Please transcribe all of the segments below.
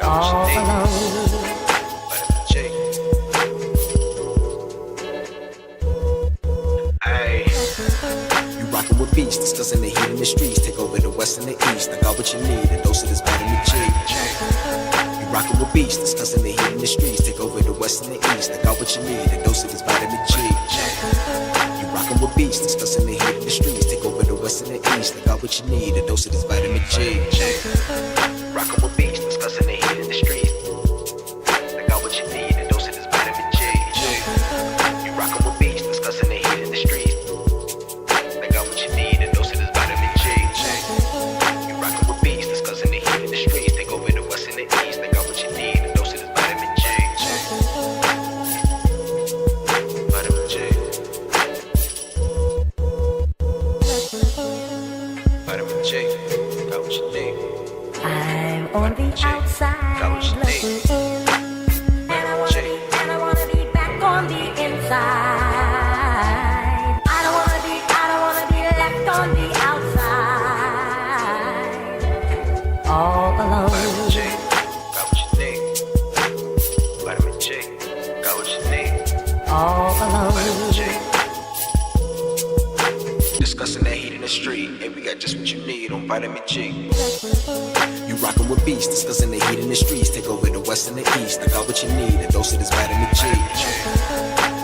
all alone. You rockin' with beats, discussing the heat in the streets. Take over the west and the east. I got what you need, a dose of this vitamin G. You rockin' with beats, discussing the heat in the streets. Take over the west and the east. I got what you need, a dose of this vitamin G. You rockin' with beats, discussing the heat in the streets. Take over the west and the east. I got what you need, a dose of this vitamin G. Rockin' with beats, discussing the heat in the streets. I got what you need, a dose of this vitamin G. You rockin' with beats, discussing the heat in the streets. I got what you need, a dose of this vitamin G. You rockin' with beats, discussing the heat in the streets. Take over the west and the east. I got what you need, a dose of this vitamin G. Vitamin G. Vitamin G. Got what you need. I'm on the outside looking in, and I wanna be back on the inside. I don't wanna be left on the outside, all alone. Vitamin G. Got what you need. Vitamin G. Got what you need. All Vitamin G. alone. Discussing that heat in the street. Hey, we got just what you need on Vitamin G. You rockin' with beats, discussing the heat in the streets. Take over the west and the east. I got what you need, a dose of this vitamin G.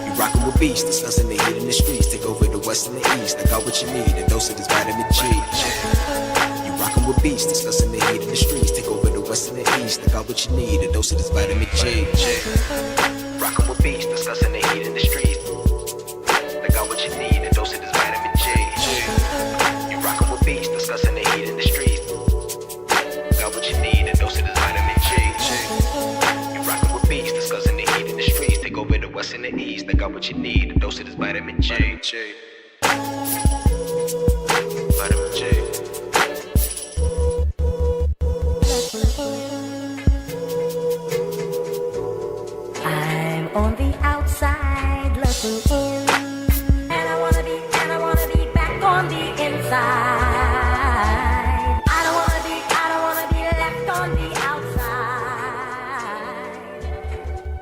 You rockin' with beats, discussing the heat in the streets. Take over the west and the east. I got what you need, a dose of this vitamin G. You rockin' with beats, discussing the heat in the streets. Take over the west and the east. I got what you need, a dose of this vitamin G. Rockin' with beats, discussing the heat in the streets. I got what you need, a dose of this vitamin G. You rockin' with beats, discussing the heat in the streets. Got what you need, a dose of this vitamin G. You rockin' with beats, discussing the heat in the streets. Take over the west and the east. I got what you need, a dose of this vitamin G. Vitamin G. I'm on the outside looking in, and I wanna be back on the inside. I don't wanna be left on the outside,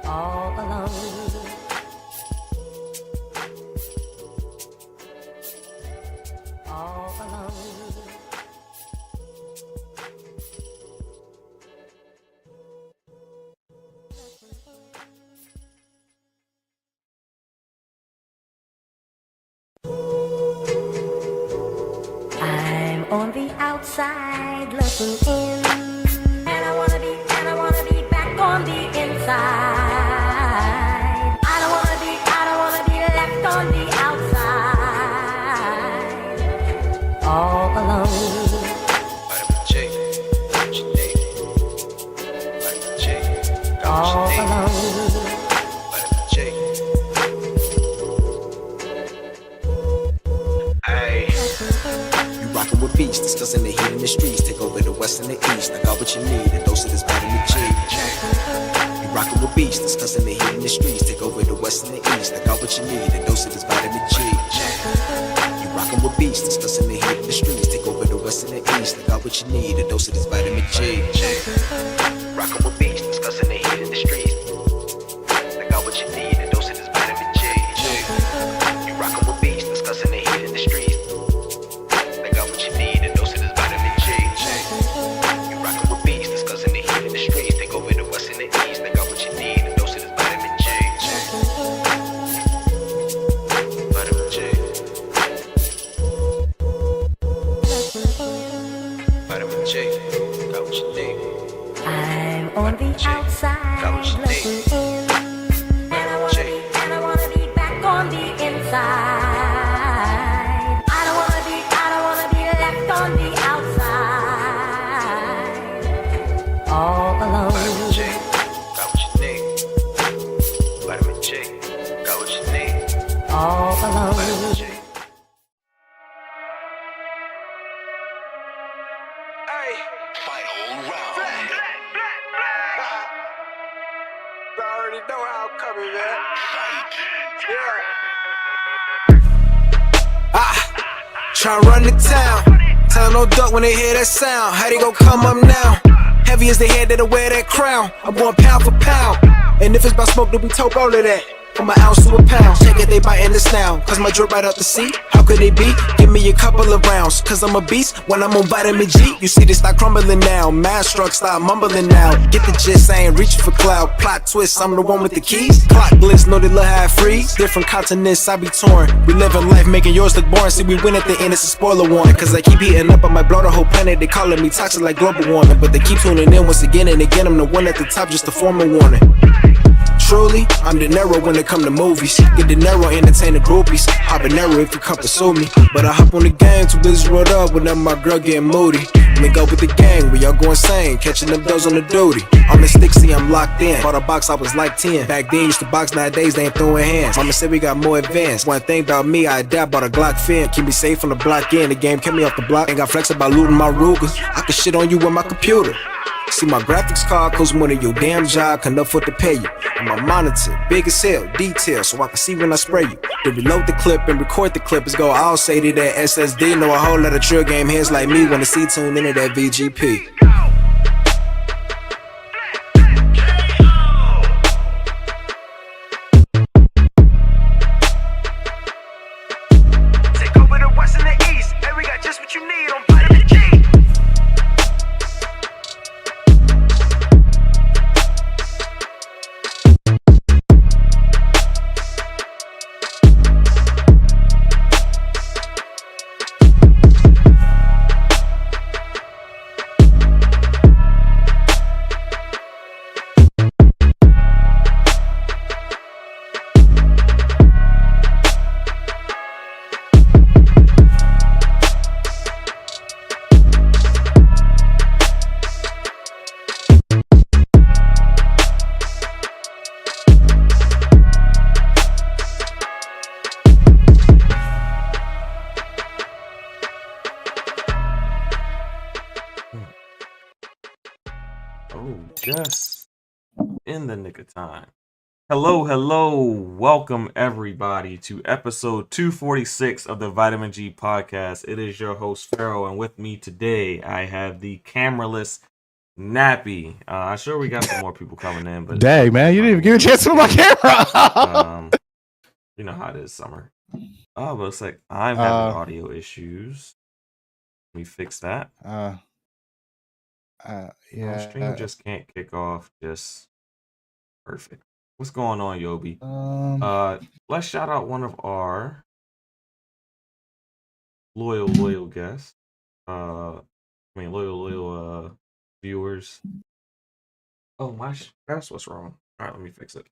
all alone. All alone. I'm on the outside looking in, and I wanna be back on the inside. I don't wanna be left on the outside, all alone. Vitamin G. Got what you need. Vitamin G. Got All what you need. alone. Vitamin G. Hey. You rockin' with beats, discussing the heat in the streets. Take over the west and the east. I got what you need, a dose of this vitamin G. You rockin' with beats, discussing the heat in the streets. Take over the west and the east. I got what you need, a dose of this vitamin G. You rockin' with beats, discussing the heat in the streets. Take over the west and the east. I got what you need, a dose of this vitamin G. Rockin' with beats, discussing the heat in the streets. I got what you need, a dose of this vitamin G. You rockin' with beats, discussing the heat in the streets. I got what you need, a dose of this vitamin G. You rockin' with beats, discussing the heat in the streets. Take over the west and the east. I got what you need, a dose of this vitamin G. Vitamin G. Vitamin G. Got what you need. I'm on the outside looking in, and I wanna be back on the inside. I don't wanna be left on the outside, all alone. Vitamin G. Got what you need. Vitamin G. Got what you need. All alone. Vitamin G. Hey. Final round. I already know how I'm coming, man. Yeah. Try run the town. Tell 'em no duck when they hear that sound. How they gon' come up now? heavy as they head that'll wear that crown. I'm going pound for pound. And if it's about smoke, then we talk all of that. From an ounce to a pound, check it, they biting this now. Cause my drip right out the sea, how could they be? Give me a couple of rounds, cause I'm a beast when I'm on vitamin G. You see they start crumbling now, mad struck, start mumbling now. Get the gist, I ain't reaching for cloud. Plot twist, I'm the one with the keys. Clock blitz, know they love how I freeze. Different continents, I be torn. We living life, making yours look boring. See we win at the end, it's a spoiler warning. Cause I keep heating up, I might blow the whole planet. They calling me toxic like global warming. But they keep tuning in once again and again. I'm the one at the top, just to form a warning. Truly, I'm De Niro when it come to movies. Get De Niro, entertain the groupies. Habanero if you come pursue me. But I hop on the game, too busy rolled up whenever my girl getting moody. Link up with the gang, we all go insane. Catching them bills on the duty. I'm in Stixie, I'm locked in. Bought a box, I was like 10. Back then, used to box, nowadays they ain't throwing hands. Mama said we got more advanced. One thing about me, I adapt, bought a Glock fin. Keep me safe from the block in. The game kept me off the block. Ain't got flex about looting my Ruger. I can shit on you with my computer. See my graphics card costs more than your damn job can afford to pay you. And my monitor, big as hell, detail, so I can see when I spray you. Then reload the clip and record the clip. It's go all say to that SSD. Know a whole lot of trill game heads like me wanna see tuned into that VGP. Take over the west and the east, and we got just what you need on vitamin G. Oh, just in the nick of time. Hello. Welcome, everybody, to episode 246 of the Vitamin G podcast. It is your host, Pharaoh, and with me today, I have the cameraless Nappy. I'm sure we got some more people coming in, but dang, man, you didn't even give me a chance to put my camera. You know how it is, summer. Oh, but it's like I'm having audio issues. Let me fix that. Yeah. Stream just can't kick off. Just perfect. What's going on, Yobi? Let's shout out one of our loyal guests. Loyal viewers. Oh, that's what's wrong. All right, let me fix it.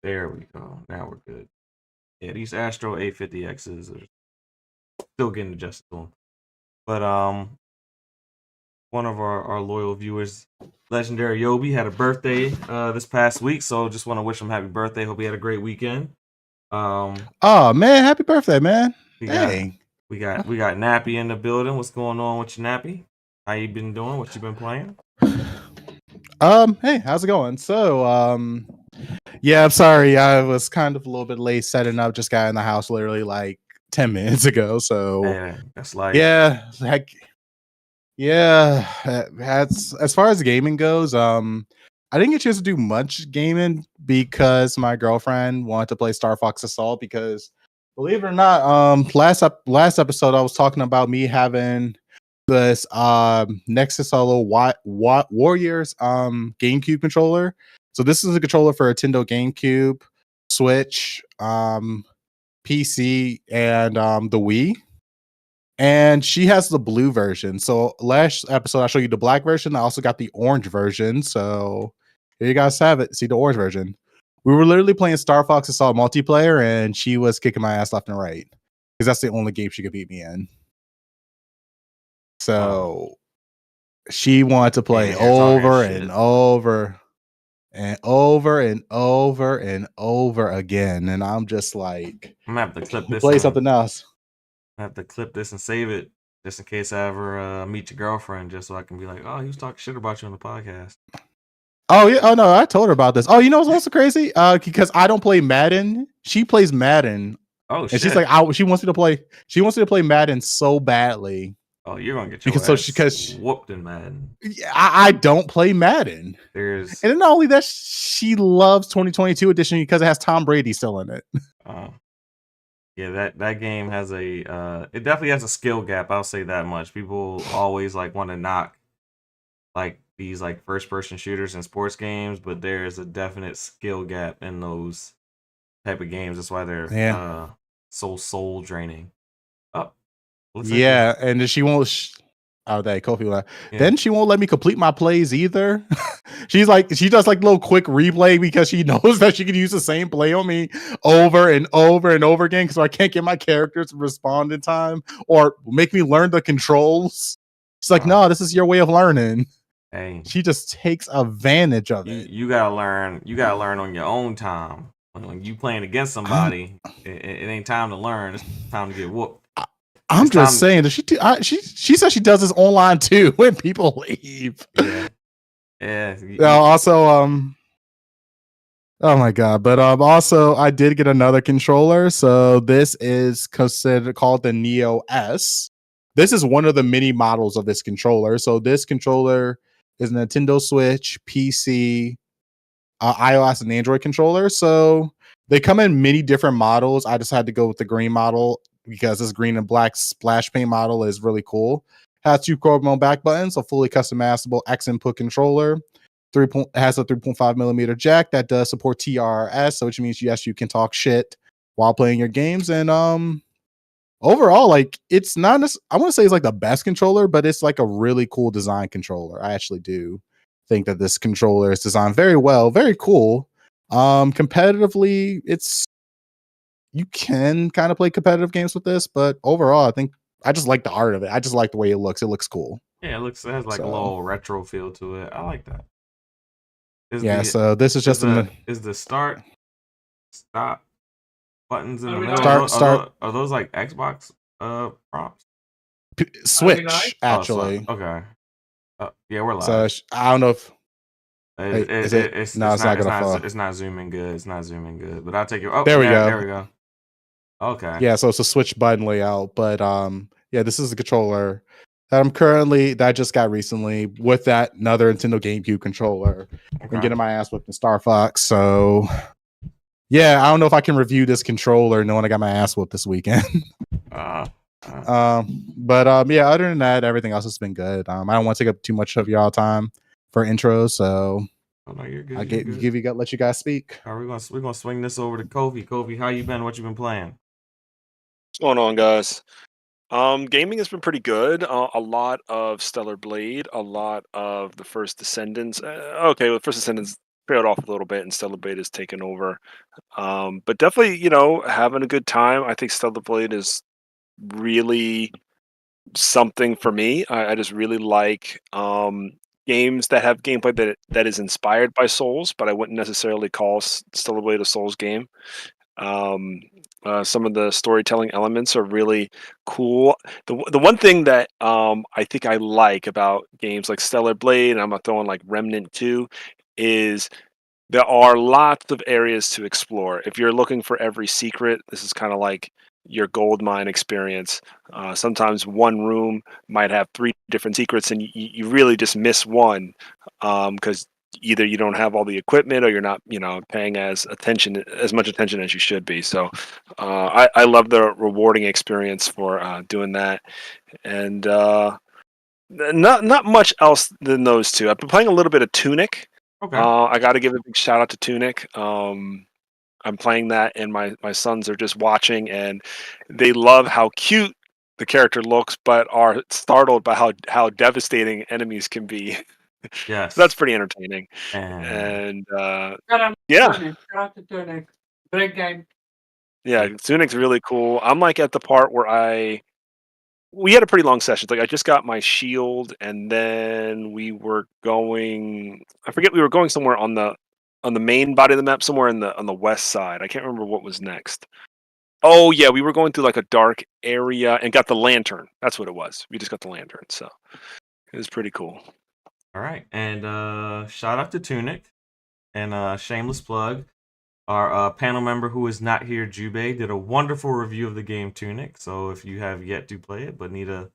There we go. Now we're good. Yeah, these Astro A50Xs are still getting adjusted to them. But one of our loyal viewers, legendary Yobi, had a birthday this past week, so just want to wish him happy birthday. Hope he had a great weekend. Oh man, happy birthday, man! Dang. We got Nappy in the building. What's going on with you, Nappy? How you been doing? What you been playing? Hey, how's it going? So, yeah, I'm sorry, I was kind of a little bit late setting up. Just got in the house literally like 10 minutes ago. So, that's like, yeah, heck, yeah. As far as gaming goes, I didn't get a chance to do much gaming because my girlfriend wanted to play Star Fox Assault. Because, believe it or not, last episode I was talking about me having this Nexus Solo Warriors GameCube controller. So this is a controller for a Nintendo GameCube, Switch, PC, and the Wii. And she has the blue version. So last episode I showed you the black version. I also got the orange version. So here you guys have it. See the orange version. We were literally playing Star Fox Assault multiplayer, and she was kicking my ass left and right because that's the only game she could beat me in. So she wanted to play over and over and over and over and over again. And I'm just like, I'm gonna have to clip this. Play something else. I have to clip this and save it just in case I ever meet your girlfriend, just so I can be like, oh, he was talking shit about you on the podcast. Oh yeah. Oh no, I told her about this. Oh, you know what's also crazy? Because I don't play Madden She plays Madden, Oh and shit! she's like, she wants me to play. She wants me to play Madden so badly Oh, you're gonna get your because ass because whooped in Madden. I don't play Madden, There's and then not only that, she loves 2022 edition because it has Tom Brady still in it. yeah, that game has a it definitely has a skill gap. I'll say that much. People always like want to knock like these like first person shooters in sports games, but there's a definite skill gap in those type of games. That's why they're Yeah, so soul draining. Oh, looks like yeah, and then she won't. Oh, that Kofi left. yeah. Then she won't let me complete my plays either. She does like little quick replay because she knows that she can use the same play on me over and over and over again. So I can't get my characters to respond in time or make me learn the controls. She's like, no, this is your way of learning. Hey, She just takes advantage of you it. you gotta learn. You gotta learn on your own time. When you playing against somebody, it ain't time to learn. It's time to get whooped. I'm It's just time. saying that she says she does this online too when people leave. Yeah, yeah. Also, oh my god! But also I did get another controller. So this is called the Neo S. This is one of the mini models of this controller. So this controller is Nintendo Switch, PC, iOS, and Android controller. So they come in many different models. I just had to go with the green model because this green and black splash paint model is really cool. Has 2 chrome back buttons, a fully customizable X input controller. Has a 3.5 millimeter jack that does support TRS, so which means yes, you can talk shit while playing your games. And overall, like it's not. I want to say it's like the best controller, but it's like a really cool design controller. I actually do think that this controller is designed very well, very cool. Competitively, you can kind of play competitive games with this, but overall, I think I just like the art of it. I just like the way it looks. It looks cool. Yeah, it has like a So little retro feel to it. I like that. Is yeah, the so this is just is the stop buttons in the middle? start Are those like Xbox prompts? Switch Oh, actually. okay. Yeah, we're So live. I don't know if It's is it? No, it's not gonna fall. it's not zooming good. It's not zooming good. But I'll take it. Oh, There we go. There we go. Okay. Yeah, so it's a switch button layout, but yeah, this is the controller that I just got recently with that another Nintendo GameCube controller. Been getting my ass whipped in Star Fox, so yeah, I don't know if I can review this controller knowing I got my ass whooped this weekend. But yeah, other than that, everything else has been good. I don't want to take up too much of y'all time for intros, so oh, no, you're good. Let you guys speak. All right, we're gonna swing this over to Kofi. Kofi, how you been? What you been playing? What's going on, guys? Gaming has been pretty good. A lot of Stellar Blade, a lot of the First Descendants. Okay, well, First Descendants trailed off a little bit, and Stellar Blade has taken over. But definitely, having a good time. I think Stellar Blade is really something for me. I just really like games that have gameplay that is inspired by Souls, but I wouldn't necessarily call Stellar Blade a Souls game. Um, some of the storytelling elements are really cool. The one thing that I think I like about games like Stellar Blade, and I'm gonna throw in like Remnant 2, is there are lots of areas to explore. If you're looking for every secret, this is kind of like your gold mine experience. Sometimes one room might have 3 different secrets, and you really just miss one because either you don't have all the equipment or you're not, paying as much attention as you should be. So I love the rewarding experience for doing that, and not much else than those two. I've been playing a little bit of Tunic. Okay. I got to give a big shout out to Tunic. I'm playing that, and my sons are just watching, and they love how cute the character looks, but are startled by how devastating enemies can be. Yes. So that's pretty entertaining. And Yeah, Shout out to Tunic. Great game. yeah, Tunic's really cool. I'm like at the part where we had a pretty long session. Like I just got my shield, and then we were going. I forget we were going somewhere on the main body of the map, somewhere on the west side. I can't remember what was next. Oh yeah, we were going through like a dark area and got the lantern. That's what it was. We just got the lantern, so it was pretty cool. all right, and shout out to Tunic, and shameless plug. Our panel member who is not here, Jubei, did a wonderful review of the game Tunic. So if you have yet to play it but need a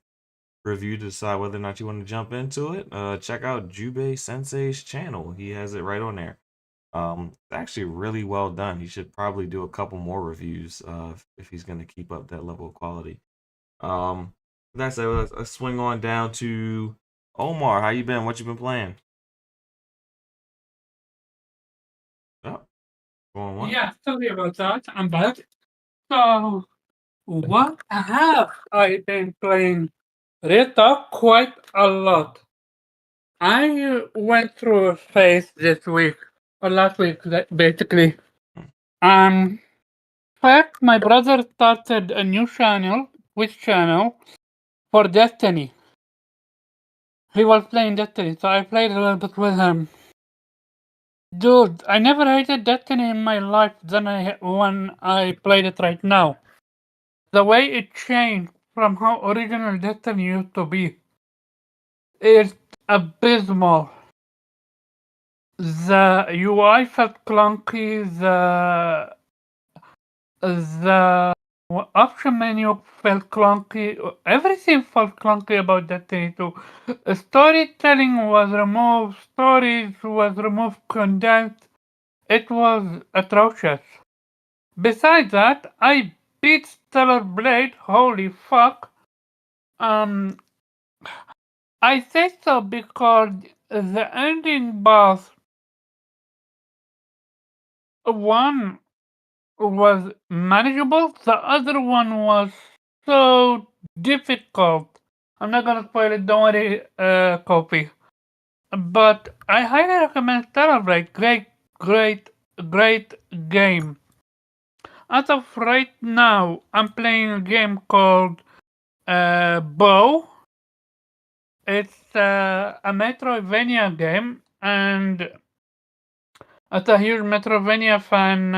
review to decide whether or not you want to jump into it, check out Jubei Sensei's channel. He has it right on there. It's actually really well done. He should probably do a couple more reviews if he's going to keep up that level of quality. That's it. Let's swing on down to Omar. How you been? What you been playing? Oh, going what? Yeah, sorry about that. I'm back. So, what have I been playing? Rita quite a lot. I went through a phase this week, or last week, basically. Fact, my brother started a new channel, Twitch channel, for Destiny. He was playing Destiny, so I played a little bit with him. Dude, I never hated Destiny in my life when I played it right now. The way it changed from how original Destiny used to be is abysmal. The UI felt clunky, the option menu felt clunky, everything felt clunky about Destiny 2. Storytelling was removed, stories was removed, condensed. It was atrocious. Besides that, I beat Stellar Blade, holy fuck. I say so because the ending boss, one was manageable, the other one was so difficult. I'm not gonna spoil it, don't worry, Kofi. But I highly recommend Stellar Blade. Great game. As of right now, I'm playing a game called Bow. It's a Metroidvania game, and as a huge Metroidvania fan,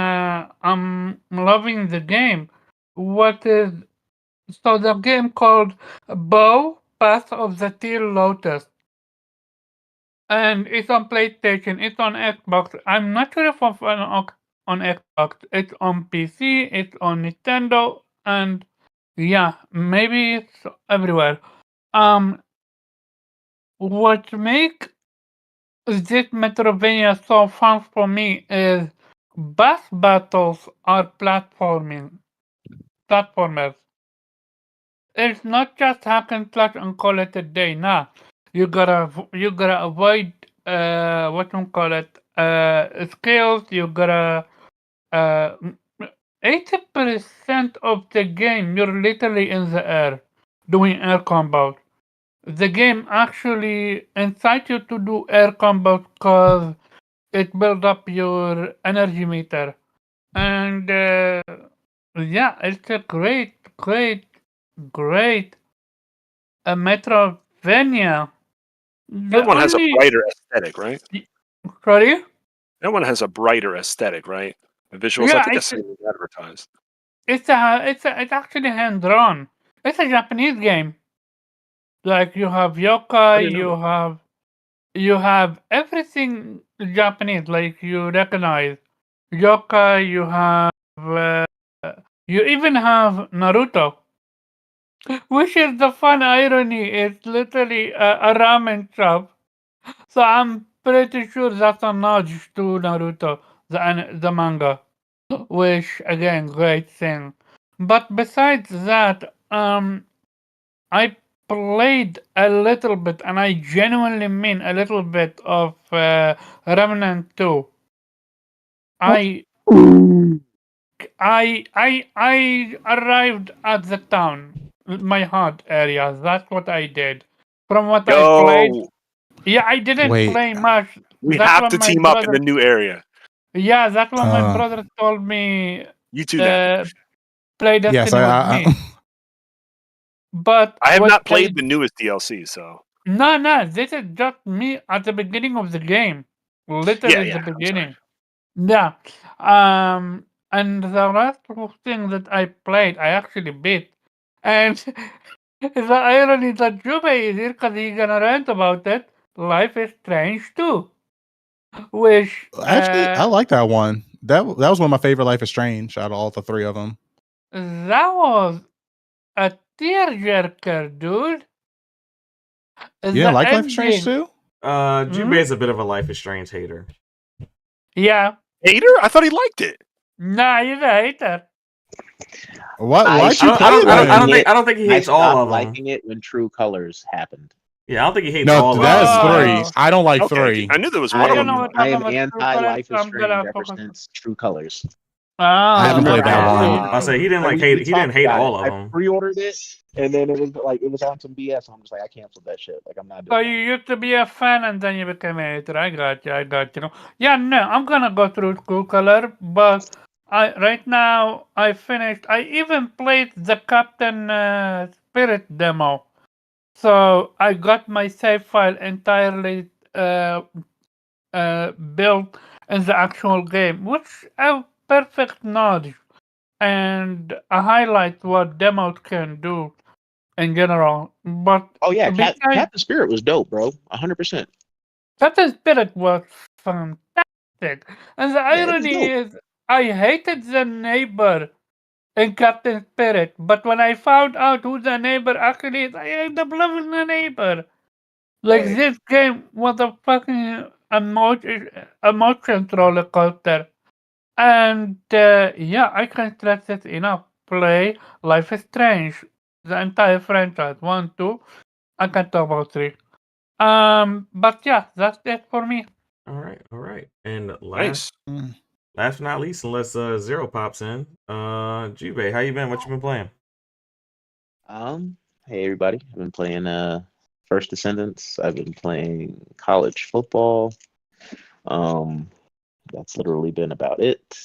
I'm loving the game. The game called Bow Path of the Teal Lotus, and it's on PlayStation. It's on Xbox. I'm not sure if it's on Xbox. It's on PC. It's on Nintendo, and yeah, maybe it's everywhere. What makes this Metroidvania so fun for me is boss battles are platformers. It's not just hack and slash and call it a day. Nah, you gotta avoid skills. You gotta 80% of the game you're literally in the air doing air combat. The game actually incites you to do air combat because it builds up your energy meter. And yeah, it's a great Metrovania. That The one has a only brighter aesthetic, right? sorry, That one has a brighter aesthetic, right? The visuals, I yeah, think I seen it advertised. it's actually hand drawn. It's a Japanese game. Like you have I yokai, didn't know that. you have everything Japanese. Like you recognize yokai. You even have Naruto. Which is the fun irony. It's literally a ramen shop. So I'm pretty sure that's a nudge to Naruto, the manga. Which again, great thing. But besides that, I played a little bit, and I genuinely mean a little bit of Remnant 2. I I arrived at the town, my heart area. That's what I did. From what I played, Yo, yeah, I didn't Wait, play much. we That's have what to my team up in the brother. new area. Yeah, that's what my uh, brother told me. You two that. Uh, play yes, Destiny with me. But I have what not I played the newest DLC, so no, this is just me at the beginning of the game. Literally the yeah. I'm sorry. beginning. Yeah. And the rest of things that I played, I actually beat. And the irony that Jubei is here because he's gonna rant about it. Life is Strange too. Which, actually, I like that one. That was one of my favorite Life is Strange out of all the three of them. That was a tearjerker, dude. You didn't like Life is Strange ending. too? Jubei's a bit of a Life is Strange hater. Yeah. Hater? I thought he liked it. Nah, he's a hater. Why'd you I play that? don't think he I hates all stopped of them. liking it when True Colors happened. Yeah, I don't think he hates No, all of that is them. three. I don't like Okay, three. I knew there was I one of don't them. know what I am happened with True anti Colors, Life so is I'm Strange gonna ever focus. since True Colors. Ah, I haven't played that one. I say he didn't like hate. He didn't hate all of I them. pre-ordered it, and then it was on some BS. So I'm just like, I canceled that shit. Like, I'm not So doing you used to be a fan and then you became a hater. I got you. Yeah, no, I'm gonna go through True Color, but right now I finished. I even played the Captain Spirit demo, so I got my save file entirely built in the actual game, which a perfect nod and a highlight what demos can do in general. But Oh yeah, besides Captain Spirit was dope, bro. 100%. Captain Spirit was fantastic. And the Yeah, it was irony dope. is, I hated the neighbor in Captain Spirit, but when I found out who the neighbor actually is, I ended up loving the neighbor. Like, Right. this game was a fucking emotion roller coaster. And yeah, I can't stress it enough. Play Life is Strange. The entire franchise. 1, 2. I can talk about 3. But yeah, that's it for me. All right. And Nice. last but not least, unless Zero pops in, Jubei, how you been? What you been playing? Hey everybody. I've been playing First Descendants. I've been playing college football. That's literally been about it.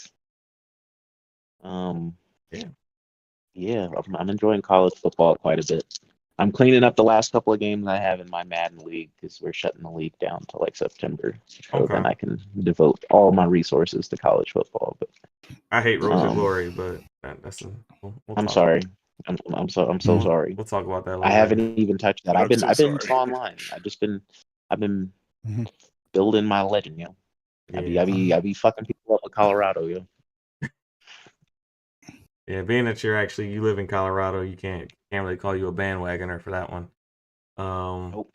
Yeah, I'm enjoying college football quite a bit. I'm cleaning up the last couple of games I have in my Madden league because we're shutting the league down till like September. So then I can devote all my resources to college football. But I hate Road to Glory, but that's we'll I'm talk. sorry. I'm so sorry. We'll talk about that later. I haven't even touched that. I'm I've been so sorry. online. I've been building my legend, yo. I be fucking people up in Colorado, yo. Yeah, being that you live in Colorado, you can't really call you a bandwagoner for that one. Nope.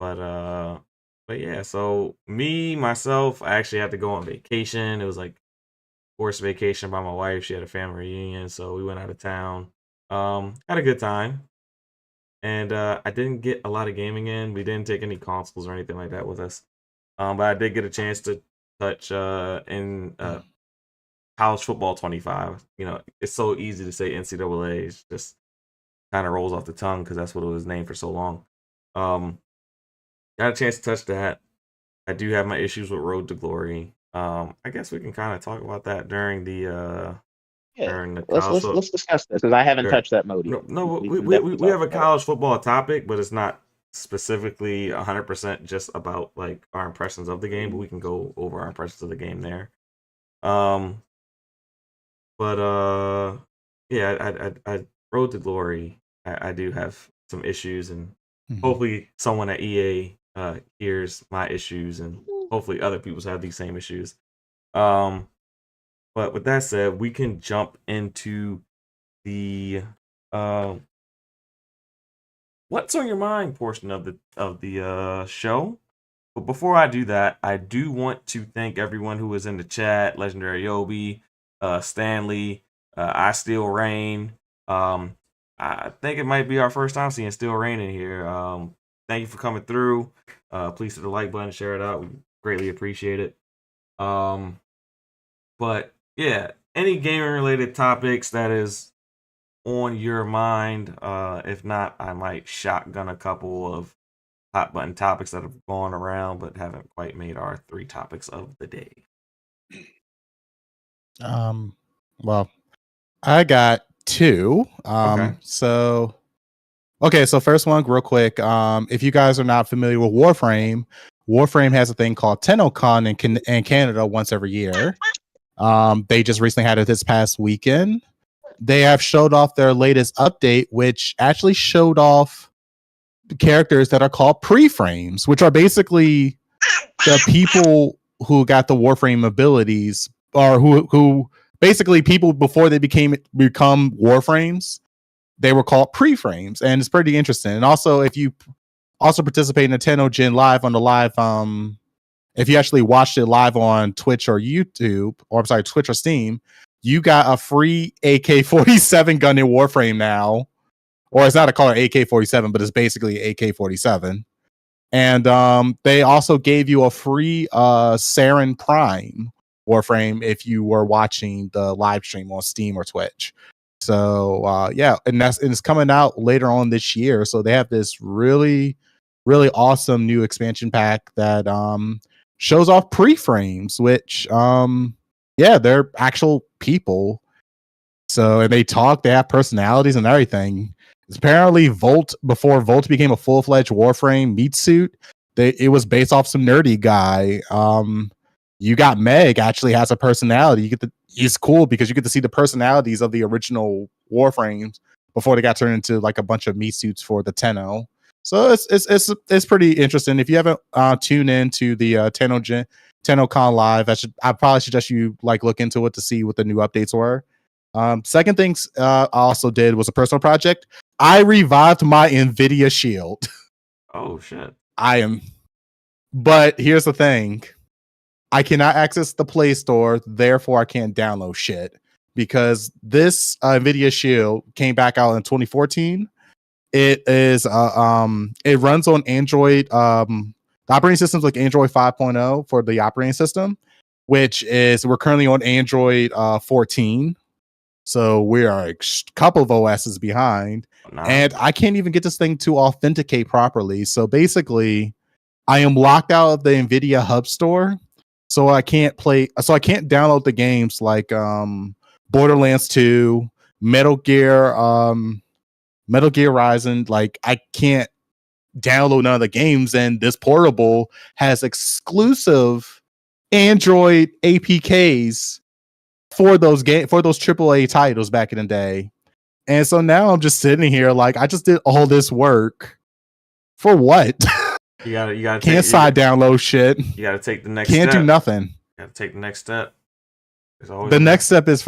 But yeah, so myself, I actually had to go on vacation. It was like forced vacation by my wife. She had a family reunion, so we went out of town. Had a good time. And I didn't get a lot of gaming in. We didn't take any consoles or anything like that with us. But I did get a chance to touch in college football 25. You know, it's so easy to say NCAA. It's just kind of rolls off the tongue because that's what it was named for so long. Got a chance to touch that. I do have my issues with Road to Glory. I guess we can kind of talk about that during the let's discuss this because I haven't touched that mode yet. We have a college football topic, but it's not specifically 100% just about like our impressions of the game, but we can go over our impressions of the game there. Yeah, I Road to Glory. I do have some issues, and hopefully someone at EA hears my issues, and hopefully other people have these same issues. But with that said, we can jump into the what's on your mind portion of the show. But before I do that, I do want to thank everyone who was in the chat: Legendary Obi, Stanley, I Still Rain. I think it might be our first time seeing Still Rain in here. Thank you for coming through. Please hit the like button, share it out. We greatly appreciate it. But yeah, any gaming related topics that is on your mind. If not, I might shotgun a couple of hot button topics that have gone around but haven't quite made our 3 topics of the day. Well, I got 2. So first one, real quick. If you guys are not familiar with Warframe has a thing called TennoCon in Canada once every year. They just recently had it this past weekend. They have showed off their latest update, which actually showed off the characters that are called pre-frames, which are basically the people who got the Warframe abilities or who basically people before they become Warframes, they were called pre-frames, and it's pretty interesting. And also, if you also participate in the Nintendo Gen Live on the live, if you actually watched it live on Twitch or YouTube, or I'm sorry, Twitch or Steam, you got a free AK-47 gun in Warframe now, or it's not a color AK-47, but it's basically AK-47. And they also gave you a free Saren Prime Warframe if you were watching the live stream on Steam or Twitch. So yeah, and it's coming out later on this year. So they have this really, really awesome new expansion pack that shows off pre-frames, which yeah, they're actual people. So, and they talk, they have personalities and everything. Apparently, before Volt became a full-fledged Warframe meat suit, it was based off some nerdy guy. You got Meg actually has a personality. It's cool because you get to see the personalities of the original Warframes before they got turned into like a bunch of meat suits for the Tenno. So it's pretty interesting. If you haven't tuned into the TennoCon Live, I probably suggest you like look into it to see what the new updates were. Second things I also did was a personal project. I revived my NVIDIA Shield. Oh shit. But here's the thing. I cannot access the Play Store, therefore I can't download shit. Because this NVIDIA Shield came back out in 2014. It is it runs on Android. The operating system's like Android 5.0 for the operating system, which is we're currently on Android 14. So we are a couple of OSs behind. Nice. And I can't even get this thing to authenticate properly. So basically, I am locked out of the NVIDIA Hub Store. So I can't download the games like Borderlands 2, Metal Gear Rising. Like I can't download none of the games, and this portable has exclusive Android APKs for those AAA titles back in the day. And so now I'm just sitting here like I just did all this work for what? You gotta download shit. You gotta take the next Can't step. do nothing. You gotta take the next step. The next step is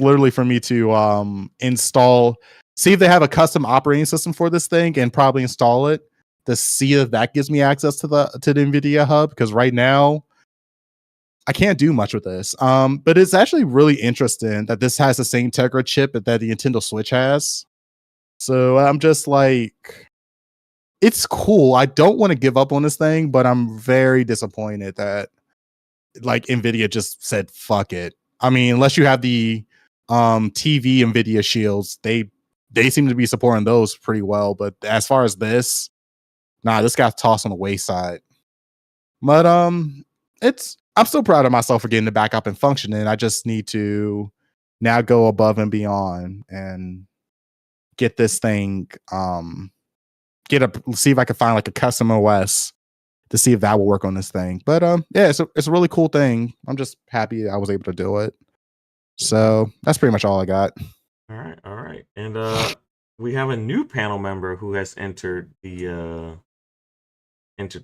literally for me to install, see if they have a custom operating system for this thing, and probably install it to see if that gives me access to the NVIDIA Hub, because right now I can't do much with this. But it's actually really interesting that this has the same Tegra chip that the Nintendo Switch has. So I'm just like, it's cool. I don't want to give up on this thing, but I'm very disappointed that like NVIDIA just said fuck it. I mean, unless you have the TV NVIDIA shields, they seem to be supporting those pretty well. But as far as this got tossed on the wayside. But I'm still proud of myself for getting it back up and functioning. I just need to now go above and beyond and get this thing, see if I can find like a custom OS to see if that will work on this thing. But yeah, it's a really cool thing. I'm just happy I was able to do it. So that's pretty much all I got. All right. And we have a new panel member who has entered the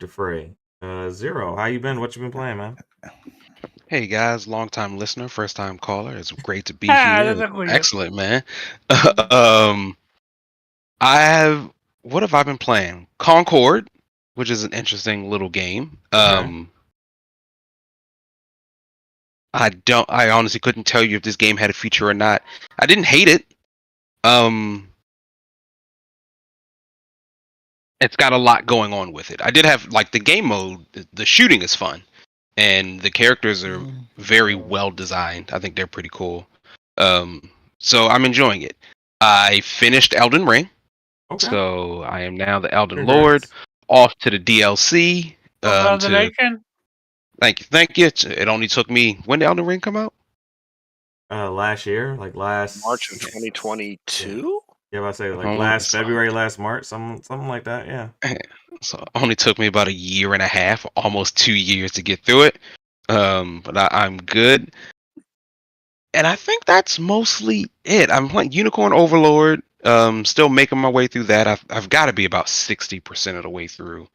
fray. Zero, how you been? What you been playing, man? Hey guys, long time listener, first time caller. It's great to be That's here. a good- Excellent, man. What have I been playing? Concord, which is an interesting little game. Okay. I honestly couldn't tell you if this game had a feature or not. I didn't hate it. It's got a lot going on with it. I did have like the game mode, the shooting is fun, and the characters are very well designed. I think they're pretty cool. So I'm enjoying it. I finished Elden Ring. Okay. So I am now the Elden Congrats. Lord, off to the DLC. Congratulations. Thank you. It only took me, when did Elden Ring come out? Last year, like last March of 2022. Yeah, I say like Oh, last so- February, last March, something like that. Yeah. So it only took me about a year and a half, almost 2 years to get through it. But I'm good. And I think that's mostly it. I'm playing Unicorn Overlord. Still making my way through that. I've got to be about 60% of the way through.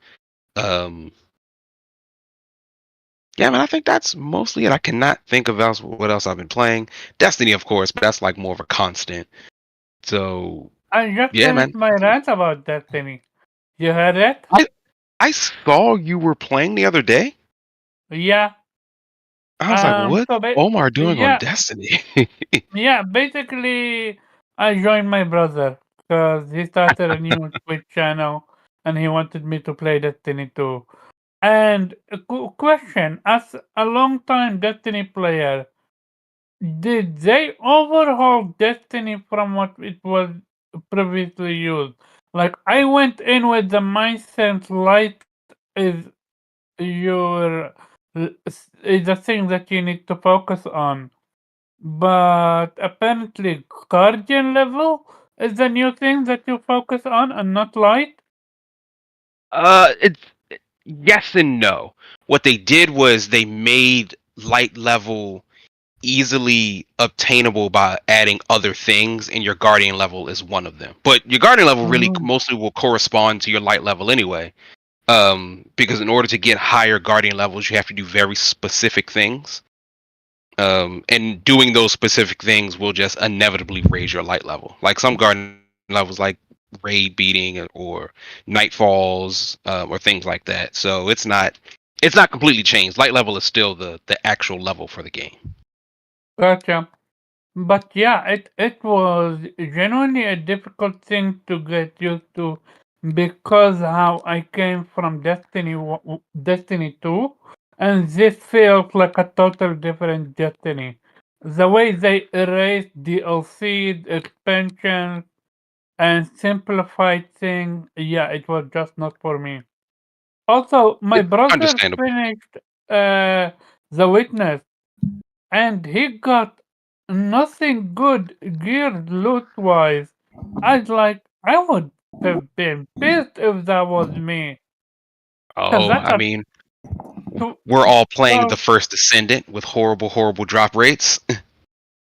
Yeah, yeah, man, I think that's mostly it. I cannot think of what else I've been playing. Destiny, of course, but that's like more of a constant. So I just yeah, man. finished my rant about Destiny. You heard it? I saw you were playing the other day. Yeah. I was like, what So Omar doing on yeah, Destiny? yeah. Basically, I joined my brother because he started a new Twitch channel, and he wanted me to play Destiny 2. And a question: as a long-time Destiny player, did they overhaul Destiny from what it was previously used? Like, I went in with the mindset light is your is the thing that you need to focus on. But apparently Guardian level is the new thing that you focus on and not light. It's yes and no. What they did was they made light level easily obtainable by adding other things, and your guardian level is one of them. But your guardian level really Mhm. mostly will correspond to your light level anyway. Because in order to get higher guardian levels, you have to do very specific things. And doing those specific things will just inevitably raise your light level. Like some guardian levels, like raid beating or nightfalls, or things like that. So it's not completely changed. Light level is still the actual level for the game. Gotcha. But yeah, it was genuinely a difficult thing to get used to because how I came from Destiny 2, and this felt like a total different Destiny. The way they erased DLCs, expansions, and simplified things, yeah, it was just not for me. Also, my It, brother understandable. finished The Witness, and he got nothing good geared loot wise. I would have been pissed if that was me. Cause Oh, that's I a mean, two, we're all playing the 12. first Ascendant with horrible drop rates.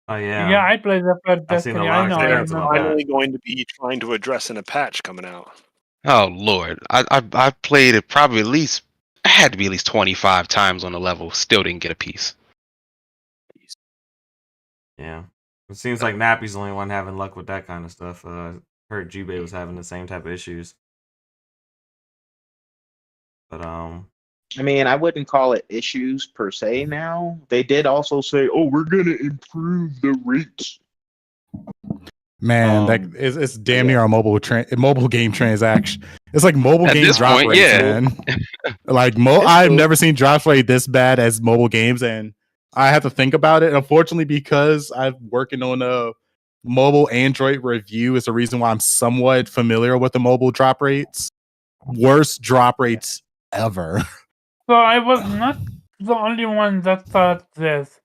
Oh Yeah, yeah, I played the first I've seen a Destiny. lot of I They're comments know. about that. finally going to be trying to address in a patch coming out. Oh Lord, I played it probably at least. I had to be at least 25 times on the level. Still didn't get a piece. Yeah, it seems like Nappy's the only one having luck with that kind of stuff. Heard Jubei was having the same type of issues, but I mean, I wouldn't call it issues per se now. They did also say, oh, we're going to improve the rates. Man, that Um, is it's damn yeah. near a mobile game transaction. It's like mobile At game this drop point, rates, yeah. man. Like It's I've cool. never seen drop rate this bad as mobile games, and I have to think about it. Unfortunately, because I'm working on a mobile Android review, is the reason why I'm somewhat familiar with the mobile drop rates. Worst drop rates ever. So I was not the only one that thought this.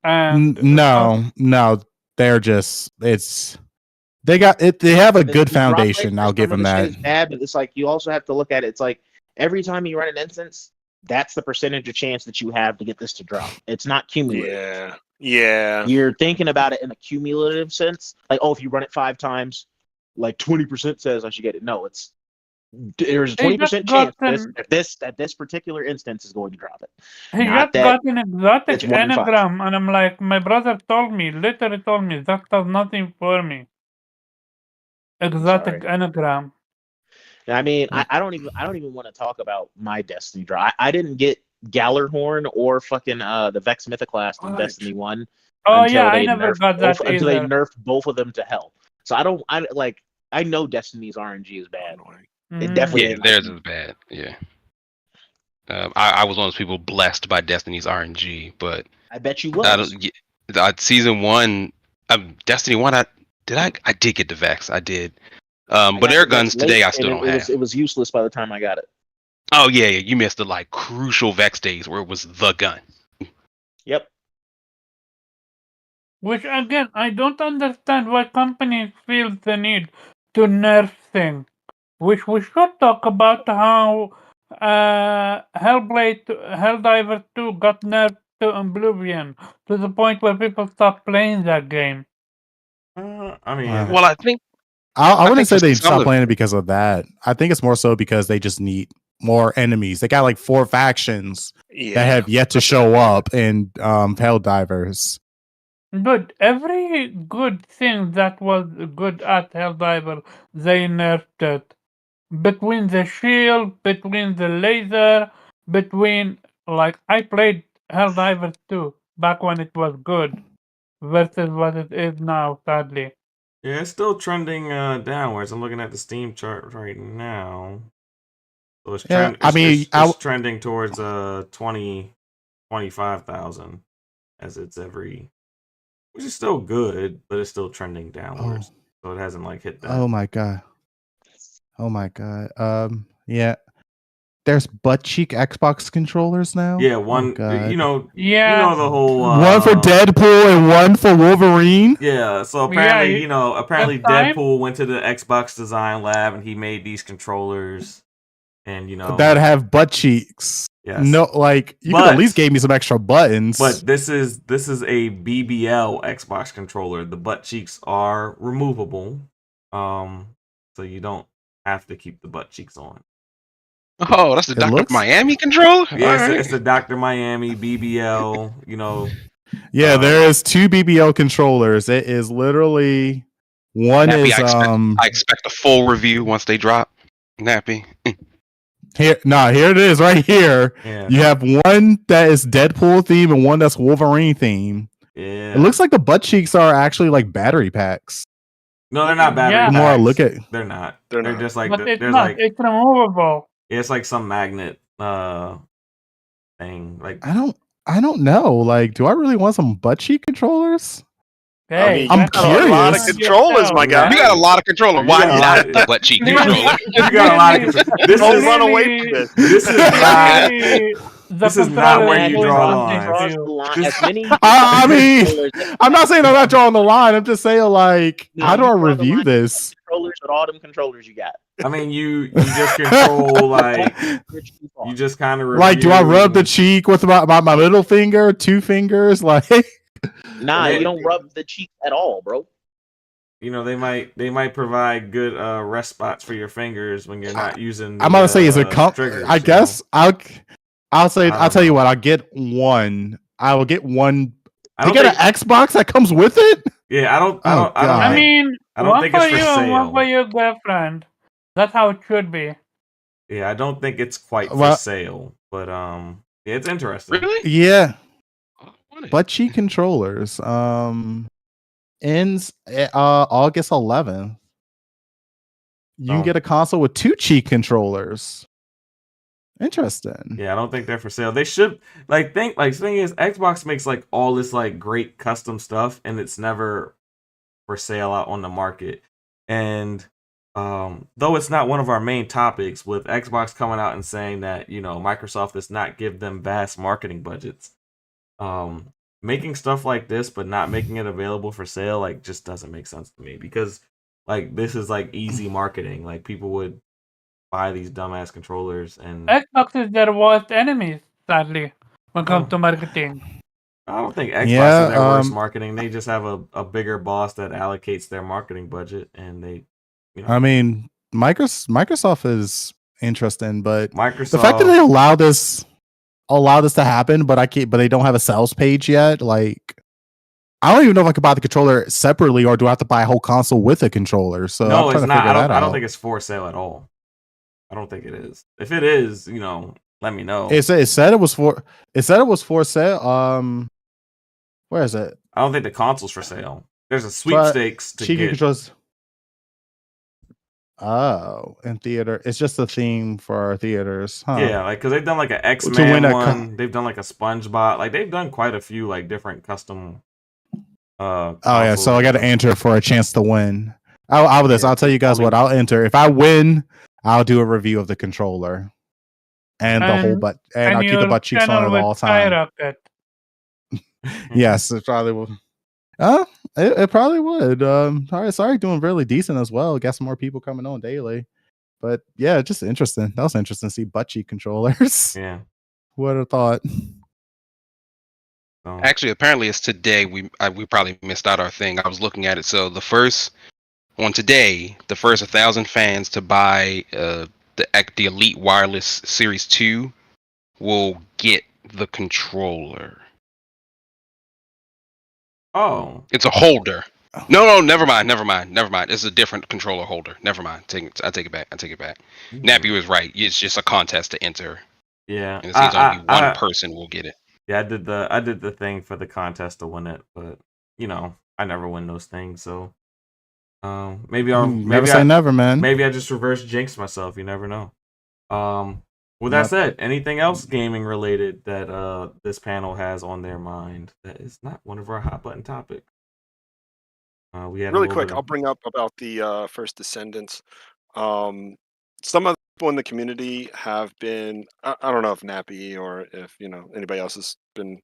And No, they're just they got it. They have a good The drop rate foundation. for I'll give some of them the shit that. is bad, but it's like you also have to look at it. It's like every time you run an instance, that's the percentage of chance that you have to get this to drop. It's not cumulative. Yeah. Yeah. You're thinking about it in a cumulative sense. Like, oh, if you run it 5 times, like 20% says I should get it. No, there's a he just 20% chance got an that this particular instance is going to drop it. he Not just that got an exotic it's 1 in 5. anagram, and I'm like, my brother literally told me that does nothing for me. I'm Exotic sorry. anagram. I mean, I don't even want to talk about my Destiny draw. I didn't get Gallarhorn or fucking the Vex Mythoclast in What? Destiny 1 Oh yeah, until I they never got that either. nerfed both of them to hell. So I know Destiny's RNG is bad. It definitely Yeah, ain't like theirs is bad. Yeah. I was one of those people blessed by Destiny's RNG, but I bet you I was. don't. Season 1, Destiny 1. I did get the Vex. I did. I But got air the Vex guns today, late, I and still don't have. it was useless by the time I got it. Oh yeah, you missed the like crucial Vex days where it was the gun. Yep. Which again, I don't understand why companies feel the need to nerf things. Which we should talk about how Helldiver 2 got nerfed to oblivion to the point where people stopped playing that game. I mean, Well, I think I wouldn't for say they some stopped of playing it because of that. I think it's more so because they just need more enemies. They got like 4 factions Yeah. that have yet to show up in Helldivers. Good. Every good thing that was good at Helldiver, they nerfed it. Between the shield, between the laser, between like I played Helldivers 2 back when it was good versus what it is now, sadly. Yeah, it's still trending downwards. I'm looking at the Steam chart right now. So it's Yeah, it's trending towards 25,000 as it's every, which is still good, but it's still trending downwards. So it hasn't like hit that. Oh my god. Yeah. There's butt cheek Xbox controllers now. Yeah, one. God. You know Yeah. the whole one for Deadpool and one for Wolverine. Yeah, so apparently, Yeah, apparently that time- Deadpool went to the Xbox design lab and he made these controllers, and that have butt cheeks. Yes. No, like you could at least give me some extra buttons. But this is a BBL Xbox controller. The butt cheeks are removable, so you don't have to keep the butt cheeks on. Oh, that's the Dr. Miami controller? Yeah, it's the Dr. Miami BBL, Yeah, there is 2 BBL controllers. It is literally one Nappy, is I expect a full review once they drop. Nappy. here it is right here. Yeah. You have one that is Deadpool theme and one that's Wolverine theme. Yeah. It looks like the butt cheeks are actually like battery packs. No, they're not battery packs. The more I look at They're not. They're They're not. just like But it's there's not. like It's removable. it's like some magnet thing. Like I don't know. Like, do I really want some butt cheek controllers? Hey, I'm that's curious. A lot of controllers, my guy. You got a lot of controller. Why got a not lot the butt cheek controller? you got a lot of this Don't is run away from this. this is not The this is not where you controller draw is the one line. thing Cross to the line. do. As many I mean, controllers- I'm not saying I'm not drawing the line. I'm just saying, like, No, how do you I draw the review line. this? controllers with all them controllers you got. I mean you just control like Which you you want. just kind of Like, do I rub the cheek with my middle finger, 2 fingers? Like, Nah, They- you don't rub the cheek at all, bro. they might provide good rest spots for your fingers when you're not using I'm gonna say, is it triggers, I guess I'll say, I don't I'll tell you know. what, I'll get one. I will get one. I You don't get think, an Xbox that comes with it? yeah, I don't God. I think, mean, I don't one think for it's for you and one sale. for your girlfriend. That's how it should be. yeah, I don't think it's quite for Well- sale, but yeah, it's interesting. Really? Yeah, I want it. butt cheek controllers. Ends August 11th. You can Oh. get a console with 2 cheek controllers. Interesting. Yeah, I don't think they're for sale. They should the thing is Xbox makes like all this like great custom stuff and it's never for sale out on the market. And though it's not one of our main topics, with Xbox coming out and saying that, Microsoft does not give them vast marketing budgets. Making stuff like this but not making it available for sale like just doesn't make sense to me, because like this is like easy marketing. Like people would buy these dumbass controllers, and Xbox is their worst enemies, sadly, when it comes Oh. to marketing. I don't think Xbox Yeah, is their worst marketing. They just have a bigger boss that allocates their marketing budget, and they, I mean, Microsoft is interesting, but Microsoft. the fact that they allow this to happen, but they don't have a sales page yet. Like, I don't even know if I could buy the controller separately, or do I have to buy a whole console with a controller? So no, I'm it's trying to not. figure that I don't out. think it's for sale at all. I don't think it is. If it is, let me know. It said it was for sale. Where is it? I don't think the console's for sale. There's a sweepstakes to Cheeky get. controls. Oh, in theater, it's just a theme for our theaters, huh? Yeah, like because they've done like an win X-Men a one. They've done like a SpongeBob. Like they've done quite a few like different custom. Oh yeah, so I got to consoles. enter for a chance to win. I'll tell you guys Only- what I'll enter. If I win, I'll do a review of the controller and the whole butt, and I'll keep the your butt cheeks on channel it will all time. skyrocket. Yes, it probably will. It probably would. Sorry, doing really decent as well. Got some more people coming on daily, but yeah, just interesting. That was interesting to see butt cheek controllers. Yeah. Who would have thought? So, Actually, apparently it's today. We probably missed out our thing. I was looking at it. So the first 1,000 fans to buy the the Elite Wireless Series 2 will get the controller. Oh, It's a holder. No, never mind. It's a different controller holder. Never mind. I take it back. Nappy was right. It's just a contest to enter, yeah. and it seems only one person will get it. Yeah, I did the thing for the contest to win it, but I never win those things. So maybe never, man. Maybe I just reverse jinx myself. You never know. With that said, anything else gaming related that this panel has on their mind that is not one of our hot button topics? We had really quick. I'll bring up about the First Descendants. Some of the people in the community have been. I don't know if Nappy or if anybody else has been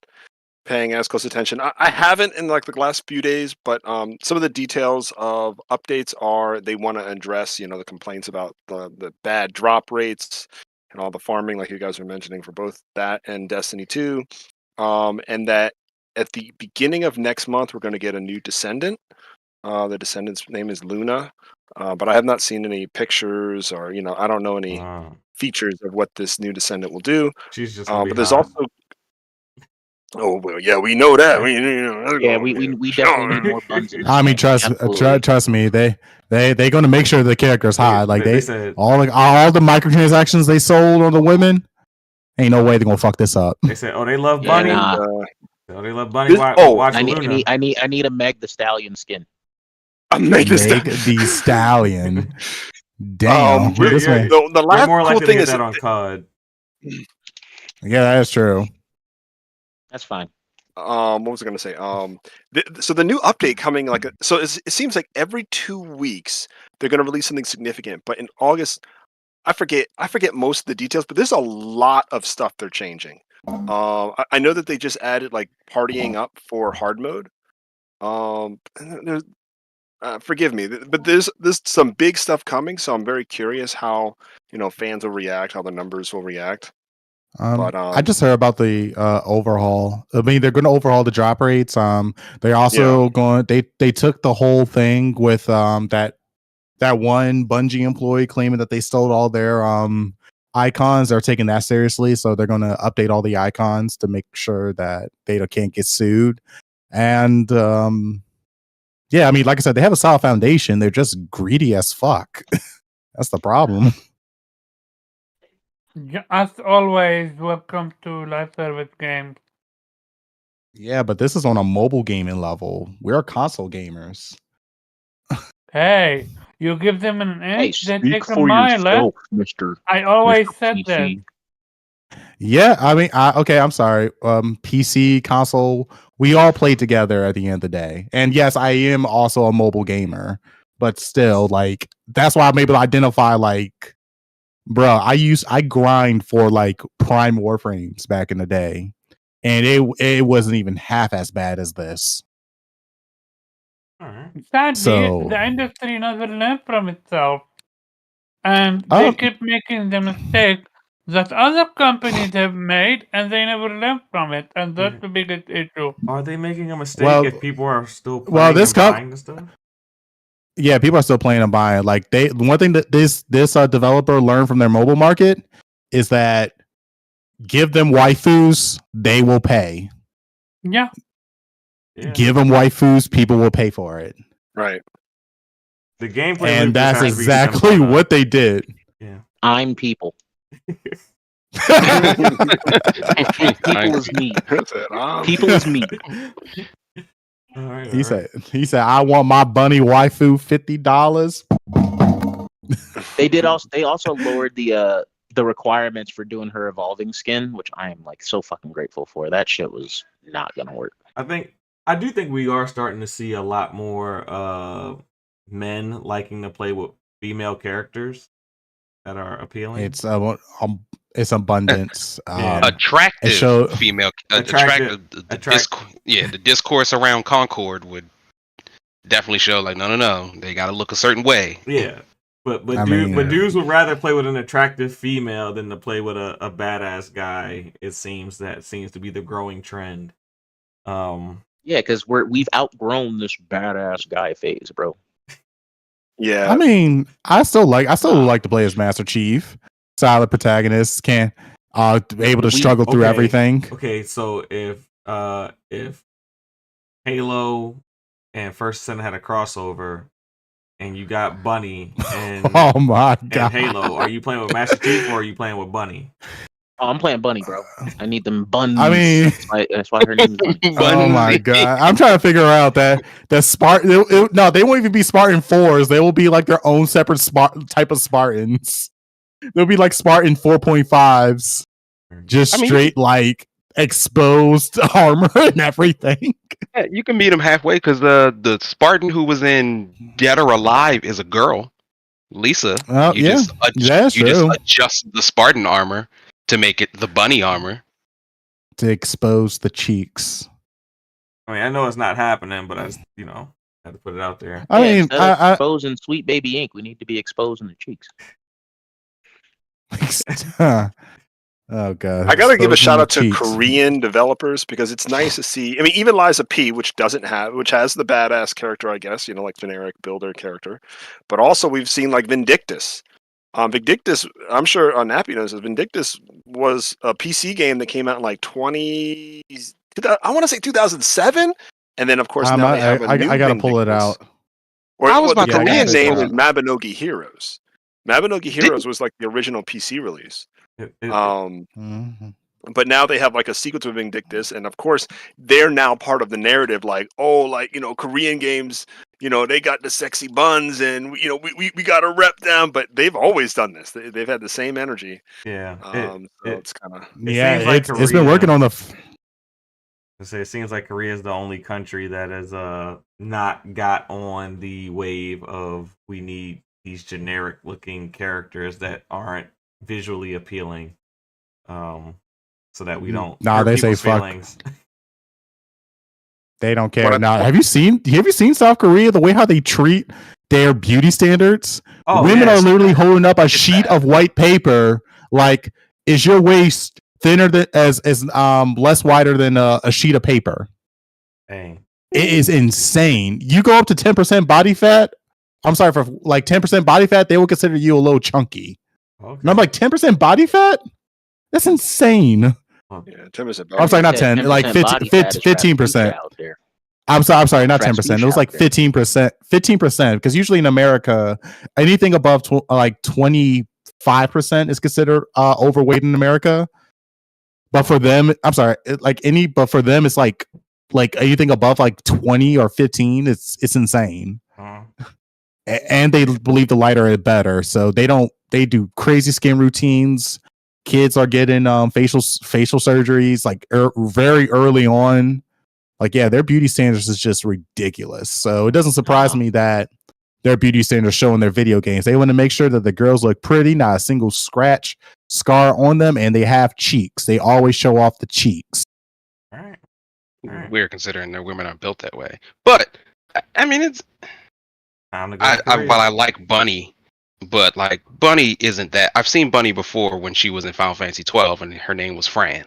paying as close attention. I haven't in like the last few days, but some of the details of updates are they want to address the complaints about the bad drop rates and all the farming, like you guys were mentioning, for both that and Destiny 2, and that at the beginning of next month we're going to get a new descendant. The descendant's name is Luna, but I have not seen any pictures or I don't know any features of what this new descendant will do. She's just gonna be but there's hot. also well, yeah, we know that. We definitely need more buns. I mean, trust me, they gonna make sure the character's hot. Like they said, all the microtransactions they sold on the women, ain't no way they're gonna fuck this up. They said, oh, they love Bunny. They love Bunny. I need a Meg the Stallion skin. A Meg the Stallion. Damn. The last more likely cool thing to get is that on COD. Yeah, that's true. That's fine. What was I going to say? So the new update coming, so it seems like every 2 weeks they're going to release something significant. But in August, I forget most of the details, but there's a lot of stuff they're changing. I know that they just added like partying up for hard mode. There's forgive me, but there's some big stuff coming, so I'm very curious how fans will react, how the numbers will react. I just heard about the overhaul. I mean, they're going to overhaul the drop rates. They also they took the whole thing with that one Bungie employee claiming that they stole all their icons. They're taking that seriously, so they're going to update all the icons to make sure that they can't get sued. And yeah, I mean, like I said, they have a solid foundation. They're just greedy as fuck. That's the problem. As always, welcome to live service games. Yeah, but this is on a mobile gaming level. We're console gamers. Hey, you give them an inch, they take a mile. Mr. I always Mr. said PC. that. Yeah, I mean, okay, I'm sorry. PC, console, we all play together at the end of the day. And yes, I am also a mobile gamer, but still, like, that's why I'm able to identify, like, bro, I grind for like Prime Warframes back in the day, and it wasn't even half as bad as this. Sadly, the industry never learned from itself, and they keep making the mistake that other companies have made, and they never learn from it, and that's the biggest issue. Are they making a mistake if people are still playing and buying the stuff? Yeah, people are still playing and buying. Like one thing that this developer learned from their mobile market is that give them waifus, they will pay. Yeah. Give them waifus, people will pay for it. Right. The gameplay, and that's exactly what they did. Yeah. I'm people. People is me. People is me. He said, I want my bunny waifu $50. They also lowered the requirements for doing her evolving skin, which I am like so fucking grateful for. That shit was not gonna work. I do think we are starting to see a lot more men liking to play with female characters that are appealing. It's abundance. Attractive female. The discourse around Concord would definitely show like no, they got to look a certain way. Yeah, but dudes would rather play with an attractive female than to play with a badass guy. It seems to be the growing trend. Yeah, because we've outgrown this badass guy phase, bro. Yeah. I mean, I still like to play as Master Chief. Solid protagonist, can able to struggle through everything. Okay, so if Halo and First Sin had a crossover, and you got Bunny and Oh my god, Halo, are you playing with Master Chief or are you playing with Bunny? Oh, I'm playing Bunny, bro. I need them buns. I mean, that's why her name is Bunny. oh my god, I'm trying to figure out that Spartan. No, they won't even be Spartan 4s. They will be like their own separate type of Spartans. They'll be like Spartan 4.5s, just straight like exposed armor and everything. Yeah, you can meet him halfway because the Spartan who was in Dead or Alive is a girl, Lisa. That's You true. just adjust the Spartan armor to make it the Bunny armor to expose the cheeks. I mean, I know it's not happening, but I just, had to put it out there. I mean, exposing Sweet Baby Ink, we need to be exposing the cheeks. Oh god! I gotta give a shout out to Korean developers because it's nice to see. I mean, even Liza P, which has the badass character, I guess, like generic builder character, but also we've seen like Vindictus. Vindictus, I'm sure Nappy knows this. Vindictus was a PC game that came out in like I want to say 2007, and then of course now they have I gotta pull it out. Or the Korean name is Mabinogi Heroes. Mabinogi Heroes was like the original PC release. But now they have like a sequel to Vindictus, and of course they're now part of the narrative. Like, Korean games, they got the sexy buns, and we got to rep them. But they've always done this. They've had the same energy. Yeah. It's kind of it's been working on the. It seems like Korea is the only country that has not got on the wave of we need these generic looking characters that aren't visually appealing, so that we don't. They say feelings. Fuck. They don't care. Now, have you seen South Korea? The way how they treat their beauty standards. Women are literally holding up a sheet of white paper. Like, is your waist thinner than as less wider than a sheet of paper? Dang. It is insane. You go up to 10% body fat. I'm sorry, for like 10% body fat, they will consider you a little chunky. Okay. And I'm like, 10% body fat? That's insane. Yeah, 10%. I'm sorry, not 10, like 15%. I'm sorry, not 10%. It was like 15%. 15%, because usually in America, anything above like 25% is considered overweight in America. But for them, but for them, it's like anything above like 20 or 15, it's insane. And they believe the lighter is better, so they do crazy skin routines. Kids are getting facial surgeries like very early on. Like, yeah, their beauty standards is just ridiculous. So it doesn't surprise me that their beauty standards show in their video games. They want to make sure that the girls look pretty, not a single scratch, scar on them, and they have cheeks. They always show off the cheeks. All right. We're considering their women are built that way, but I mean, it's. While I like Bunny, but like Bunny isn't that. I've seen Bunny before when she was in Final Fantasy 12, and her name was Fran.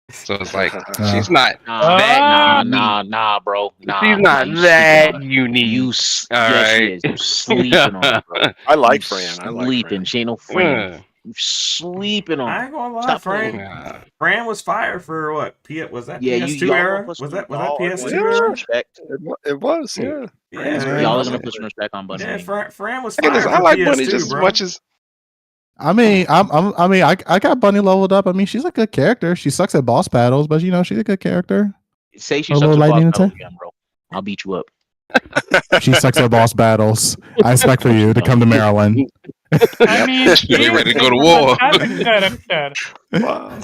So it's like she's not nah, bro. She's not that unique. You sleeping on her, bro. I like Fran. I like sleeping. Fran. She ain't no Fran. You sleeping on her. I ain't gonna lie, Fran was fired for what? Was that PS2 era? Was that PS2 era? It was, yeah. Y'all are gonna put some respect on Bunny. Yeah, Fran was fired for I like PS2, Bunny just bro. as much as. I mean, I got Bunny leveled up. I mean, she's a good character. She sucks at boss battles, but she's a good character. Say she sucks at boss battles again, bro. I'll beat you up. She sucks at boss battles. I expect for you to come to Maryland. I mean, You're ready to go to war. Wow.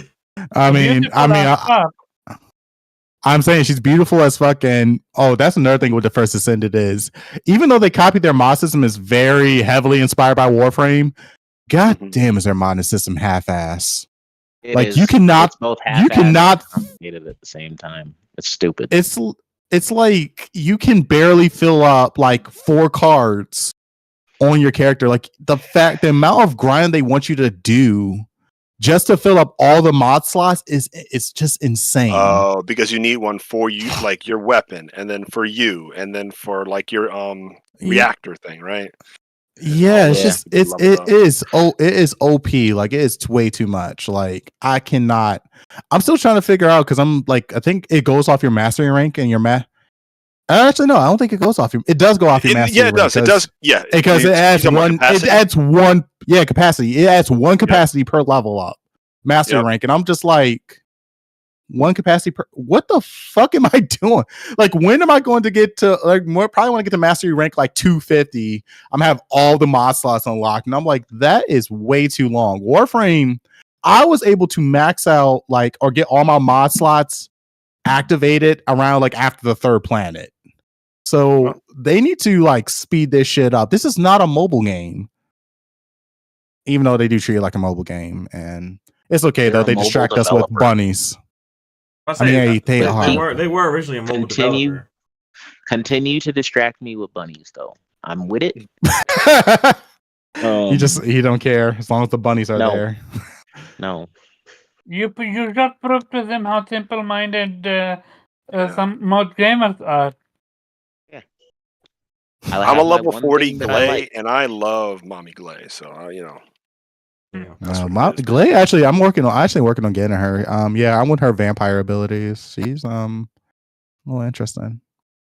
I'm saying she's beautiful as fuck, and that's another thing with the First Descendant is, even though they copied their mod system is very heavily inspired by Warframe, god damn is their mod system half-ass. You cannot complicated at the same time. It's stupid. It's like you can barely fill up like 4 cards on your character. Like the amount of grind they want you to do just to fill up all the mod slots it's just insane. Oh, because you need one for you, like your weapon, and then for you, and then for like your reactor thing, right? Yeah, it's Yeah. just it is OP. Like it is way too much. Like I cannot. I'm still trying to figure out because I'm like I think it goes off your mastery rank and your Actually, no, I don't think it goes off your. It does go off your mastery Yeah, rank. it does. It does. Yeah, because it adds one. It adds one. Yeah, capacity. It adds one capacity per level up mastery rank, and I'm just like one capacity per. What the fuck am I doing? Like, when am I going to get to like more? Probably want to get to mastery rank like 250. I'm gonna have all the mod slots unlocked, and I'm like, that is way too long. Warframe. I was able to max out like or get all my mod slots activated around like after the third planet. So they need to like speed this shit up. This is not a mobile game, even though they do treat it like a mobile game, and it's okay though. They distract us with bunnies. They were originally a mobile developer. Continue to distract me with bunnies, though. I'm with it. He don't care as long as the bunnies are there. No. You just prove to them how simple-minded some mod gamers are. Yeah. I'm a level 40 Glay, and I love Mommy Glay, so you know. Glay actually, I'm working on getting her. Yeah, I'm with her vampire abilities. She's a little interesting.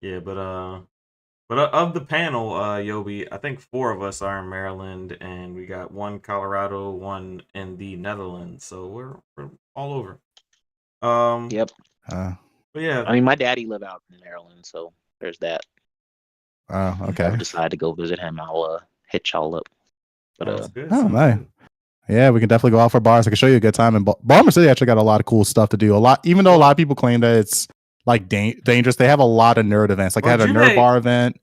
Yeah, but of the panel, Yobi, I think 4 of us are in Maryland, and we got 1 Colorado, 1 in the Netherlands. So we're all over. Yep. But yeah, I mean, my daddy live out in Maryland, so there's that. Oh, okay. If I ever decide to go visit him, I'll hit y'all up. But good. Nice. Yeah, we can definitely go out for bars. I can show you a good time. And Baltimore City actually got a lot of cool stuff to do. Even though a lot of people claim that it's like dangerous, they have a lot of nerd events. Like I had a nerd bar event.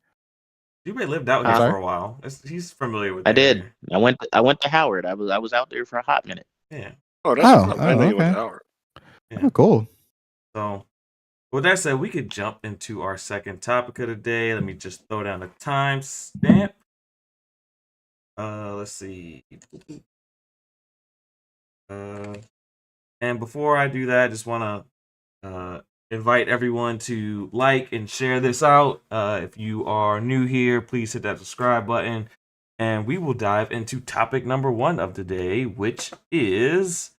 Jubei lived out here for a while. He's familiar with. I did. I went to Howard. I was out there for a hot minute. Yeah. Oh, that's I know you went to Howard. Yeah. Oh, cool. So, with that said, we could jump into our second topic of the day. Let me just throw down the timestamp. Let's see. And before I do that, I just want to invite everyone to like and share this out. If you are new here, please hit that subscribe button. And we will dive into topic number 1 of the day, which is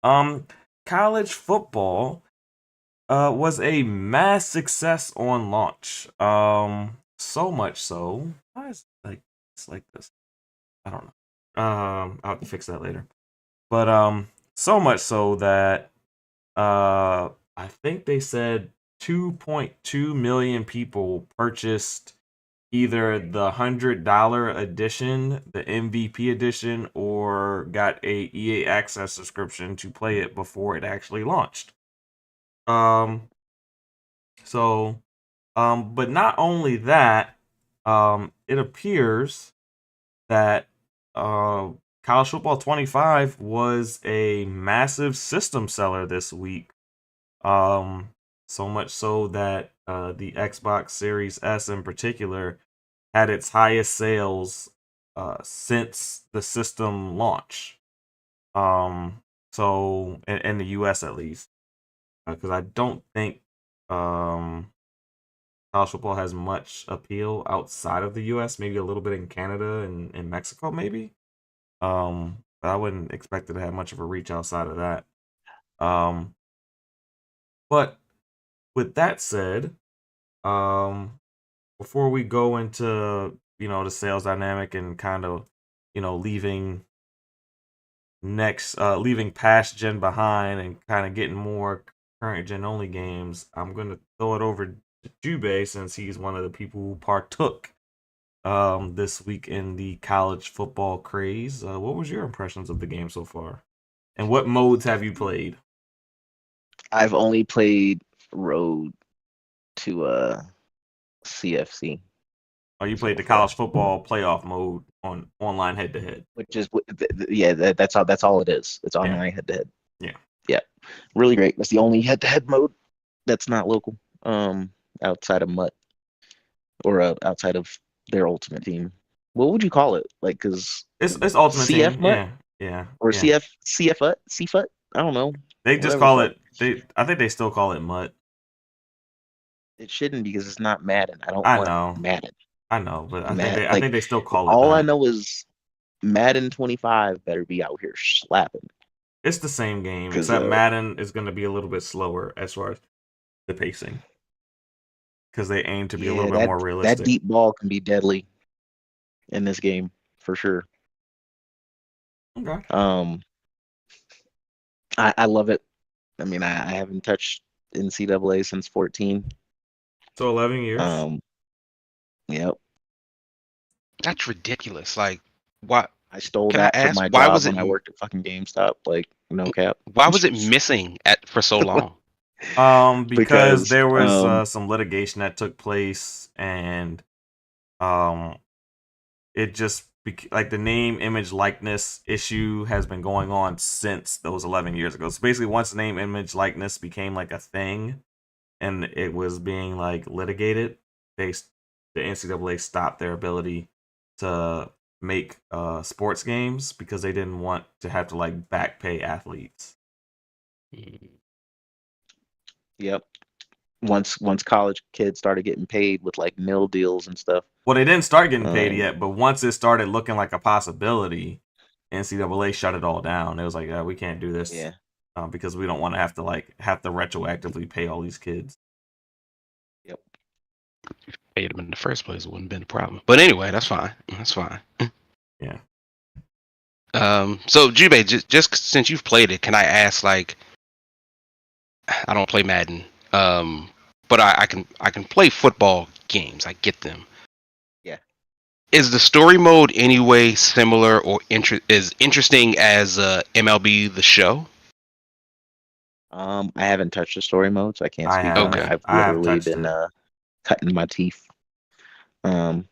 college football was a mass success on launch. So much so. Why is it's like this? I don't know. I'll have to fix that later. But so much so that I think they said 2.2 million people purchased either the $100 edition, the MVP edition, or got a EA Access subscription to play it before it actually launched. But not only that, it appears that College Football 25 was a massive system seller this week. So much so that the Xbox Series S in particular had its highest sales since the system launch. So in the US at least, because I don't think college football has much appeal outside of the US. Maybe a little bit in Canada and in Mexico, maybe. But I wouldn't expect it to have much of a reach outside of that. But with that said, before we go into the sales dynamic and kind of leaving past gen behind and kind of getting more current gen only games, I'm gonna throw it over to Jubei since he's one of the people who partook this week in the college football craze. What was your impressions of the game so far, and what modes have you played? I've only played Road to CFC. Oh, you played the college football playoff mode on online head to head, which is that's all it is. It's online head to head. Yeah, really great. That's the only head to head mode that's not local. Outside of MUT or outside of their ultimate team. What would you call it? Like, because it's ultimate CF team. MUT? Yeah. or yeah. CFUT. I don't know. They just Whatever call the fuck. it. I think they still call it MUT. It shouldn't because it's not Madden. I don't I want know. Madden. I know, but I think Like they still call it all I that. know is Madden 25 better be out here slapping. It's the same game, Because except Madden is going to be a little bit slower as far as the pacing, because they aim to be a little bit more that realistic. deep ball can be deadly in this game for sure. Okay. I love it. I mean, I haven't touched NCAA since 14. So 11 years. Yep. That's ridiculous. Like, why? I stole Can I that from ask my why job was when I it worked at fucking GameStop. Like, no cap. why was it missing for so long? Because Because there was some litigation that took place, and it just like the name, image, likeness issue has been going on since those 11 years ago. So basically, once name, image, likeness became like a thing, and it was being like litigated, the NCAA stopped their ability to make sports games because they didn't want to have to like back pay athletes. Yep. Once college kids started getting paid with like mill deals and stuff. Well, they didn't start getting paid yet, but once it started looking like a possibility, NCAA shut it all down. It was like, we can't do this, Yeah. because we don't want to have to retroactively pay all these kids. Yep. Paid them in the first place, it wouldn't have been a problem. But anyway, that's fine. That's fine. Yeah. So Jube, just since you've played it, can I ask, like, I don't play Madden, but I can play football games. I get them. Yeah. Is the story mode anyway similar or as interesting as MLB The Show? I haven't touched the story mode, so I can't I speak have. on it. Okay. I've I have literally touched been it. cutting my teeth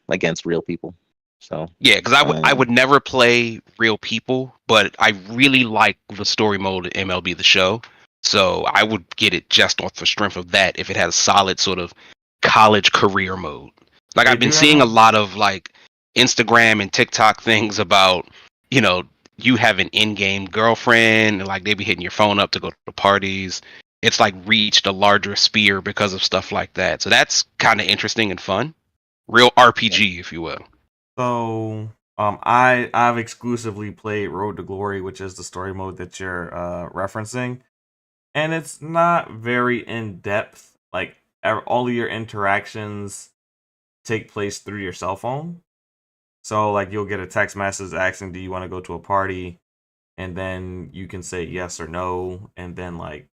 against real people. So Yeah, because I would never play real people, but I really like the story mode in MLB The Show, so I would get it just off the strength of that if it had a solid sort of college career mode. Like, They I've been do have seeing a a- lot of like Instagram and TikTok things about, you have an in-game girlfriend, and like they be hitting your phone up to go to parties. It's like reached a larger sphere because of stuff like that. So that's kind of interesting and fun. Real RPG, if you will. So, I've exclusively played Road to Glory, which is the story mode that you're referencing, and it's not very in depth. Like all of your interactions take place through your cell phone. So, like, you'll get a text message asking, "Do you want to go to a party?" And then you can say yes or no, and then like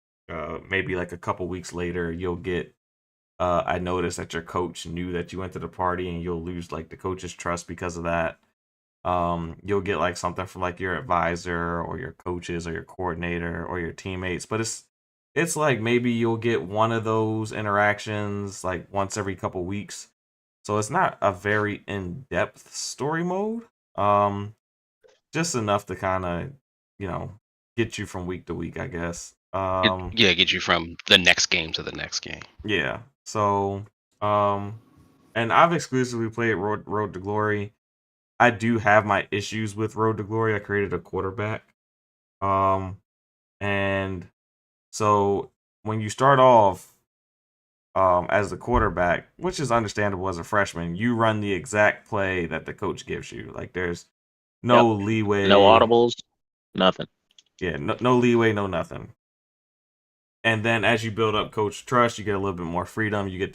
maybe like a couple weeks later, you'll get I noticed that your coach knew that you went to the party, and you'll lose like the coach's trust because of that. You'll get like something from like your advisor or your coaches or your coordinator or your teammates, but it's like maybe you'll get one of those interactions like once every couple weeks. So it's not a very in-depth story mode. Just enough to kind of, get you from week to week, I guess. Get you from the next game to the next game. Yeah. So, and I've exclusively played Road to Glory. I do have my issues with Road to Glory. I created a quarterback. And so when you start off as the quarterback, which is understandable as a freshman, you run the exact play that the coach gives you. Like there's no leeway. No audibles, nothing. Yeah, no leeway, no nothing. And then as you build up coach trust, you get a little bit more freedom. You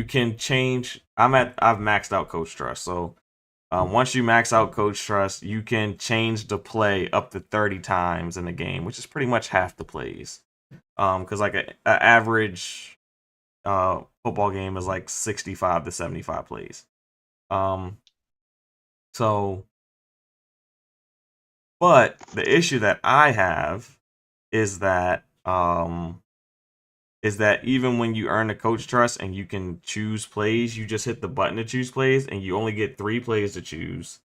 can change. I've maxed out coach trust. So once you max out coach trust, you can change the play up to 30 times in the game, which is pretty much half the plays. Because like an average football game is like 65 to 75 plays. So, but the issue that I have is that even when you earn the coach trust and you can choose plays, you just hit the button to choose plays, and you only get 3 plays to choose.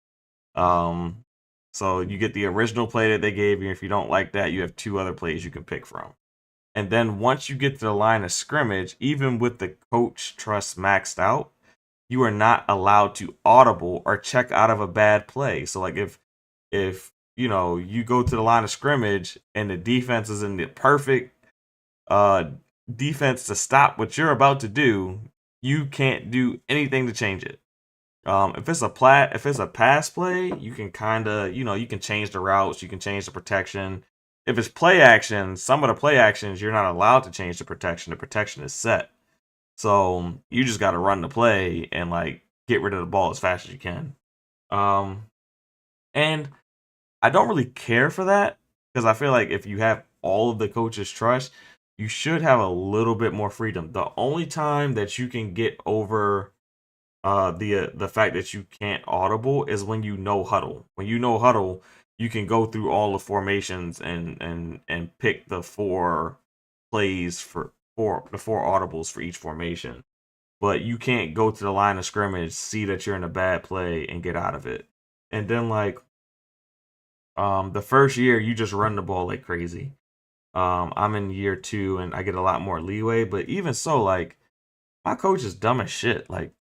So you get the original play that they gave you. If you don't like that, you have 2 other plays you can pick from. And then once you get to the line of scrimmage, even with the coach trust maxed out, you are not allowed to audible or check out of a bad play. So like if you go to the line of scrimmage and the defense is in the perfect defense to stop what you're about to do, you can't do anything to change it. If it's a pass play, you can kind of, you can change the routes, you can change the protection. If it's play action, some of the play actions you're not allowed to change the protection. The protection is set, so you just got to run the play and like get rid of the ball as fast as you can. And I don't really care for that because I feel like if you have all of the coaches' trust, you should have a little bit more freedom. The only time that you can get over the fact that you can't audible is when you know huddle. When you know huddle, you can go through all the formations and pick the 4 plays for the 4 audibles for each formation. But you can't go to the line of scrimmage, see that you're in a bad play, and get out of it. And then like the first year you just run the ball like crazy. I'm in year 2 and I get a lot more leeway, but even so, like my coach is dumb as shit. Like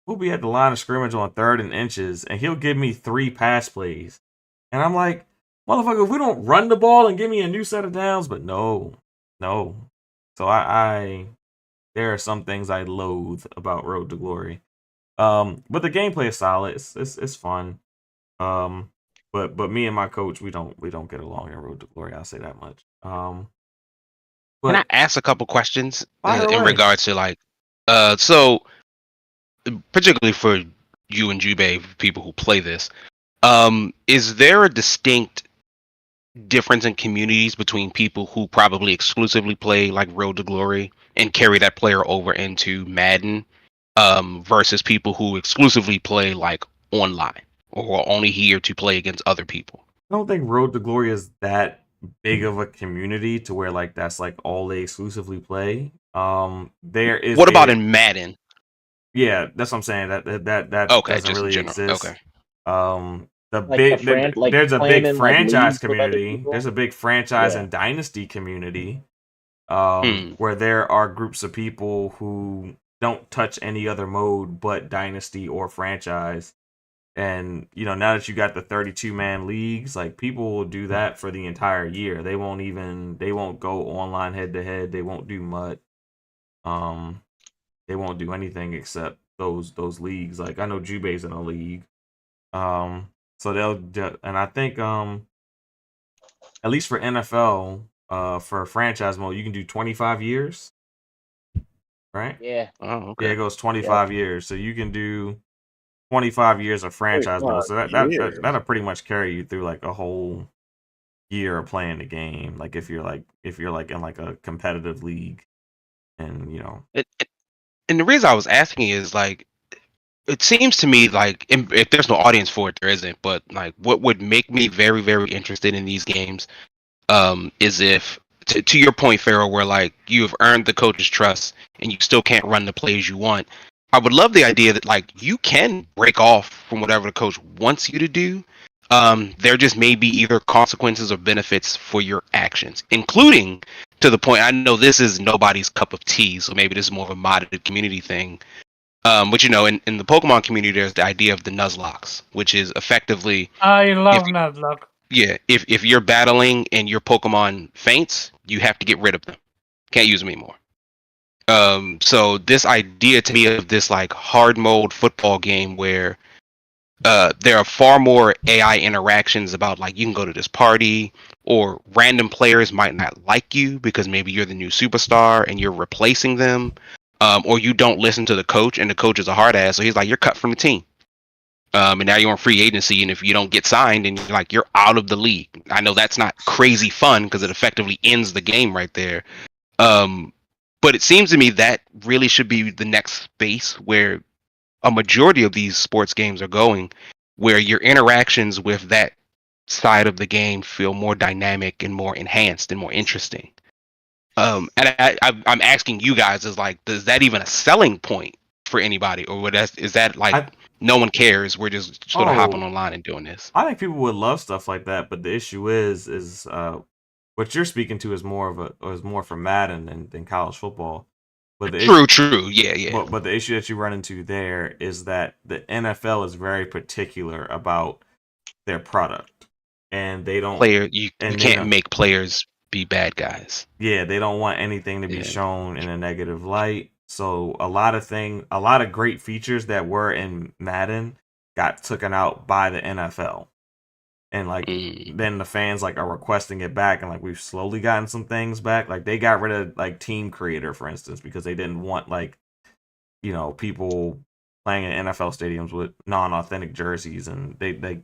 we'll be at the line of scrimmage on 3rd and inches and he'll give me 3 pass plays. And I'm like, motherfucker, if we don't run the ball and give me a new set of downs, but no. So I there are some things I loathe about Road to Glory. But the gameplay is solid. It's fun. But me and my coach, we don't get along in Road to Glory. I'll say that much. Can But I ask a couple questions fire in away. regards to like, so particularly for you and Jubei, people who play this, is there a distinct difference in communities between people who probably exclusively play like Road to Glory and carry that player over into Madden, versus people who exclusively play like online or are only here to play against other people? I don't think Road to Glory is that big of a community to where like that's like all they exclusively play. There is What about in Madden? Yeah, that's what I'm saying. That Okay, doesn't just in really general. exist. Okay. There's a playing big in, like, franchise leagues with other community. people? There's a big franchise Yeah. and dynasty community. Hmm. Where there are groups of people who don't touch any other mode but dynasty or franchise. And now that you got the 32-man leagues, like people will do that for the entire year. They won't go online head to head. They won't do MUT. They won't do anything except those leagues. Like I know Jubei's in a league. So and I think at least for NFL, for franchise mode, you can do 25 years, right? Yeah. Oh, Yeah, okay. it goes 25 years. So you can do 25 years of franchise mode. So years. that'll pretty much carry you through like a whole year of playing the game. Like if you're like in like a competitive league, and And the reason I was asking is like, it seems to me like if there's no audience for it, there isn't. But like, what would make me very, very interested in these games, is if to your point, Pharaoh, where like you have earned the coach's trust and you still can't run the plays you want. I would love the idea that like you can break off from whatever the coach wants you to do. There just may be either consequences or benefits for your actions, including to the point. I know this is nobody's cup of tea, so maybe this is more of a modded community thing. But in the Pokemon community, there's the idea of the Nuzlocks, which is effectively, I love if Nuzlocke. if you're battling and your Pokemon faints, you have to get rid of them. Can't use them anymore. So this idea to me of this like hard mode football game where there are far more AI interactions about like you can go to this party, or random players might not like you because maybe you're the new superstar and you're replacing them, or you don't listen to the coach and the coach is a hard ass, so he's like, you're cut from the team. And now you're on free agency, and if you don't get signed, and you're out of the league. I know that's not crazy fun because it effectively ends the game right there. But it seems to me that really should be the next space where a majority of these sports games are going, where your interactions with that side of the game feel more dynamic and more enhanced and more interesting. And I'm asking you guys, is like, is that even a selling point for anybody, or is that like no one cares? We're just sort of hopping online and doing this. I think people would love stuff like that, but the issue is what you're speaking to is more for Madden than college football. But True, yeah. But the issue that you run into there is that the NFL is very particular about their product. and they don't You and they can't don't make players be bad guys. yeah, they don't want anything to be Yeah. shown in a negative light. So a lot of great features that were in Madden got taken out by the NFL. And like then the fans like are requesting it back, and like we've slowly gotten some things back. Like they got rid of like Team Creator, for instance, because they didn't want like, you know, people playing in NFL stadiums with non-authentic jerseys, and they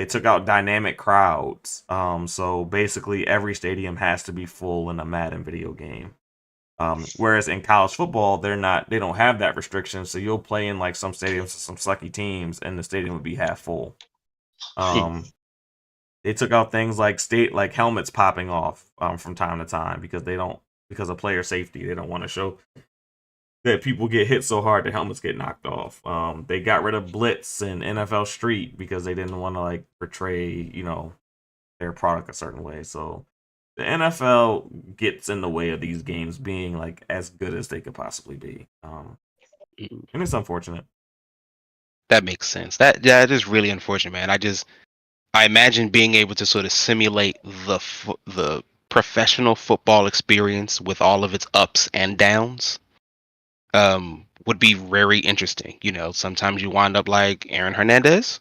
took out dynamic crowds. So basically every stadium has to be full in a Madden video game. Whereas in college football, they don't have that restriction. So you'll play in like some stadiums with some sucky teams, and the stadium would be half full. They took out things like helmets popping off from time to time because of player safety. They don't want to show that people get hit so hard the helmets get knocked off. They got rid of blitz and NFL Street because they didn't want to like portray, you know, their product a certain way. So the NFL gets in the way of these games being like as good as they could possibly be. And it's unfortunate. That makes sense. That is really unfortunate, man. I imagine being able to sort of simulate the professional football experience with all of its ups and downs would be very interesting. You know, sometimes you wind up like Aaron Hernandez,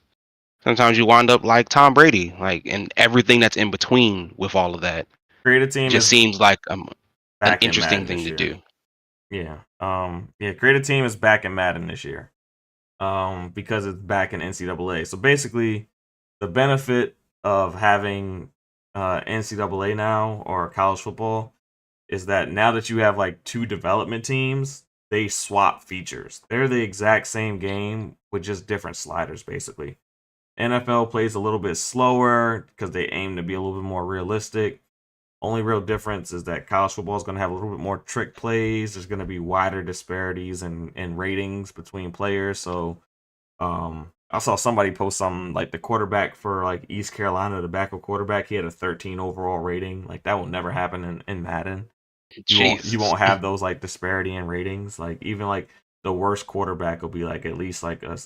sometimes you wind up like Tom Brady, like, and everything that's in between with all of that. Create a Team just seems like an back in interesting Madden thing this to year. do. Yeah. Create a Team is back in Madden this year. Because it's back in NCAA. So basically, the benefit of having NCAA now or college football is that now that you have like two development teams, they swap features. They're the exact same game with just different sliders, basically. NFL plays a little bit slower because they aim to be a little bit more realistic. Only real difference is that college football is going to have a little bit more trick plays. There's going to be wider disparities in ratings between players. So I saw somebody post something like the quarterback for like East Carolina, the backup quarterback, he had a 13 overall rating. Like that will never happen in Madden. You won't have those like disparity in ratings. Like even like the worst quarterback will be like at least like a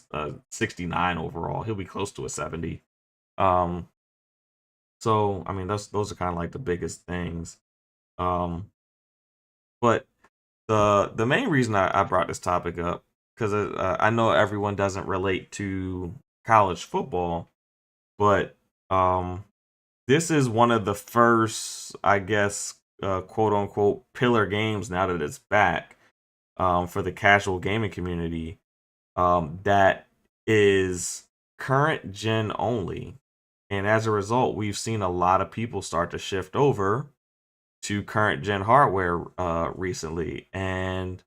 69 overall. He'll be close to a 70. So I mean those are kind of like the biggest things. But the main reason I brought this topic up, because I know everyone doesn't relate to college football, but this is one of the first, I guess, quote unquote pillar games now that it's back for the casual gaming community that is current gen only. And as a result, we've seen a lot of people start to shift over to current gen hardware recently. And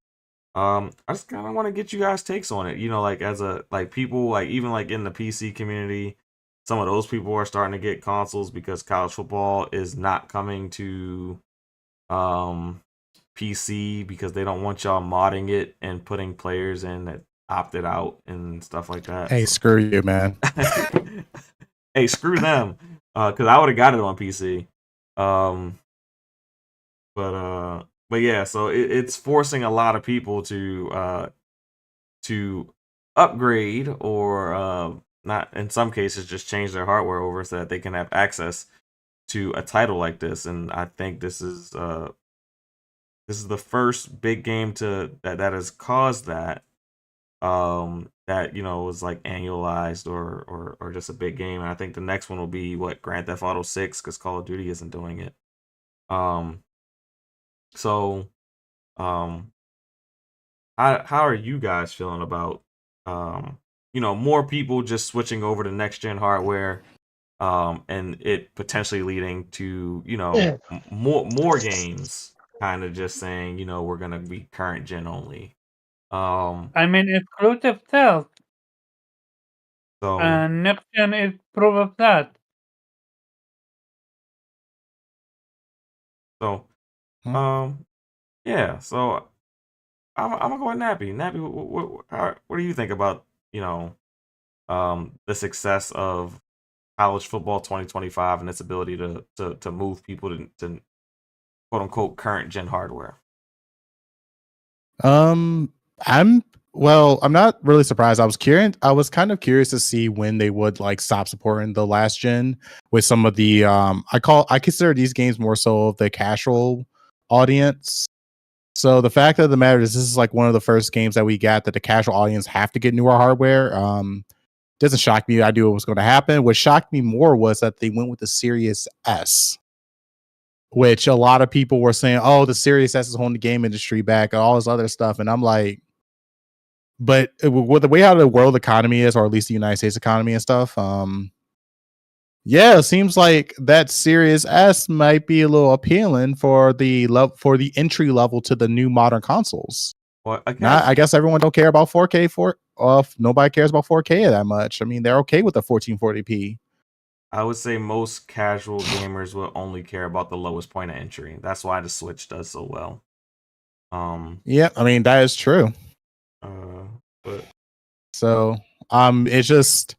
I just kind of want to get you guys' takes on it. You know, like as a like people like even like in the PC community, some of those people are starting to get consoles because college football is not coming to PC because they don't want y'all modding it and putting players in that opted out and stuff like that. Hey, screw you, man. Hey, screw them. Because I would have got it on PC. But yeah, so it's forcing a lot of people to upgrade or not, in some cases just change their hardware over so that they can have access to a title like this. And I think this is the first big game that has caused that that, you know, was like annualized or just a big game. And I think the next one will be Grand Theft Auto 6 because Call of Duty isn't doing it. So how are you guys feeling about you know, more people just switching over to next gen hardware and it potentially leading to, you know, more games kind of just saying, you know, we're gonna be current gen only. I mean, exclusive sales, So and next gen is proof of that. so yeah, so I'm gonna go with Nappy. Nappy, what do you think about, you know, the success of college football 2025 and its ability to move people to quote unquote current gen hardware? I'm Well, I'm not really surprised. I was kind of curious to see when they would like stop supporting the last gen with some of the I consider these games more so of the casual audience. So the fact of the matter is this is like one of the first games that we got that the casual audience have to get newer hardware. Doesn't shock me. I knew it was going to happen. What shocked me more was that they went with the Series S, which a lot of people were saying, "Oh, the Series S is holding the game industry back," and all this other stuff. And I'm like, but with the way how the world economy is, or at least the United States economy and stuff, yeah, it seems like that Series S might be a little appealing for the entry level to the new modern consoles. Well, Not, I guess everyone don't care about 4K nobody cares about 4K that much. I mean, they're okay with the 1440p. I would say most casual gamers will only care about the lowest point of entry. That's why the Switch does so well. Yeah, I mean that is true. But So, it's just,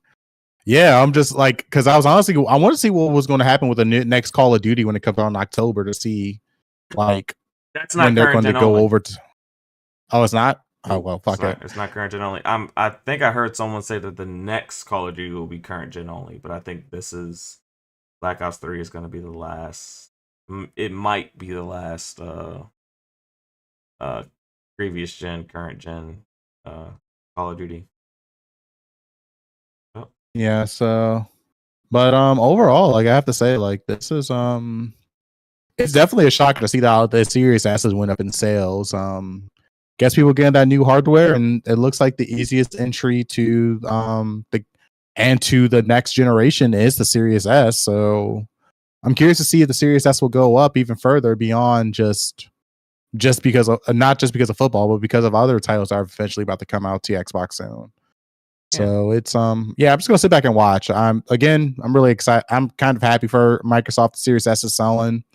yeah, I'm just like, because I want to see what was going to happen with the next Call of Duty when it comes out in October to see, like, that's when not they're current going to gen go only. over to. Oh, it's not. Oh Nope, well, fuck it. It's not current gen only. I think I heard someone say that the next Call of Duty will be current gen only, but I think this is Black Ops 3 is going to be the last. It might be the last previous gen, current gen Call of Duty. Oh. Yeah. So, but overall, like I have to say, like this is it's definitely a shocker to see that the Series S's went up in sales. Guess people getting that new hardware, and it looks like the easiest entry to the next generation is the Series S. So I'm curious to see if the Series S will go up even further beyond just because of not just because of football, but because of other titles that are eventually about to come out to Xbox soon. So it's yeah, I'm just gonna sit back and watch. I'm really excited. I'm kind of happy for Microsoft. The Series S is selling.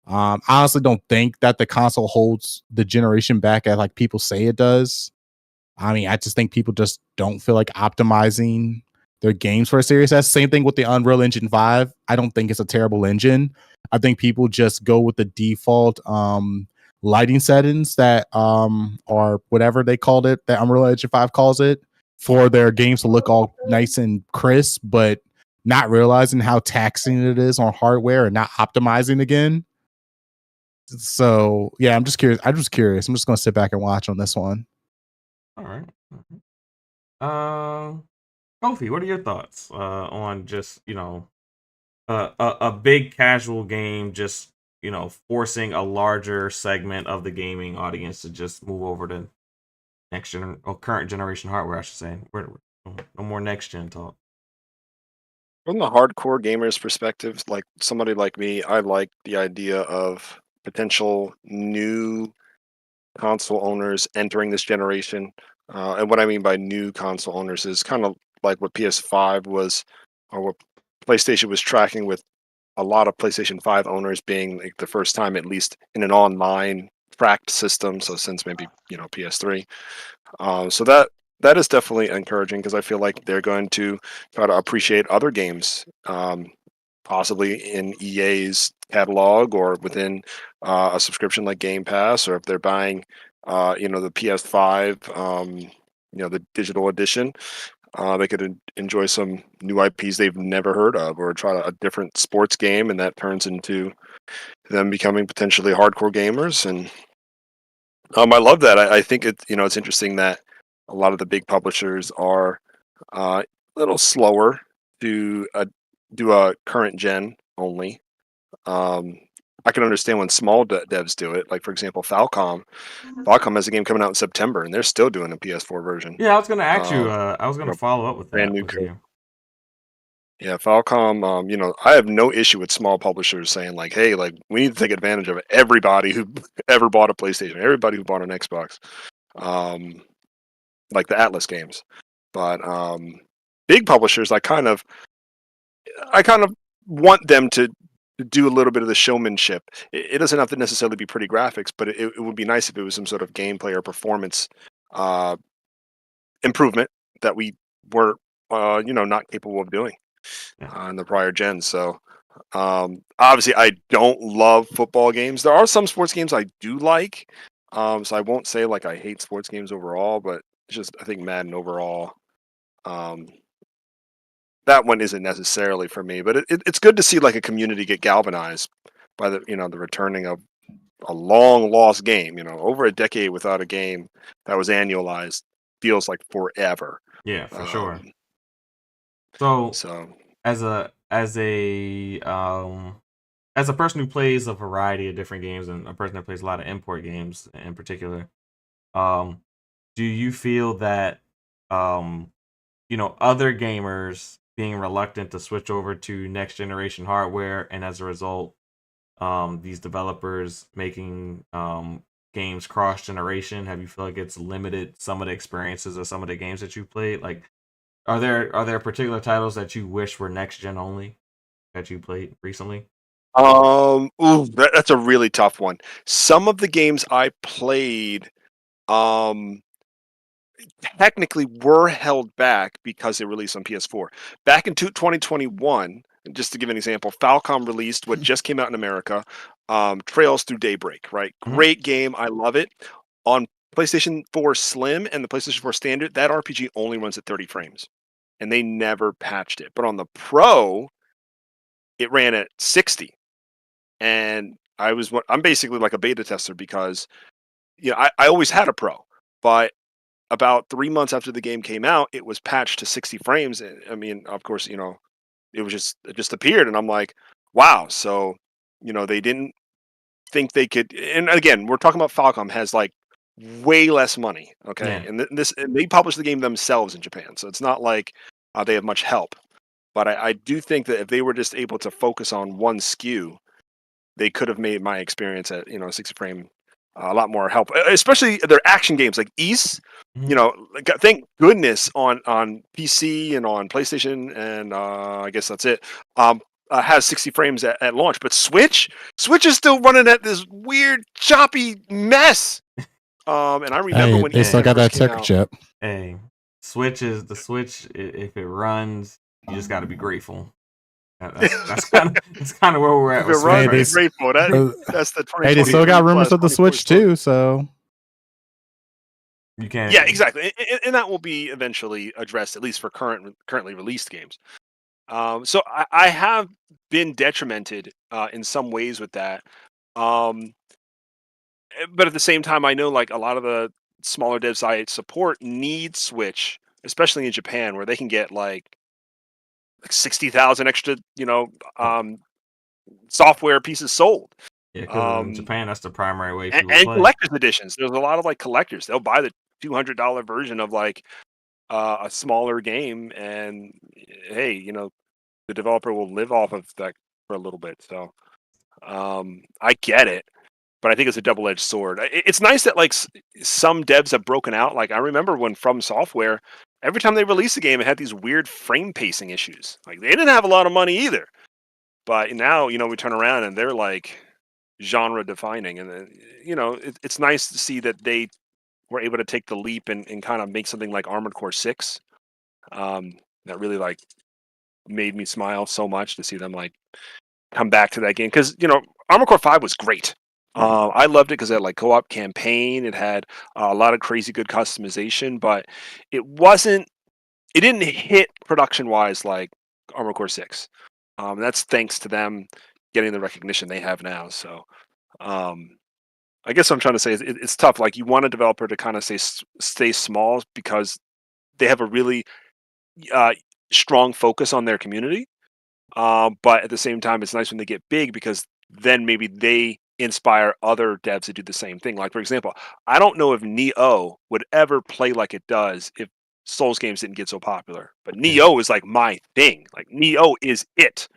I honestly don't think that the console holds the generation back as like people say it does. I mean, I just think people just don't feel like optimizing their games for a Series S. Same thing with the Unreal Engine 5. I don't think it's a terrible engine. I think people just go with the default lighting settings that or whatever they called it, that Unreal Engine 5 calls it, for their games to look all nice and crisp, but not realizing how taxing it is on hardware and not optimizing again. So yeah, I'm just curious. I'm just gonna sit back and watch on this one. All right. Kofi, what are your thoughts on just a big casual game, just forcing a larger segment of the gaming audience to just move over to next gen or current generation hardware, I should say. No more next gen talk. From the hardcore gamer's perspective, like somebody like me, I like the idea of potential new console owners entering this generation. And what I mean by new console owners is kind of like what PS5 was, or what PlayStation was tracking, with a lot of PlayStation 5 owners being like the first time, at least in an online tracked system. So since maybe PS3, so that is definitely encouraging because I feel like they're going to try to appreciate other games, possibly in EA's catalog or within a subscription like Game Pass, or if they're buying, the PS5, the digital edition. They could enjoy some new IPs they've never heard of, or try a different sports game, and that turns into them becoming potentially hardcore gamers. And I love that. I think it's interesting that a lot of the big publishers are a little slower to do a current gen only. I can understand when small devs do it. Like for example, Falcom. Falcom has a game coming out in September, and they're still doing a PS4 version. Yeah, I was gonna ask you. I was You gonna know, follow up with brand that new with code. you. Yeah, Falcom. I have no issue with small publishers saying like, "Hey, like we need to take advantage of everybody who ever bought a PlayStation, everybody who bought an Xbox." Like the Atlas games. But big publishers, I kind of want them to do a little bit of the showmanship. It doesn't have to necessarily be pretty graphics, but it would be nice if it was some sort of gameplay or performance uh, improvement that we were, not capable of doing in the prior gens. So obviously, I don't love football games. There are some sports games I do like. So I won't say like I hate sports games overall, but It's just I think Madden overall. That one isn't necessarily for me, but it's good to see like a community get galvanized by the the returning of a long lost game. Over a decade without a game that was annualized feels like forever. Yeah, for sure. Um, So so as a person who plays a variety of different games and a person that plays a lot of import games in particular, do you feel that other gamers being reluctant to switch over to next generation hardware, and as a result, these developers making games cross generation, have you feel like it's limited some of the experiences of some of the games that you played? Like, are there particular titles that you wish were next gen only that you played recently? that's a really tough one. Some of the games I played, um, technically were held back because they released on PS4. Back in 2021, just to give an example, Falcom released what just came out in America, Trails Through Daybreak, right? Mhm. Great game. I love it. On PlayStation 4 Slim and the PlayStation 4 Standard, that RPG only runs at 30 frames. And they never patched it. But on the Pro, it ran at 60. And I'm basically like a beta tester because I always had a Pro, but about 3 months after the game came out, it was patched to 60 frames. I mean, of course, it just appeared, and I'm like, wow. So, they didn't think they could. And again, we're talking about Falcom has like way less money, okay, Yeah. and they publish the game themselves in Japan, so it's not like they have much help. But I do think that if they were just able to focus on one SKU, they could have made my experience at 60 frame a lot more help, especially their action games like East. Mhm. Like, thank goodness on PC and on PlayStation, and I guess that's it. Has 60 frames at launch, but Switch is still running at this weird choppy mess. And I remember Hey, when they East still got first that came ticker out. chip. Hey, the Switch. If it runs, you just got to be grateful. That's kind of where we're at If it with Switch. runs, Hey, be Right? grateful. Uh, That's the Hey, they still 2023 got rumors plus of the 24 Switch slogan. too. So You can't. Yeah, exactly, and that will be eventually addressed, at least for currently released games. So I have been detrimented in some ways with that, um, but at the same time, I know like a lot of the smaller devs I support need Switch, especially in Japan, where they can get like 60,000 extra, software pieces sold. Yeah, because in Um, Japan, that's the primary way and, people and play. collector's editions. There's a lot of like collectors. They'll buy the $200 version of like a smaller game, and hey, the developer will live off of that for a little bit. So I get it, but I think it's a double-edged sword. It's nice that like some devs have broken out. Like I remember when From Software, every time they released a game, it had these weird frame pacing issues. Like they didn't have a lot of money either, but now we turn around and they're like genre defining, and it's nice to see that they were able to take the leap and kind of make something like Armored Core 6. That really like made me smile so much to see them like come back to that game, because Armored Core 5 was great. I loved it because it had like co-op campaign. It had a lot of crazy good customization, but it didn't hit production wise like Armored Core 6. That's thanks to them getting the recognition they have now. So um, I guess what I'm trying to say is it's tough. Like you want a developer to kind of stay small because they have a really uh, strong focus on their community. But at the same time, it's nice when they get big because then maybe they inspire other devs to do the same thing. Like for example, I don't know if Neo would ever play like it does if Souls games didn't get so popular. But Neo is like my thing. Like Neo is it.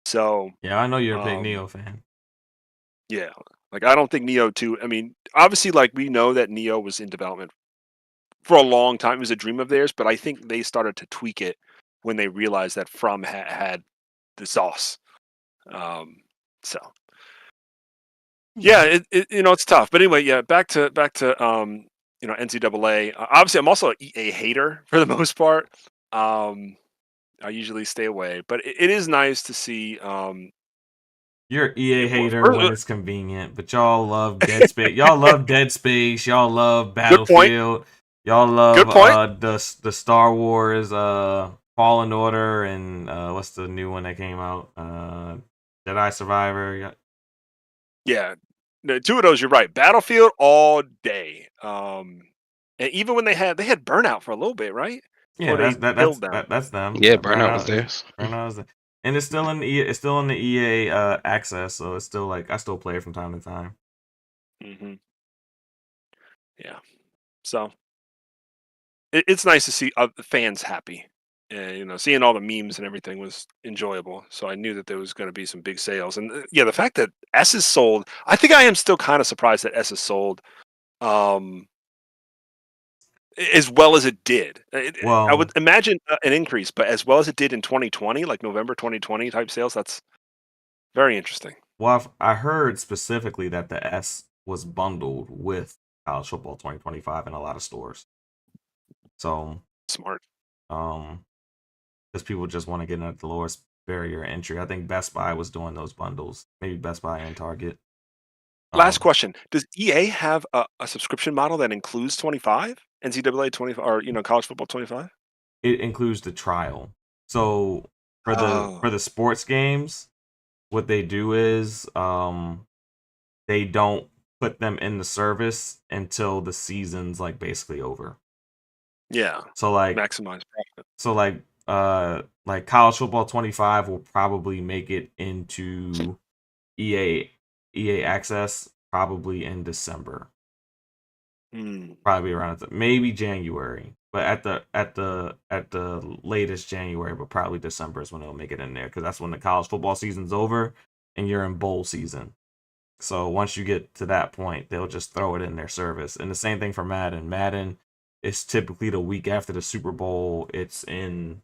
So Yeah, I know you're a big um, Neo fan. yeah, like I don't think Neo 2. I mean, obviously, like we know that Neo was in development for a long time. It was a dream of theirs, but I think they started to tweak it when they realized that From had the sauce. Um, so yeah, it's tough. But anyway, yeah, back to NCAA. Obviously, I'm also an EA hater for the most part. Um, I usually stay away, but it is nice to see. You're an EA Well, hater when it's convenient, but y'all love Dead Space. Y'all love Dead Space. Y'all love good point. Battlefield. Y'all love Good point. the Star Wars Fallen Order and what's the new one that came out? Jedi Survivor. Yeah, no, two of those. You're right. Battlefield all day. And even when they had Burnout for a little bit, right? Yeah, Before they killed them. that's them. Yeah, Burnout was theirs. Burnout is and it's still in the it's still in the EA access, so it's still like I still play it from time to time. Hmm. Yeah. So it's nice to see fans happy. And seeing all the memes and everything was enjoyable. So I knew that there was going to be some big sales. And yeah, the fact that S is sold, I think I am still kind of surprised that S is sold um, as well as it did. I Well, would imagine an increase, but as well as it did in 2020, like November 2020 type sales, that's very interesting. I heard specifically that the S was bundled with College Football 2025 in a lot of stores. So, Smart. because people just want to get in at the lowest barrier entry. I think Best Buy was doing those bundles. Maybe Best Buy and Target. Last question: does EA have a subscription model that includes 25 NCAA 25 or college football 25? It includes the trial. So for Oh, the sports games, what they do is they don't put them in the service until the season's like basically over. yeah. So like Maximize profit. so like College Football 25 will probably make it into EA access probably in December. Probably around maybe January, but at the latest January, but probably December is when it'll make it in there because that's when the college football season's over and you're in bowl season. So once you get to that point, they'll just throw it in their service. And the same thing for Madden. Madden is typically the week after the Super Bowl. It's in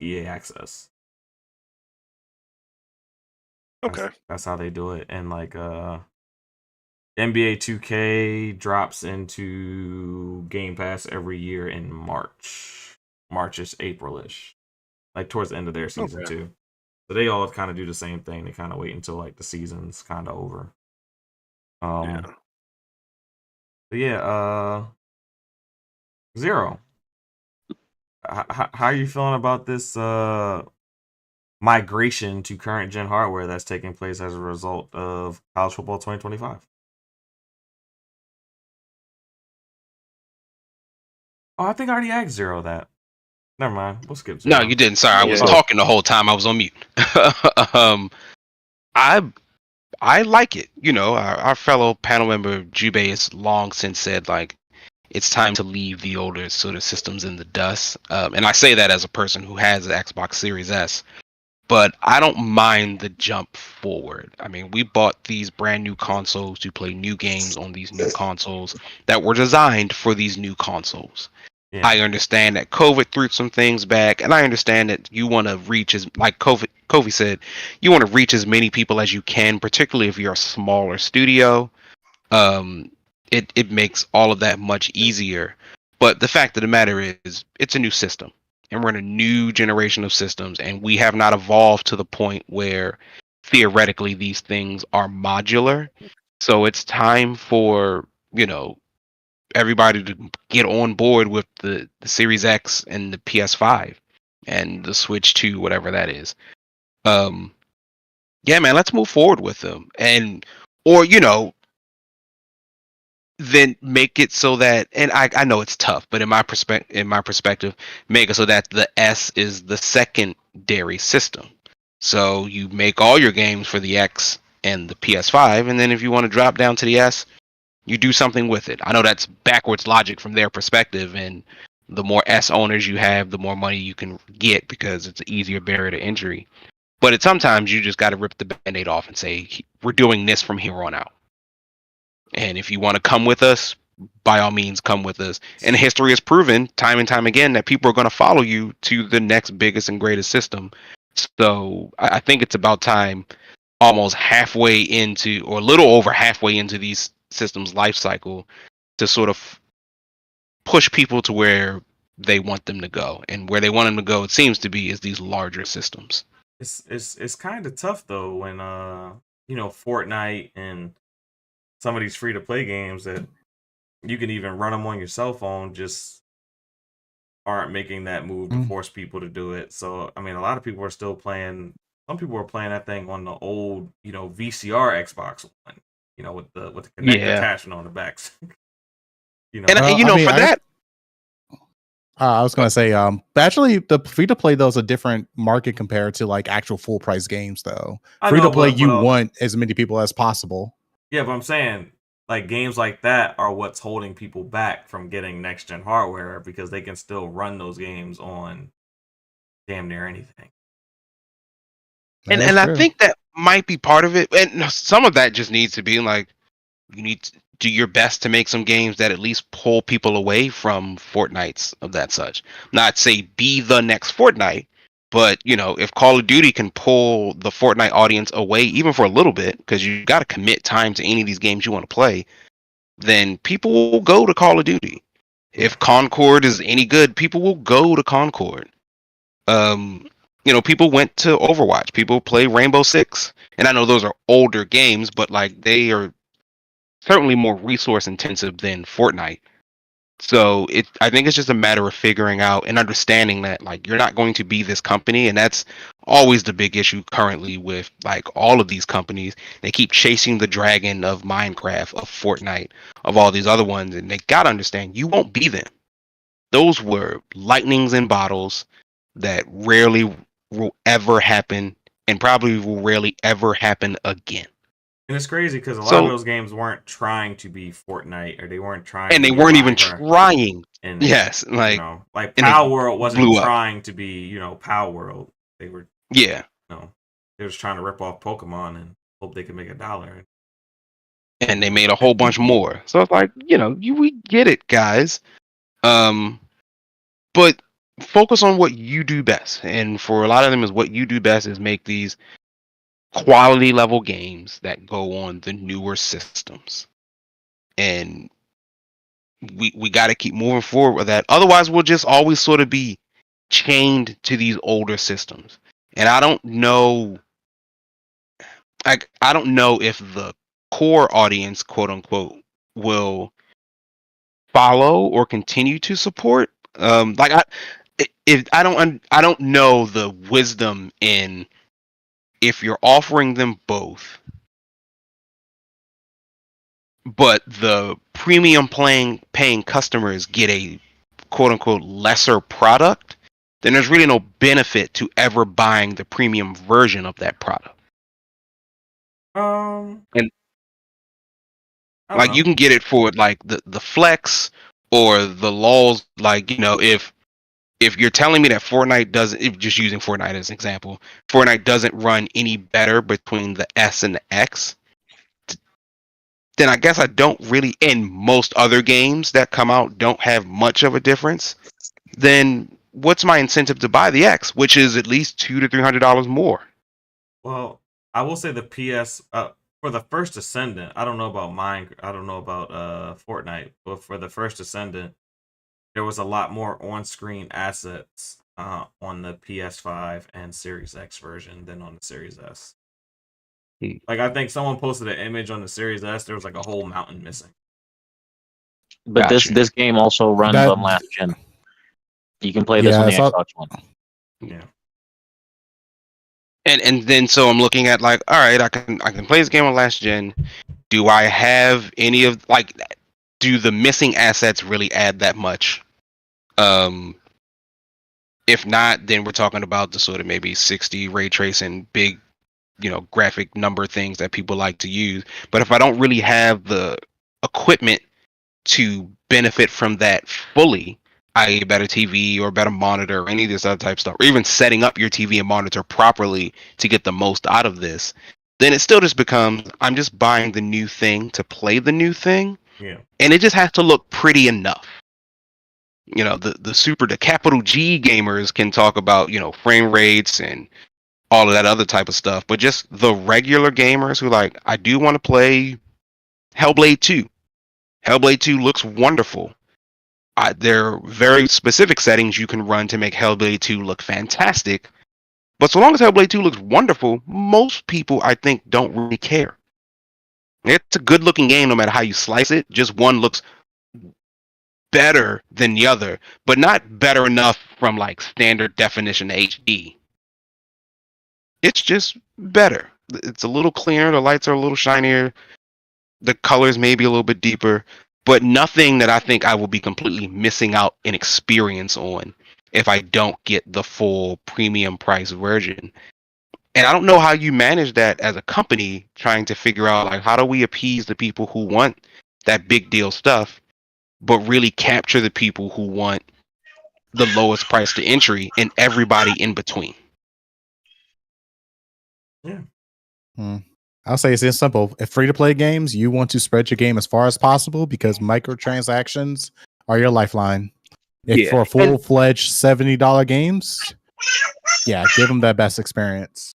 EA access. Okay. That's how they do it. And like NBA 2K drops into Game Pass every year in March. March-ish, April-ish. Like towards the end of their season Okay. too. So they all kind of do the same thing. They kind of wait until like the season's kind of over. Yeah. But yeah, Zero. How are you feeling about this migration to current gen hardware that's taking place as a result of College Football 2025? Oh, I think I already asked Zero that. Never mind. We'll skip Zero. No, you didn't. Sorry, I was Yeah. talking the whole time. I was on mute. I like it. Our fellow panel member Jubei has long since said like it's time to leave the older sort of systems in the dust. And I say that as a person who has the Xbox Series S. But I don't mind the jump forward. I mean, we bought these brand new consoles to play new games on these new consoles that were designed for these new consoles. Yeah. I understand that COVID threw some things back, and I understand that you want to reach like Kofi said, you want to reach as many people as you can, particularly if you're a smaller studio. It makes all of that much easier. But the fact of the matter is, it's a new system, and we're in a new generation of systems, and we have not evolved to the point where theoretically these things are modular. So it's time for everybody to get on board with the Series X and the PS5 and the Switch 2, whatever that is. Yeah, man, let's move forward with them, or then make it so that, and I know it's tough, but in my perspective, make it so that the S is the secondary system. So you make all your games for the X and the PS5, and then if you want to drop down to the S, you do something with it. I know that's backwards logic from their perspective, and the more S owners you have, the more money you can get because it's an easier barrier to entry. But sometimes you just got to rip the band-aid off and say, we're doing this from here on out. And if you want to come with us, by all means, come with us. And history has proven time and time again that people are going to follow you to the next biggest and greatest system. So I think it's about time, almost halfway into, or a little over halfway into these systems' life cycle, to sort of push people to where they want them to go. And where they want them to go, it seems to be, is these larger systems. It's kind of tough though when Fortnite and some of these free to play games that you can even run them on your cell phone, just aren't making that move to Mm. force people to do it. So I mean, a lot of people are still playing. Some people are playing that thing on the old, VCR Xbox One, with the Kinect Yeah. attachment on the back. And Well, you I know, mean, for that, I was gonna say, but actually, the free to play though is a different market compared to like actual full price games. Though I free to know, play, but you want as many people as possible. yeah, but I'm saying like games like that are what's holding people back from getting next gen hardware because they can still run those games on damn near anything. That is and I true. think that might be part of it. And some of that just needs to be like, you need to do your best to make some games that at least pull people away from Fortnites of that such. Not say be the next Fortnite, but if Call of Duty can pull the Fortnite audience away even for a little bit, because you got to commit time to any of these games you want to play, then people will go to Call of Duty. If Concord is any good, people will go to Concord. People went to Overwatch. People play Rainbow Six, and I know those are older games, but like they are certainly more resource intensive than Fortnite. So I think it's just a matter of figuring out and understanding that like you're not going to be this company, and that's always the big issue currently with like all of these companies. They keep chasing the dragon of Minecraft, of Fortnite, of all these other ones, and they gotta understand you won't be them. Those were lightnings in bottles that rarely will ever happen, and probably will rarely ever happen again. And it's crazy because a lot of So, those games weren't trying to be Fortnite or they weren't trying and to they be weren't even Minecraft. trying. And Yes, like and they Power World wasn't blew up. trying to be, Power World. They were, Yeah. they were just trying to rip off Pokemon and hope they could make $1. And they made a whole bunch more. So it's like, we get it, guys. But focus on what you do best. And for a lot of them is what you do best is make these quality level games that go on the newer systems. And we got to keep moving forward with that. Otherwise, we'll just always sort of be chained to these older systems. And I don't know I don't know if the core audience, quote unquote, will follow or continue to support. I don't know the wisdom in if you're offering them both, but the premium paying customers get a quote unquote lesser product, then there's really no benefit to ever buying the premium version of that product. And I don't like know. you can get it for like the flex or the lulls, like if you're telling me that Fortnite doesn't, if just using Fortnite as an example, Fortnite doesn't run any better between the S and the X, then I guess I don't really, and most other games that come out don't have much of a difference, then what's my incentive to buy the X, which is at least $200 to $300 more? Well, I will say the PS for the first Ascendant. I don't know about mine. I don't know about Fortnite, but for the first Ascendant, there was a lot more on-screen assets on the PS5 and Series X version than on the Series S. Like I think someone posted an image on the Series S. There was like a whole mountain missing. But Gotcha. this game also runs That- on last gen. You can play this on the Xbox One. Yeah. And then so I'm looking at like, all right, I can play this game on last gen. Do I have any of like, do the missing assets really add that much? If not, then we're talking about the sort of maybe 60 ray tracing, big, graphic number things that people like to use. But if I don't really have the equipment to benefit from that fully, i.e. a better TV or a better monitor or any of this other type of stuff, or even setting up your TV and monitor properly to get the most out of this, then it still just becomes, I'm just buying the new thing to play the new thing. Yeah. And it just has to look pretty enough. The capital G gamers can talk about, frame rates and all of that other type of stuff, but just the regular gamers who like, I do want to play Hellblade 2. Hellblade 2 looks wonderful. There are very specific settings you can run to make Hellblade 2 look fantastic, but so long as Hellblade 2 looks wonderful, most people, I think, don't really care. It's a good looking game no matter how you slice it. Just one looks better than the other, but not better enough from like standard definition HD. It's just better. It's a little clearer. The lights are a little shinier. The colors may be a little bit deeper, but nothing that I think I will be completely missing out in experience on if I don't get the full premium price version. And I don't know how you manage that as a company, trying to figure out like how do we appease the people who want that big deal stuff, but really capture the people who want the lowest price to entry and everybody in between. Yeah. I'll say it's simple. If free to play games, you want to spread your game as far as possible because microtransactions are your lifeline. If Yeah. for full fledged $70 games, yeah, give them that best experience.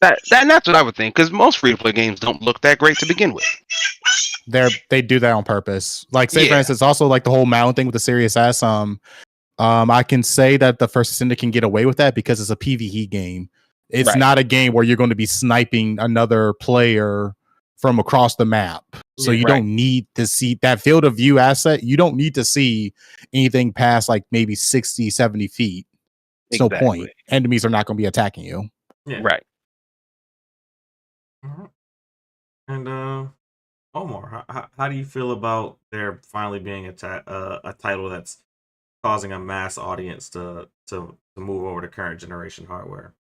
That's what I would think, because most free to play games don't look that great to begin with. They do that on purpose. Like, say for Yeah. instance, also like the whole mountain thing with the Serious S. I can say that the First Ascendant can get away with that because it's a PvE game. It's Right. not a game where you're going to be sniping another player from across the map. So Yeah. you Right. don't need to see that field of view asset. You don't need to see anything past like maybe 60, 70 feet. It's no point. Enemies are not going to be attacking you. Yeah. Right. Mhm. And Omar, how do you feel about there finally being a title that's causing a mass audience to move over to current generation hardware?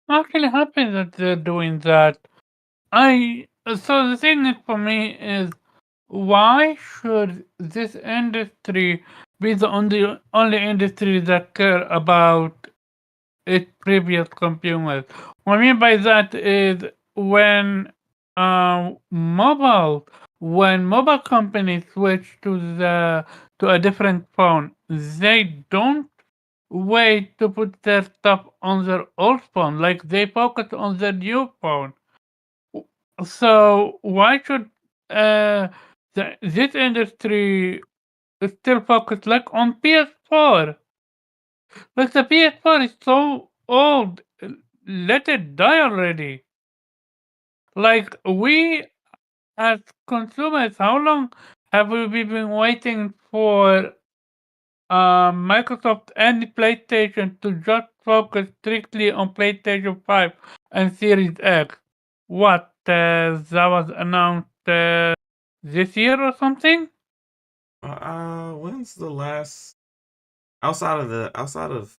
I'm actually happy that they're doing that. So the thing is for me is, why should this industry be the only industry that care about its previous consumers? What I mean by that is when mobile companies switch to a different phone, they don't wait to put their stuff on their old phone. Like, they focus on their new phone. So why should this industry still focus like on PS4? Like, the PS4 is so old. Let it die already. Like, we as consumers, how long have we been waiting for Microsoft and PlayStation to just focus strictly on PlayStation 5 and Series X? What, that was announced this year or something? When's the last outside of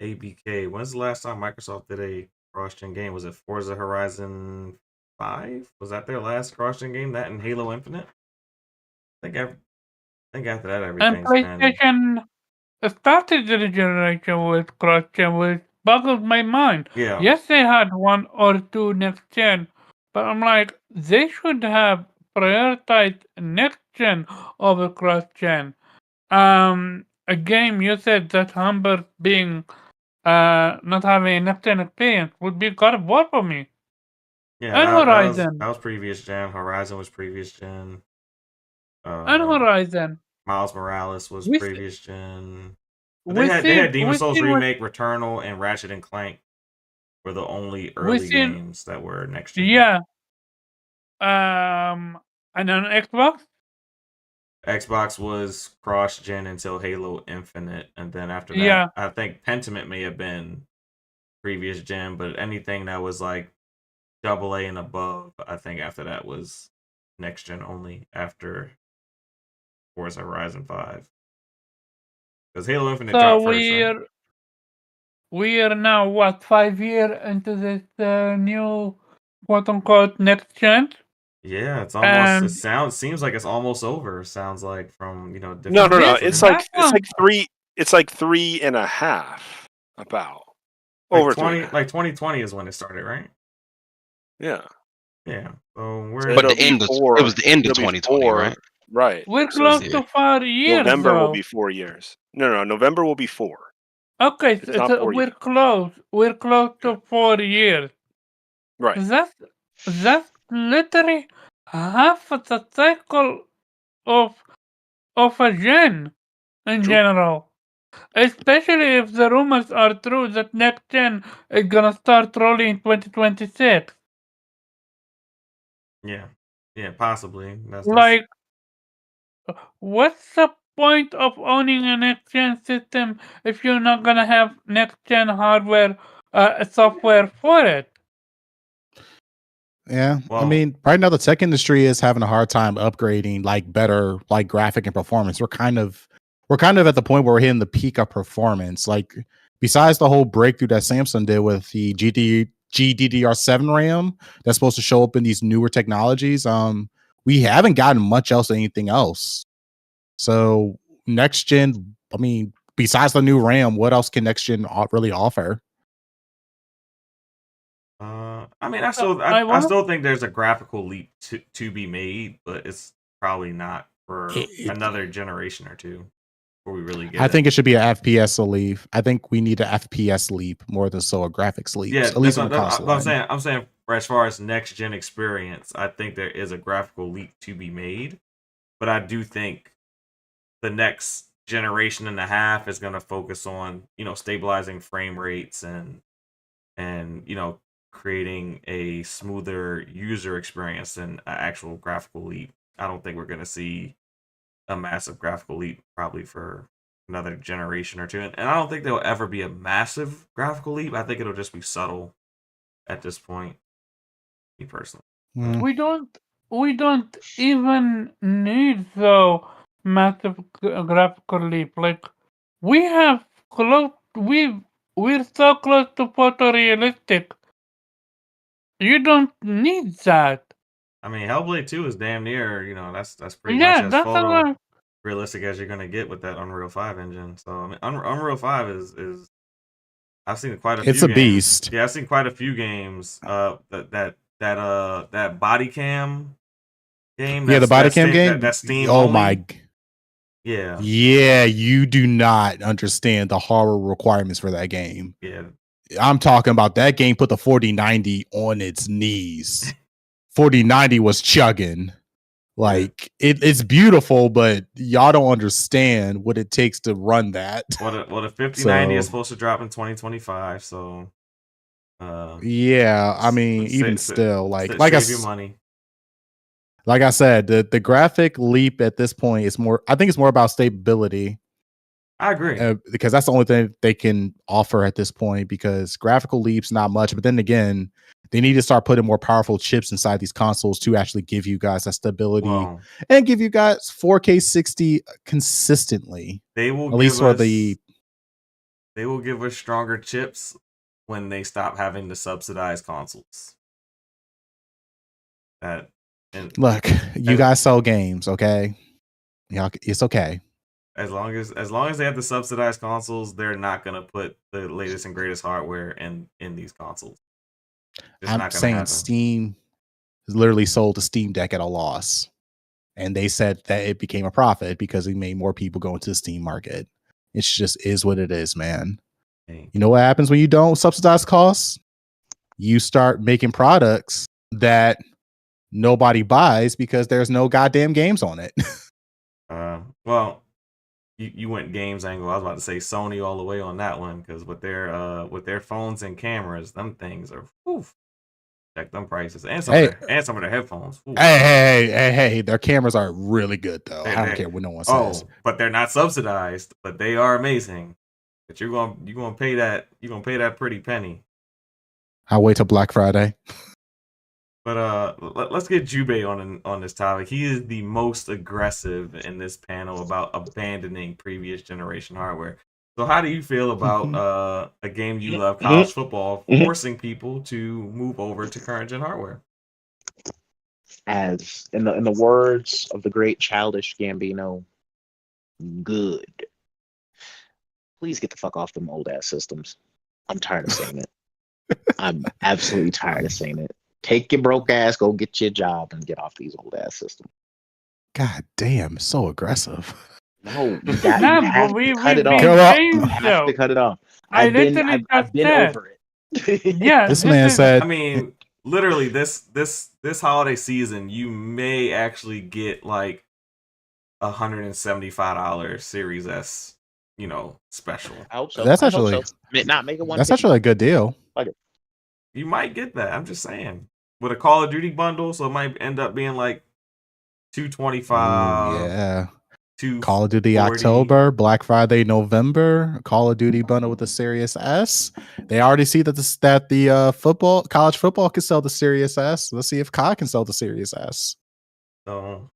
ABK? When's the last time Microsoft did a cross-gen game? Was it Forza Horizon 5? Was that their last cross-gen game? That and Halo Infinite? I think after that And everything's been PlayStation started the generation with cross-gen, which boggles my mind. yeah. Yes, they had one or two next gen, but I'm like, they should have prioritized next gen over cross-gen. A game you said that Humber being not having a next gen experience would be God of War for me. Yeah, And Horizon. that was previous gen. Horizon was previous gen. And Uh, Horizon. Miles Morales was We previous gen. But we they had seen Demon we Souls seen what Remake, Returnal, and Ratchet and Clank were the only we early seen. games that were next gen. Yeah. And on Xbox. Xbox was cross gen until Halo Infinite, and then after that, Yeah. I think Pentiment may have been previous gen, but anything that was like AA and above, I think after that was next gen only after Forza Horizon 5. Because Halo Infinite So dropped first, right? we are now what, 5 year into this new quote unquote next gen, Yeah, it's almost. It and seems like it's almost over. Sounds like from No, different no, no. this It's reporting. like that one three. It's like 3.5. About over 2020 is when it started, right? Yeah. Yeah. So So we're But it'll the be end of four. it was the end of It'll be 2020, right? Right. we're So it's close Yeah. to 4 years November will though. be 4 years. No, November will be 4. Okay, It's not 4 we're yet. close. We're close to 4 years. Right. That's literally half of the cycle of a gen in True. general. Especially if the rumors are true that next gen is gonna start rolling in 2026. yeah, possibly. That's Like What's the point of owning a next gen system if you're not gonna have next gen hardware software for it? Yeah, I Well, mean, right now the tech industry is having a hard time upgrading like better like graphic and performance. We're kind of at the point where we're hitting the peak of performance. Like besides the whole breakthrough that Samsung did with the GDDR7 RAM that's supposed to show up in these newer technologies, we haven't gotten much else of anything else. So next gen, I mean, besides the new RAM, what else can next gen really offer? I mean, I still think there's a graphical leap to be made, but it's probably not for another generation or two before we really get I it. think it should be an FPS leap. I think we need an FPS leap more than so a graphics leap. Yeah, at least on the that's console. what I'm saying as far as next gen experience, I think there is a graphical leap to be made, but I do think the next generation and a half is going to focus on stabilizing frame rates and creating a smoother user experience than an actual graphical leap. I don't think we're going to see a massive graphical leap probably for another generation or two, and I don't think there'll ever be a massive graphical leap. I think it'll just be subtle at this point. Me personally, Mm. We don't even need the massive graphical leap. Like we have close we're so close to photorealistic. You don't need that. I mean, Hellblade 2 is damn near. That's pretty much Yeah, as that's photo a realistic as you're gonna get with that Unreal 5 engine. So I mean, Unreal 5 is I've seen quite a It's few a games. beast. Yeah, I've seen quite a few games. That body cam game. Yeah, the body that's cam Steam, game. that's Steam Oh only. my. Yeah. Yeah, you do not understand the horror requirements for that game. Yeah. I'm talking about that game put the 4090 on its knees. 4090 was chugging. Like it's beautiful, but y'all don't understand what it takes to run that. Well, the 5090 is supposed to drop in 2025, so yeah, I mean, even still, like save your money. Like I said, the graphic leap at this point is more. I think it's more about stability. I agree. Because that's the only thing they can offer at this point. Because graphical leaps, not much. But then again, they need to start putting more powerful chips inside these consoles to actually give you guys that stability and give you guys 4K 60 consistently. They will at least for the. They will give us stronger chips when they stop having to subsidize consoles. Look, you guys sell games, okay? Yeah, it's okay. As long as they have to subsidize consoles, they're not gonna put the latest and greatest hardware in these consoles. I'm saying Steam literally sold the Steam Deck at a loss, and they said that it became a profit because it made more people go into the Steam market. It just is what it is, man. You know what happens when you don't subsidize costs? You start making products that nobody buys because there's no goddamn games on it. Well, you went games angle. I was about to say Sony all the way on that one because with their phones and cameras, them things are check them prices and some of their headphones. Oof. Hey, their cameras are really good though. I don't care what no one says. Oh, but they're not subsidized, but they are amazing. But you're gonna pay that pretty penny. I'll wait till Black Friday. But let's get Jubei on this topic. He is the most aggressive in this panel about abandoning previous generation hardware. So how do you feel about a game you love, college football, forcing people to move over to current gen hardware? As in the words of the great Childish Gambino, good. Please get the fuck off them old ass systems. I'm tired of saying it. I'm absolutely tired of saying it. Take your broke ass, go get your job, and get off these old ass systems. God damn, so aggressive. No, you have to cut it off. You have to cut it off. I've been over it. Yeah, this man said. I mean, literally, this holiday season, you may actually get like $175 Series S, special. I hope so. That's actually not make it one. That's actually a good deal. Like it. You might get that. I'm just saying, with a Call of Duty bundle, so it might end up being like $225. Yeah, Call of Duty 240. October, Black Friday November, Call of Duty bundle with the Series S. They already see that the college football can sell the Series S. Let's see if COD can sell the Series S. So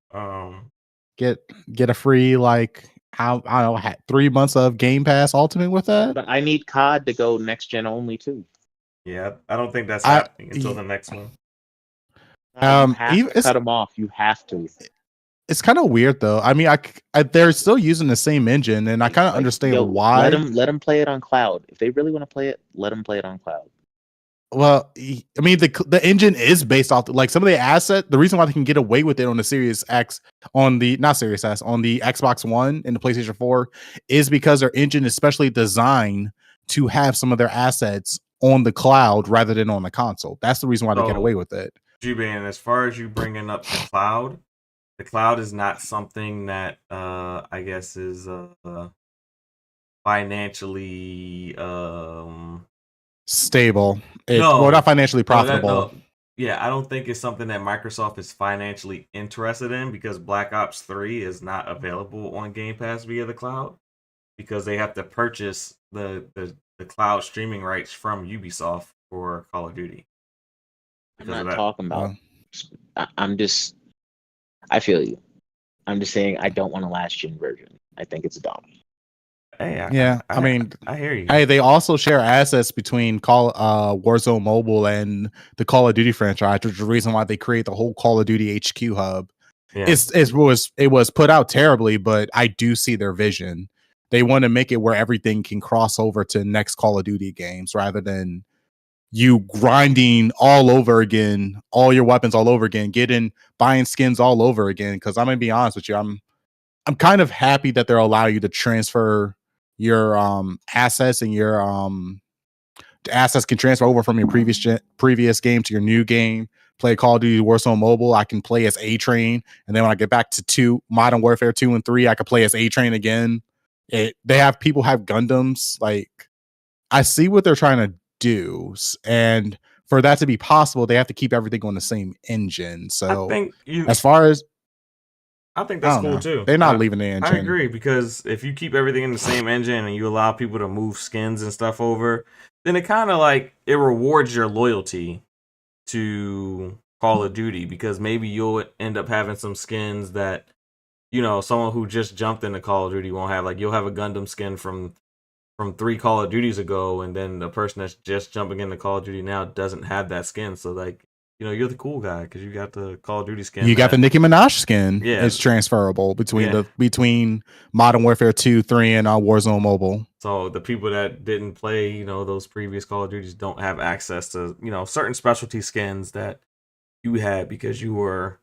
Get a free like I don't know 3 months of Game Pass Ultimate with that. But I need COD to go next gen only too. yeah, I don't think that's I- happening until the next one. You have even- to cut them off. You have to. It's kind of weird though. I mean, they're still using the same engine, and I kind of understand why. Let them play it on cloud. If they really want to play it, let them play it on cloud. Well, I mean, the engine is based off like some of the asset. The reason why they can get away with it on the Series X, on the not Series S, on the Xbox One and the PlayStation 4, is because their engine is specially designed to have some of their assets on the cloud rather than on the console. That's the reason why they get away with it. G-Ban, as far as you bringing up the cloud is not something that I guess is financially Stable. No. Well, not financially profitable. No. Yeah, I don't think it's something that Microsoft is financially interested in because Black Ops 3 is not available on Game Pass via the cloud because they have to purchase the cloud streaming rights from Ubisoft for Call of Duty. I'm not talking about. I feel you. I'm just saying I don't want a last gen version. I think it's dumb. Hey, I mean, I hear you. Hey, they also share assets between Warzone Mobile and the Call of Duty franchise, which is the reason why they create the whole Call of Duty HQ hub. Yeah. It was put out terribly, but I do see their vision. They want to make it where everything can cross over to next Call of Duty games rather than you grinding all over again, all your weapons all over again, buying skins all over again. Because I'm gonna be honest with you, I'm kind of happy that they're allowing you to transfer your assets, and your assets can transfer over from your previous game to your new game. Play Call of Duty Warzone Mobile, I can play as A-Train, and then when I get back to Modern Warfare 2 and 3, I can play as A-Train again. People have Gundams. Like, I see what they're trying to do, and for that to be possible, they have to keep everything on the same engine. So I think I think that's cool too. They're not leaving the engine. I agree because if you keep everything in the same engine and you allow people to move skins and stuff over, then it kind of like it rewards your loyalty to Call of Duty because maybe you'll end up having some skins that someone who just jumped into Call of Duty won't have. Like you'll have a Gundam skin from 3 Call of Duties ago, and then the person that's just jumping into Call of Duty now doesn't have that skin. So like, you're the cool guy because you got the Call of Duty skin. You got the Nicki Minaj skin. Yeah, it's transferable between Modern Warfare 2, 3, and Warzone Mobile. So the people that didn't play, those previous Call of Duties don't have access to, certain specialty skins that you had because you were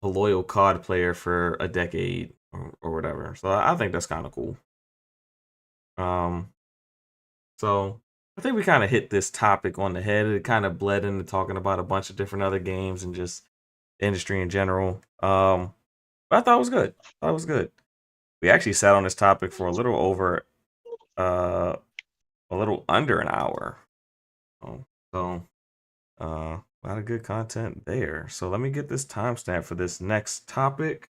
a loyal COD player for a decade or whatever. So I think that's kind of cool. So I think we kind of hit this topic on the head. It kind of bled into talking about a bunch of different other games and just the industry in general. But I thought it was good. We actually sat on this topic for a little under an hour. So a lot of good content there. So let me get this timestamp for this next topic.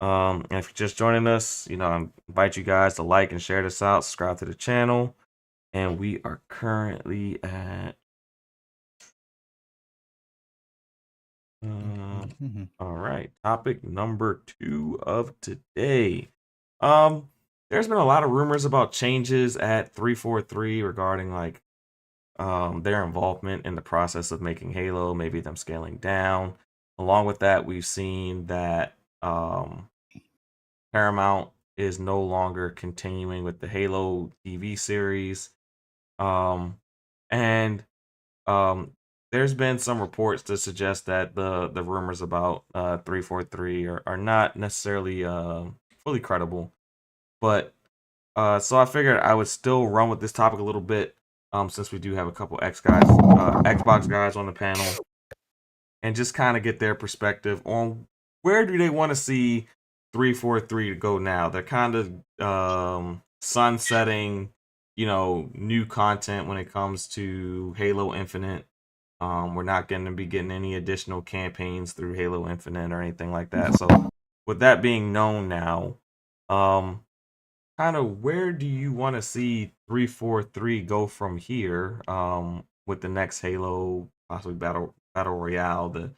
And if you're just joining us, I invite you guys to like and share this out, subscribe to the channel. And we are currently at all right, topic number 2 of today. There's been a lot of rumors about changes at 343 regarding like their involvement in the process of making Halo, maybe them scaling down. Along with that, we've seen that Paramount is no longer continuing with the Halo TV series. There's been some reports to suggest that the rumors about 343 are not necessarily fully credible. But so I figured I would still run with this topic a little bit since we do have a couple Xbox guys on the panel, and just kind of get their perspective on where do they want to see 343 to go now. They're kind of sunsetting new content when it comes to Halo Infinite. We're not going to be getting any additional campaigns through Halo Infinite or anything like that. So with that being known now, Kind of where do you want to see 343 go from here? With the next Halo, possibly battle royale, the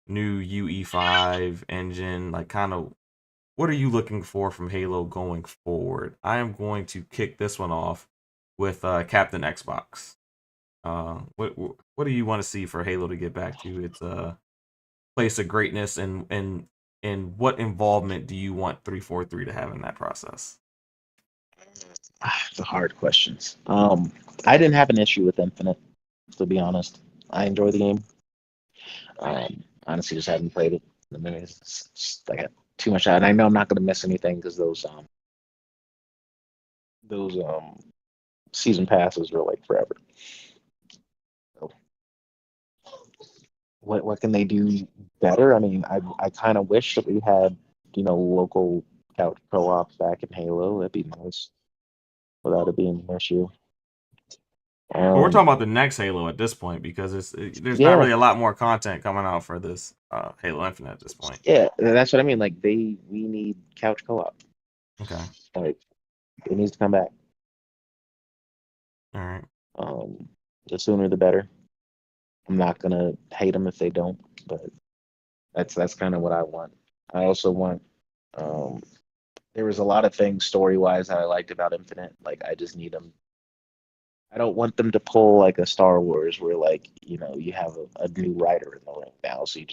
new UE5 engine, like kind of what are you looking for from Halo going forward? I am going to kick this one off with Captain Xbox. What do you want to see for Halo to get back to its place of greatness, and what involvement do you want 343 to have in that process? The hard questions. I didn't have an issue with Infinite, to be honest. I enjoy the game. Honestly, just haven't played it. I mean, it's just, I got too much out, and I know I'm not going to miss anything because those season passes are like forever. So, what can they do better? I mean, I kind of wish that we had local couch co-ops back in Halo. That'd be nice without it being an issue. Well, we're talking about the next Halo at this point because there's not really a lot more content coming out for this Halo Infinite at this point. Yeah, that's what I mean. Like we need couch co-op. Okay. Like it needs to come back. All right. The sooner the better. I'm not gonna hate them if they don't, but that's kind of what I want. I also want. There was a lot of things story-wise that I liked about Infinite. Like I just need them. I don't want them to pull like a Star Wars where like you have a new writer in the ring now, so you're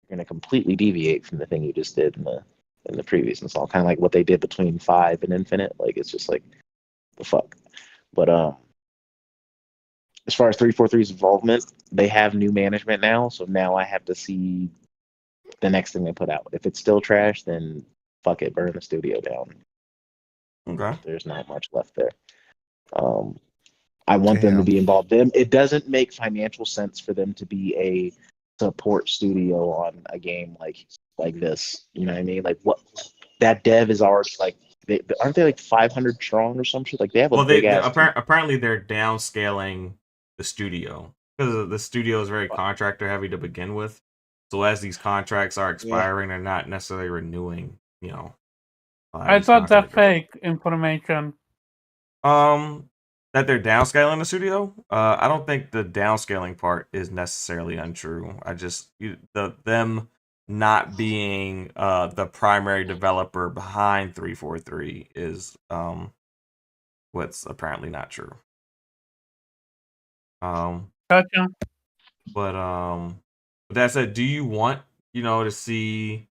gonna completely deviate from the thing you just did in the previous install. Kind of like what they did between 5 and Infinite. Like it's just like the fuck. But as far as 343's involvement, they have new management now, so now I have to see the next thing they put out. If it's still trash, then fuck it, burn the studio down. Okay. There's not much left there. I want them to be involved. It doesn't make financial sense for them to be a support studio on a game like this. You know what I mean? Like what that dev is already like. Aren't they like 500 strong or some shit? Like they have a big ass. Apparently they're downscaling the studio because the studio is very contractor heavy to begin with. So as these contracts are expiring, they're not necessarily renewing. I thought that's fake information. That they're downscaling the studio. I don't think the downscaling part is necessarily untrue. I just them not being the primary developer behind 343 is what's apparently not true. Gotcha. But with that said, do you want to see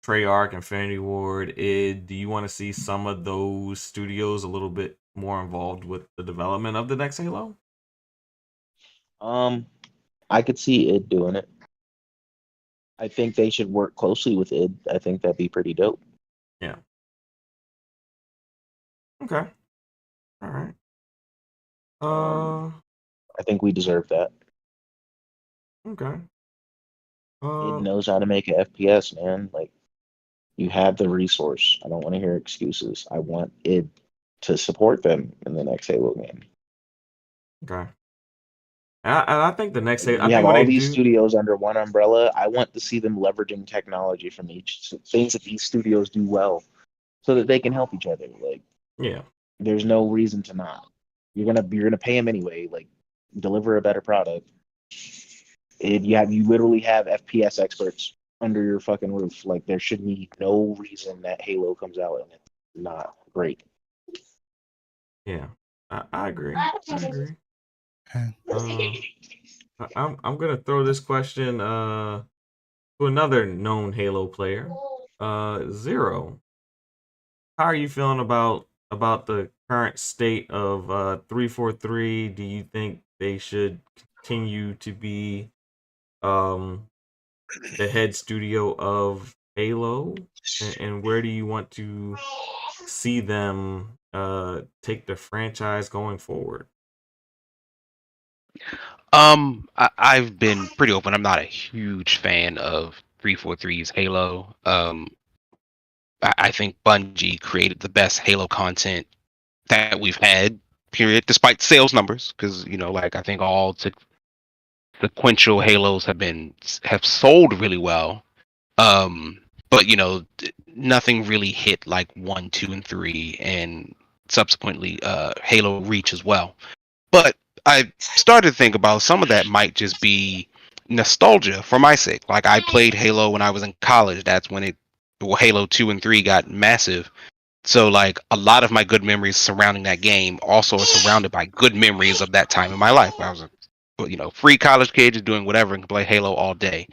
Treyarch, Infinity Ward, id? Do you want to see some of those studios a little bit more involved with the development of the next Halo? I could see id doing it. I think they should work closely with id. I think that'd be pretty dope. Yeah. Okay. All right. I think we deserve that. Okay. It knows how to make an FPS, man. Like you have the resource. I don't want to hear excuses. I want it to support them in the next Halo game. Okay. And I think the next Halo. We have all these studios under one umbrella. I want to see them leveraging technology from each things that these studios do well, so that they can help each other. Like, yeah, there's no reason to not. You're gonna pay them anyway. Like, deliver a better product. You literally have FPS experts under your fucking roof. Like there should be no reason that Halo comes out and it's not great. Yeah, I agree. I'm gonna throw this question to another known Halo player, Zero. How are you feeling about the current state of 343? Do you think they should continue to be the head studio of Halo, and where do you want to see them take the franchise going forward? I've been pretty open. I'm not a huge fan of 343's Halo. I think Bungie created the best Halo content that we've had, period, despite sales numbers, because I think all sequential Halos have sold really well. but nothing really hit like 1, 2, and 3, and subsequently Halo Reach as well. But I started to think about some of that might just be nostalgia for my sake. Like I played Halo when I was in college. That's when Halo 2 and 3 got massive. So like a lot of my good memories surrounding that game also are surrounded by good memories of that time in my life. I was a free college kid just doing whatever and play Halo all day.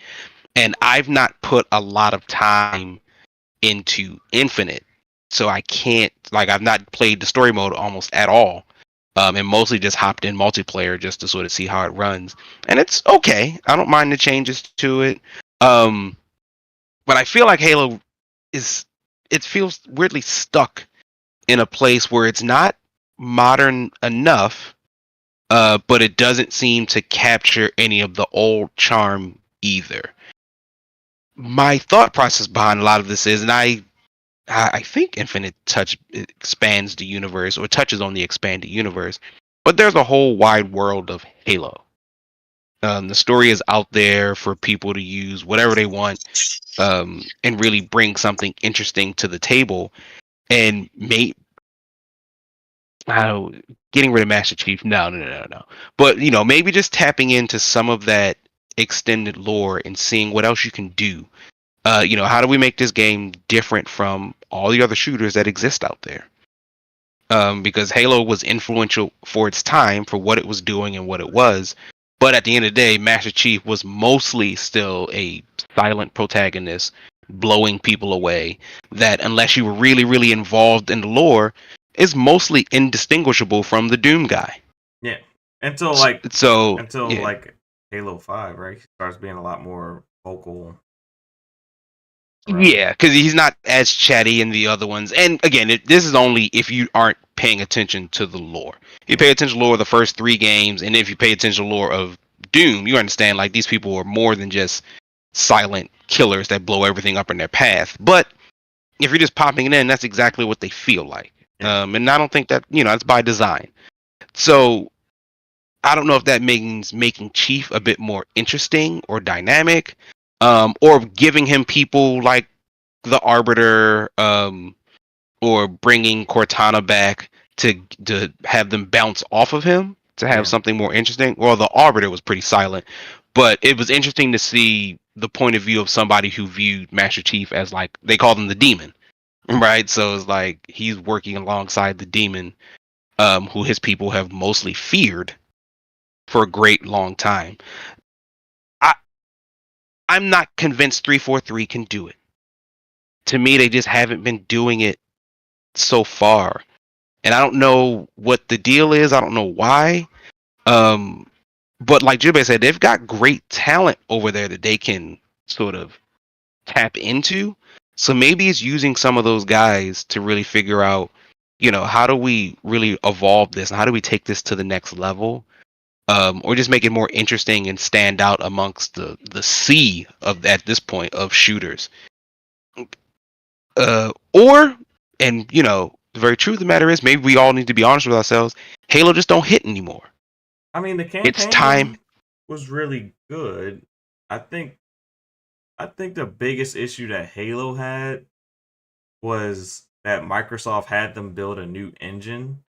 And I've not put a lot of time into Infinite. So I can't I've not played the story mode almost at all. And mostly just hopped in multiplayer just to sort of see how it runs. And it's okay. I don't mind the changes to it. But I feel like Halo it feels weirdly stuck in a place where it's not modern enough, but it doesn't seem to capture any of the old charm either. My thought process behind a lot of this is, and I think Infinite Touch expands the universe or touches on the expanded universe, but there's a whole wide world of Halo. The story is out there for people to use whatever they want, and really bring something interesting to the table. And getting rid of Master Chief, no. But maybe just tapping into some of that extended lore and seeing what else you can do. How do we make this game different from all the other shooters that exist out there? Because Halo was influential for its time, for what it was doing and what it was. But at the end of the day, Master Chief was mostly still a silent protagonist, blowing people away, that unless you were really, really involved in the lore, is mostly indistinguishable from the Doom guy. Yeah. Until Halo 5, right? He starts being a lot more vocal. Yeah, because he's not as chatty in the other ones. And again, this is only if you aren't paying attention to the lore. You pay attention to the lore of the first 3 games, and if you pay attention to the lore of Doom, you understand like these people are more than just silent killers that blow everything up in their path. But if you're just popping it in, that's exactly what they feel like. And I don't think that that's by design. So I don't know if that means making Chief a bit more interesting or dynamic, or giving him people like the Arbiter, or bringing Cortana back to have them bounce off of him to have something more interesting. Well, the Arbiter was pretty silent, but it was interesting to see the point of view of somebody who viewed Master Chief as like they called him the demon, right? So it's like he's working alongside the demon, who his people have mostly feared for a great long time. I'm not convinced 343 can do it. To me, they just haven't been doing it so far. And I don't know what the deal is. I don't know why. But like Jube said, they've got great talent over there that they can sort of tap into. So maybe it's using some of those guys to really figure out, how do we really evolve this? And how do we take this to the next level? Or just make it more interesting and stand out amongst the sea of, at this point, of shooters. The very truth of the matter is, maybe we all need to be honest with ourselves. Halo just don't hit anymore. I mean, the campaign It's time. was really good. I think the biggest issue that Halo had was that Microsoft had them build a new engine,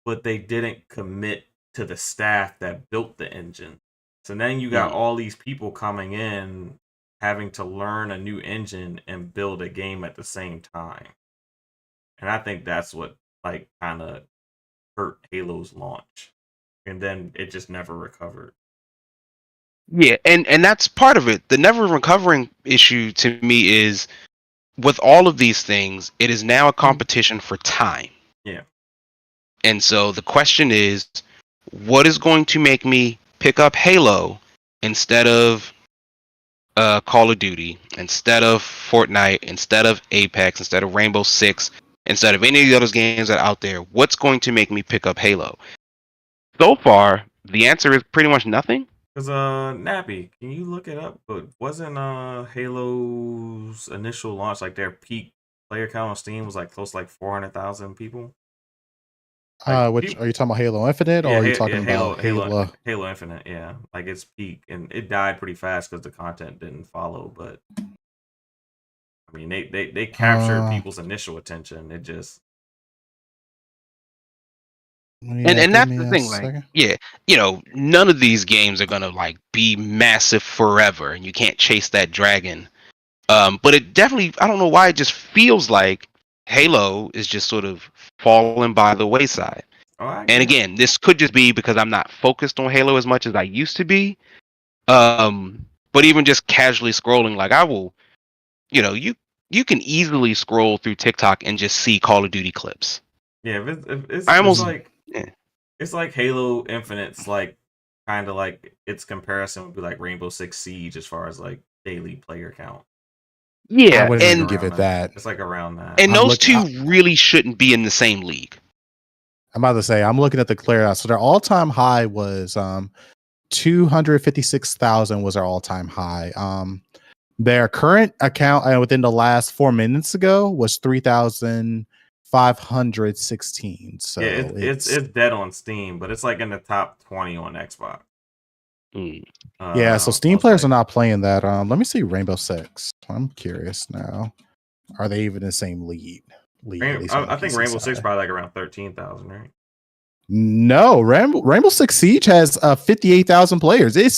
but they didn't commit to the staff that built the engine. So then you got all these people coming in having to learn a new engine and build a game at the same time. And I think that's what like kind of hurt Halo's launch. And then it just never recovered. Yeah, and that's part of it. The never recovering issue to me is, with all of these things, it is now a competition for time. Yeah. And so the question is, what is going to make me pick up Halo instead of Call of Duty, instead of Fortnite, instead of Apex, instead of Rainbow Six, instead of any of the other games that are out there? What's going to make me pick up Halo? So far, the answer is pretty much nothing. Because Nappy, can you look it up? But wasn't Halo's initial launch, like their peak player count on Steam was like close to like 400,000 people? Are you talking about Halo Infinite, or are you talking about Halo Infinite? Yeah, like its peak, and it died pretty fast because the content didn't follow. But I mean, they captured Uh, people's initial attention. It just yeah, And give that's me the a thing, like, second. yeah, none of these games are gonna like be massive forever, and you can't chase that dragon. But it definitely, I don't know why, it just feels like Halo is just sort of falling by the wayside. oh, I And get it. again, this could just be because I'm not focused on Halo as much as I used to be. But even just casually scrolling, like I will, you can easily scroll through TikTok and just see Call of Duty clips. Yeah, I it's almost, like yeah, it's like Halo Infinite's like kind of like its comparison would be like Rainbow Six Siege as far as like daily player count. I yeah, wouldn't It's like even and give around it that. that. It's like around that. and I'm those look. two really shouldn't be in the same league. I'm about to say I'm looking at the clear out. So their all-time high was 256,000 was our all-time high. Their current account within the last 4 minutes ago was 3,516. Yeah, So it's dead on Steam, but it's like in the top 20 on Xbox. Mm. yeah. So Steam Most players are likely. not playing that. Let me see Rainbow Six. I'm curious now. Are they even in the same league? At least on the I think PC Rainbow Six side. probably like around 13,000, right? No, Rainbow Six Siege has 58,000 players. It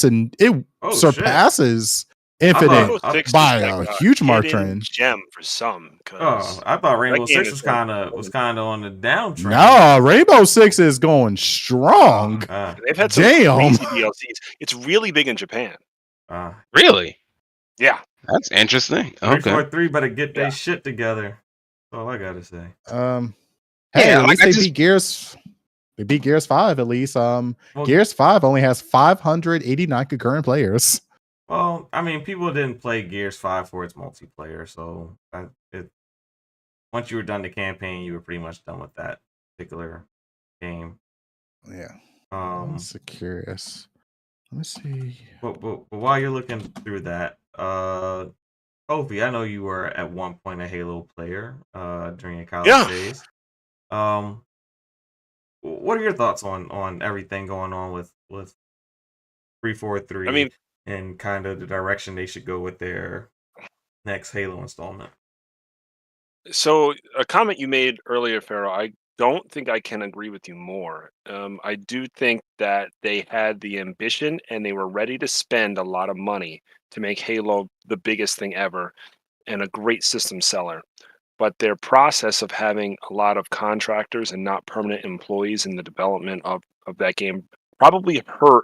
Oh shit! surpasses I Infinite thought Rainbow Six is by like a a huge hidden margin. gem for some, because I thought that Rainbow game Six is like was kind of on the downtrend. No, Rainbow Six is going strong. they've had some Damn. crazy DLCs. It's really big in Japan. Uh, Really? Yeah, That's interesting. Okay. 343 better get Yeah. their shit together. That's all I gotta say. Hey, Yeah, at like least I they just beat Gears. They beat Gears 5 at least. Well, Gears 5 only has 589 concurrent players. well, I mean, people didn't play Gears 5 for its multiplayer, so once you were done the campaign, you were pretty much done with that particular game. Yeah. Um, That's curious. Let me see. but while you're looking through that, Kofi, I know you were at one point a Halo player during your college yeah. days. Um, what are your thoughts on everything going on with 343 I mean, and kind of the direction they should go with their next Halo installment? so a comment you made earlier, Pharaoh, I don't think I can agree with you more. I do think that they had the ambition and they were ready to spend a lot of money to make Halo the biggest thing ever and a great system seller. But their process of having a lot of contractors and not permanent employees in the development of that game probably hurt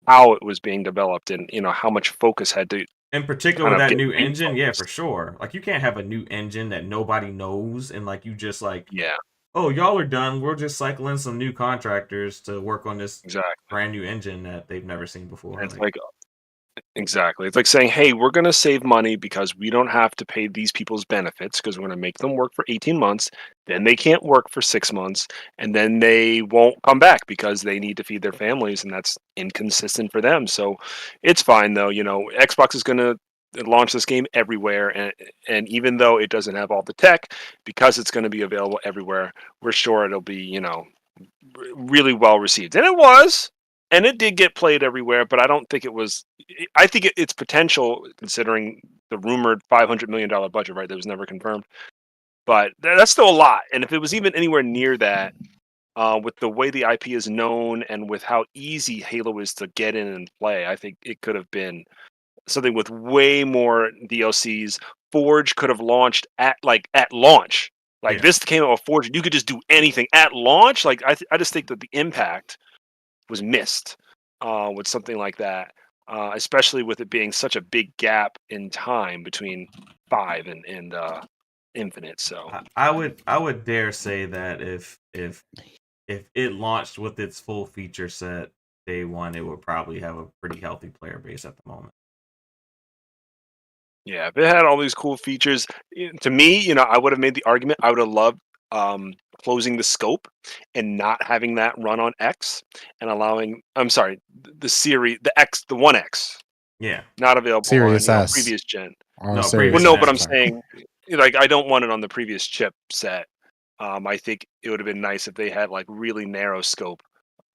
how it was being developed, and how much focus had to In particular kind with of that get new engine, yeah, for refocused. sure. Like you can't have a new engine that nobody knows and like you just like, Yeah, oh, y'all are done. We're just cycling some new contractors to work on this exactly. brand new engine that they've never seen before. And it's Like, like, exactly. It's like saying, "Hey, we're going to save money because we don't have to pay these people's benefits because we're going to make them work for 18 months. Then they can't work for 6 months, and then they won't come back because they need to feed their families, and that's inconsistent for them." So, it's fine though. Xbox is going to launch this game everywhere, and even though it doesn't have all the tech, because it's going to be available everywhere, we're sure it'll be really well received, and it was, and it did get played everywhere. But I don't think it was. I think its potential, considering the rumored $500 million budget, right? That was never confirmed, but that's still a lot. And if it was even anywhere near that, with the way the IP is known and with how easy Halo is to get in and play, I think it could have been something with way more DLCs. Forge could have launched at launch. Like yeah. this came out with Forge, you could just do anything at launch. Like I just think that the impact was missed with something like that, especially with it being such a big gap in time between 5 and Infinite. So I would dare say that if it launched with its full feature set day one, it would probably have a pretty healthy player base at the moment. yeah, if it had all these cool features, to me, I would have made the argument. I would have loved closing the scope and not having that run on X and allowing. I'm sorry, the series, the One X, Yeah. not available on Series S. previous gen. Or No, Series Well, previous no, X, but gen. I'm I'm sorry. saying, like, I don't want it on the previous chip set. I think it would have been nice if they had like really narrow scope,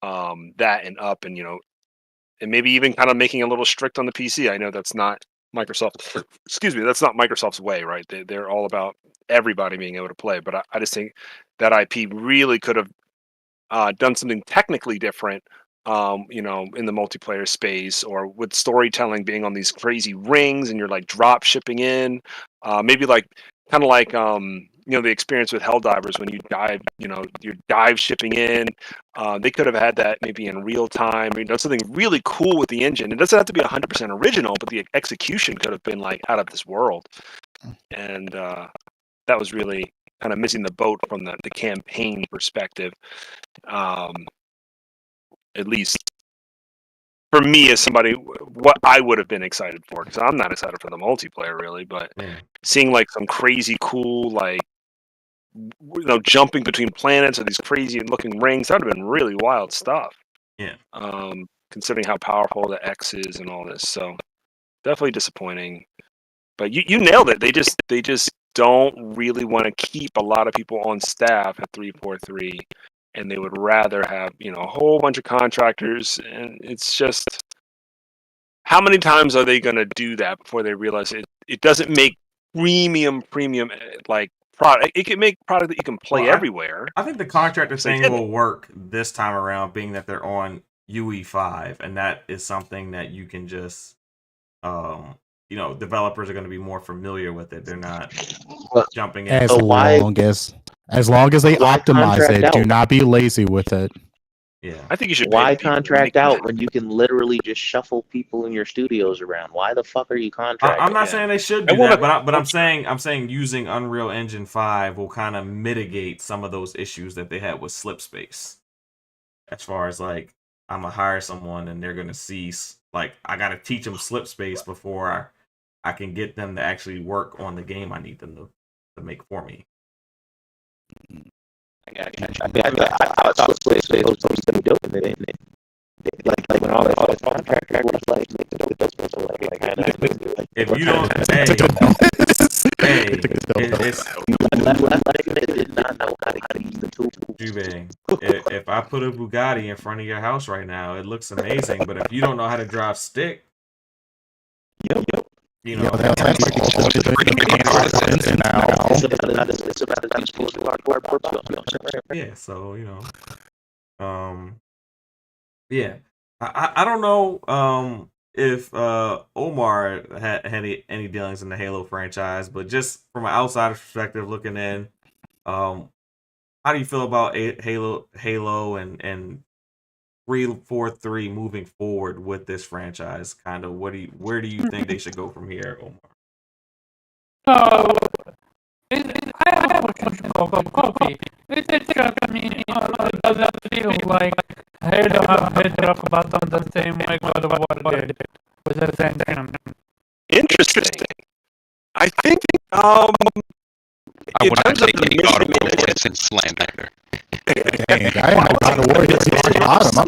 that and up, and and maybe even kind of making it a little strict on the PC. I know that's not Microsoft. Excuse me, that's not Microsoft's way, right? They're all about everybody being able to play. But I just think that IP really could have done something technically different, in the multiplayer space, or with storytelling being on these crazy rings and you're like drop shipping in, maybe like kind of like the experience with Helldivers when you dive, you're dive shipping in. They could have had that maybe in real time, something really cool with the engine. It doesn't have to be 100% original, but the execution could have been like out of this world. And that was really kind of missing the boat from the campaign perspective. At least for me as somebody, what I would have been excited for, because I'm not excited for the multiplayer really, but seeing like some crazy cool, like, jumping between planets or these crazy looking rings, that would have been really wild stuff. Yeah. Considering how powerful the X is and all this. So definitely disappointing. But you nailed it. They just don't really want to keep a lot of people on staff at 343. And they would rather have, a whole bunch of contractors. And it's just, how many times are they going to do that before they realize it doesn't make premium like product? It can make product that you can play everywhere. I think the contractor thing will work this time around, being that they're on UE5, and that is something that you can just, developers are going to be more familiar with it. They're not jumping in. As long as they optimize it, do not be lazy with it. Yeah, I think you should. Why contract out when you can literally just shuffle people in your studios around? Why the fuck are you contracting? I'm not saying they should do that, but I'm saying using Unreal Engine 5 will kind of mitigate some of those issues that they had with Slip Space. As far as like, I'm gonna hire someone and they're gonna see, like, I gotta teach them Slip Space before I can get them to actually work on the game I need them to make for me. I thought Slip Space was something dope, and then like when all the contractors was like if you don't, did not know how to use the tool. If I put a Bugatti in front of your house right now, it looks amazing. But if you don't know how to drive stick, yep. Yeah, so yeah, I don't know if Omar had any dealings in the Halo franchise, but just from an outsider's perspective looking in, how do you feel about Halo and 343 moving forward with this franchise? Kind of, where do you think they should go from here, Omar? So, I have a question about Kofi. Is it just me, or does it feel like Halo have hit rock bottom the same way God of War did with Ascension? Interesting. I think, I would not take any God of War since slander. I have God of War hit bottom.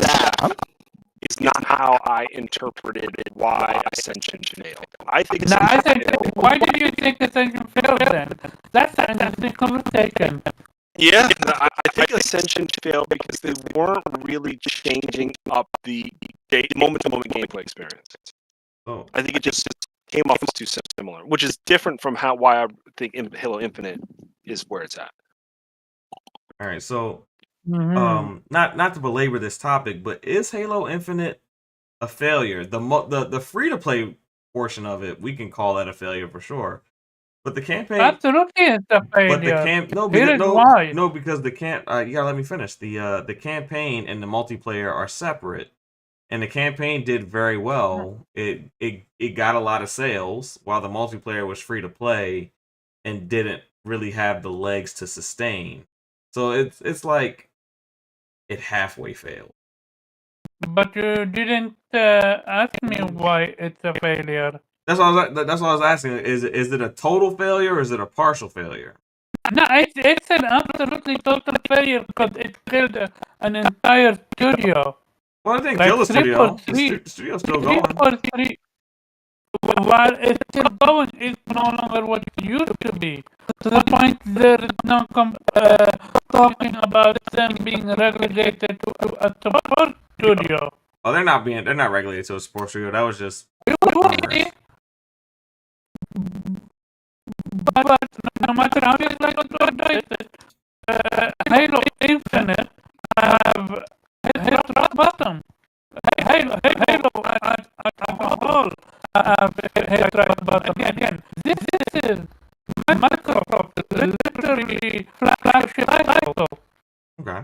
It's not how I interpreted why Ascension failed. I think. Why do you think Ascension failed then? That's an interesting conversation. Yeah, I think Ascension failed because they weren't really changing up the moment-to-moment gameplay experience. Oh, I think it just came off as too similar, which is different from why I think Halo Infinite is where it's at. all right, so. Not to belabor this topic, but is Halo Infinite a failure? The free to play portion of it, we can call that a failure for sure. But the campaign, absolutely, it's a failure. But because the you gotta let me finish. The campaign and the multiplayer are separate, and the campaign did very well. It got a lot of sales, while the multiplayer was free to play and didn't really have the legs to sustain. So it's like it halfway failed. But you didn't ask me why it's a failure. That's what I was asking. Is it a total failure or is it a partial failure? No, it's an absolutely total failure because it killed an entire studio. Well, it didn't kill the studio. The studio's still going. 343, while it's still going, it's no longer what it used to be. To the point there is no talking about them being relegated to a support studio. Oh, they're not regulated to a sports studio. That was just But no matter how you like to do it, Halo Infinite have hit rock bottom. Halo all have hit rock bottom. Again, this is Microsoft literally flagship title. Okay.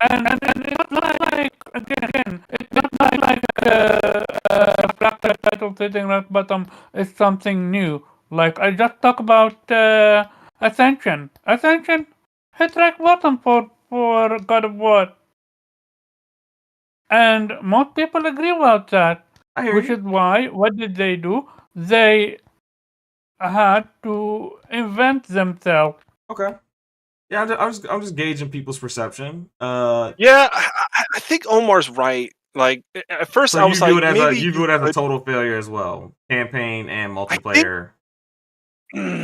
And it's not like, again, it's not like flagship title hitting rock bottom is something new. Like, I just talk about Ascension. Ascension hit rock bottom for God of War. And most people agree about that. I hear Which you. is why, what did they do? They had to invent themselves. Okay. Yeah, I'm just gauging people's perception. Yeah, I think Omar's right. Like at first, So I was like, maybe you view it as a could- total failure as well. Campaign and I think multiplayer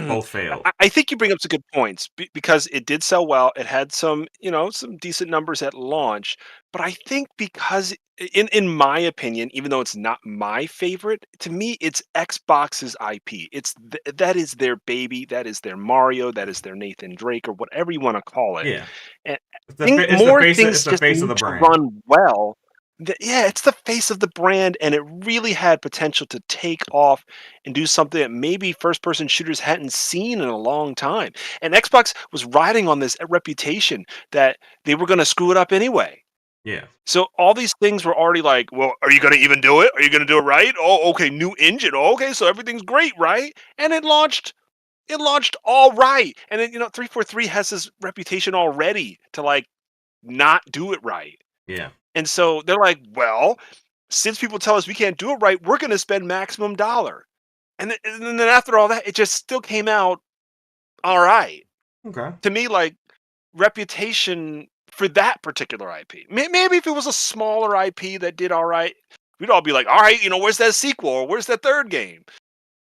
both failed. I think you bring up some good points because it did sell well. It had some, some decent numbers at launch. But I think because, in my opinion, even though it's not my favorite, to me, it's Xbox's IP. That is their baby. That is their Mario. That is their Nathan Drake or whatever you want to call it. Yeah. And It's I think it's the more face things it's the just face of need the to brand. run well. Yeah, it's the face of the brand, and it really had potential to take off and do something that maybe first-person shooters hadn't seen in a long time. And Xbox was riding on this reputation that they were going to screw it up anyway. Yeah. So all these things were already like, well, are you going to even do it? Are you going to do it right? Oh, okay, new engine. Oh, okay, so everything's great, right? And it launched all right. And then 343 has this reputation already to like not do it right. Yeah. And so they're like, well, since people tell us we can't do it right, we're going to spend maximum dollar. And then after all that, it just still came out all right. Okay. To me, like, reputation for that particular IP. Maybe if it was a smaller IP that did all right, we'd all be like, all right, where's that sequel or where's that third game?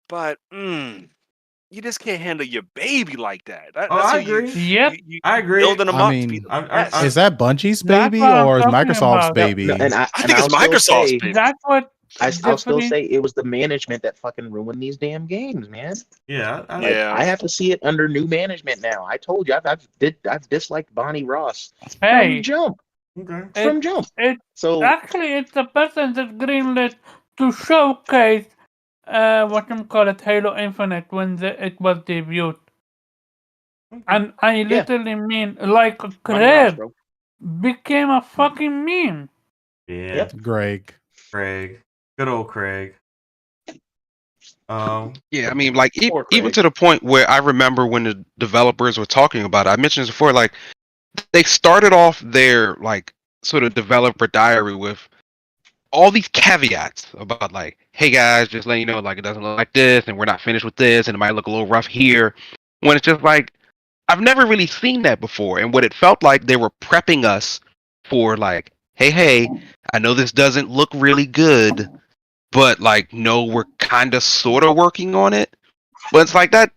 But you just can't handle your baby like that. That's I how agree. Yep. you I agree. building them I up to be mean, the I'm- best. I'm- is that Bungie's That's baby what I'm or is talking Microsoft's about. baby? And I think I'll it's still Microsoft's say, baby. That's what I'll still definitely. say it was the management that fucking ruined these damn games, man. Yeah. Like Yeah. I have to see it under new management now. I told you I've disliked Bonnie Ross Hey, from jump. Okay. From jump. So Actually, it's the person that greenlit to showcase Halo Infinite when it was debuted. And I yeah, literally mean like Bonnie Ross, Crab bro. became a fucking meme. Yeah. Yep. Greg. Craig. Good old Craig. Yeah, I mean, like Poor even Craig. to the point where I remember when the developers were talking about it. I mentioned this before, like they started off their like sort of developer diary with all these caveats about like, hey guys, just letting you know, like it doesn't look like this, and we're not finished with this, and it might look a little rough here. When it's just like I've never really seen that before, and what it felt like they were prepping us for like, hey, I know this doesn't look really good, but like, no, we're kind of sort of working on it. But it's like that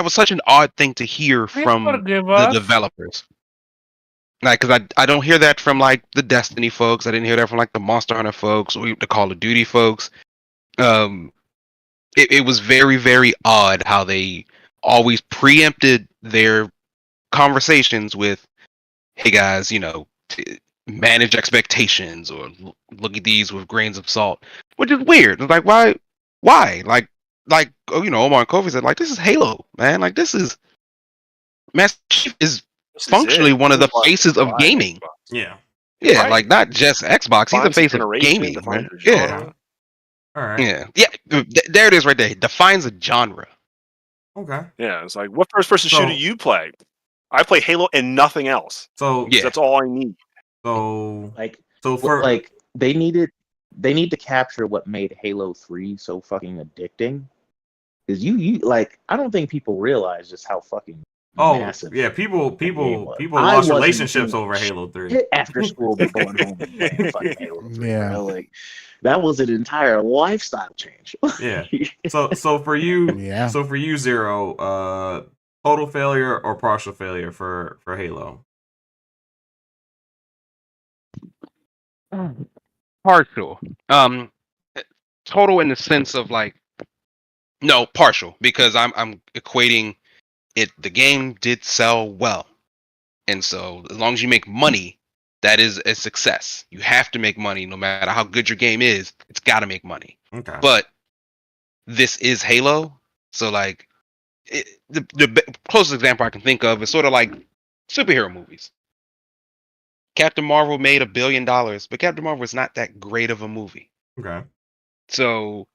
was such an odd thing to hear Please from forgive the us. developers. Like, because I don't hear that from like the Destiny folks. I didn't hear that from like the Monster Hunter folks or the Call of Duty folks. It was very, very odd how they always preempted their conversations with, hey guys, manage expectations or look at these with grains of salt, which is weird. It's like, why? Omar and Kofi said, like, this is Halo, man. Like, this is Master Chief is This is functionally it. one of This the is why faces people of buy gaming. Xbox. Yeah. Yeah, Right. like not just Xbox. He's the Defines the face of generation, gaming, defines man. the Yeah, genre. All right. yeah. There it is, right there. Defines a genre. Okay. Yeah, it's like, what first-person shooter So- you play? I play Halo and nothing else. So 'Cause Yeah. that's all I need. Like for like they need to capture what made Halo 3 so fucking addicting. Because you like I don't think people realize just how fucking massive yeah, people that game was. lost I wasn't relationships doing over Halo 3. shit after school but going home and playing fucking Halo 3, Yeah. bro. Like that was an entire lifestyle change. Yeah. So for you, Yeah. Zero, total failure or partial failure for Halo? Partial. Total in the sense of like, no, partial, because I'm equating the game did sell well. And so as long as you make money, that is a success. You have to make money no matter how good your game is. It's got to make money. Okay. But this is Halo, so like the closest example I can think of is sort of like superhero movies. Captain Marvel made $1 billion, but Captain Marvel is not that great of a movie. Okay. So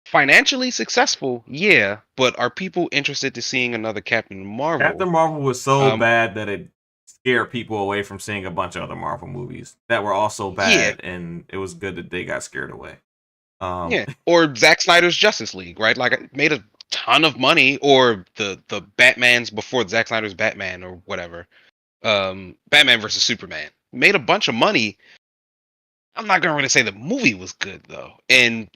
financially successful, yeah, but are people interested to seeing another Captain Marvel? Captain Marvel was so bad that it scared people away from seeing a bunch of other Marvel movies that were also bad, and it was good that they got scared away. Yeah, or Zack Snyder's Justice League, right? Like it made a ton of money, or the Batmans before Zack Snyder's Batman or whatever. Batman versus Superman made a bunch of money. I'm not gonna really say the movie was good though, and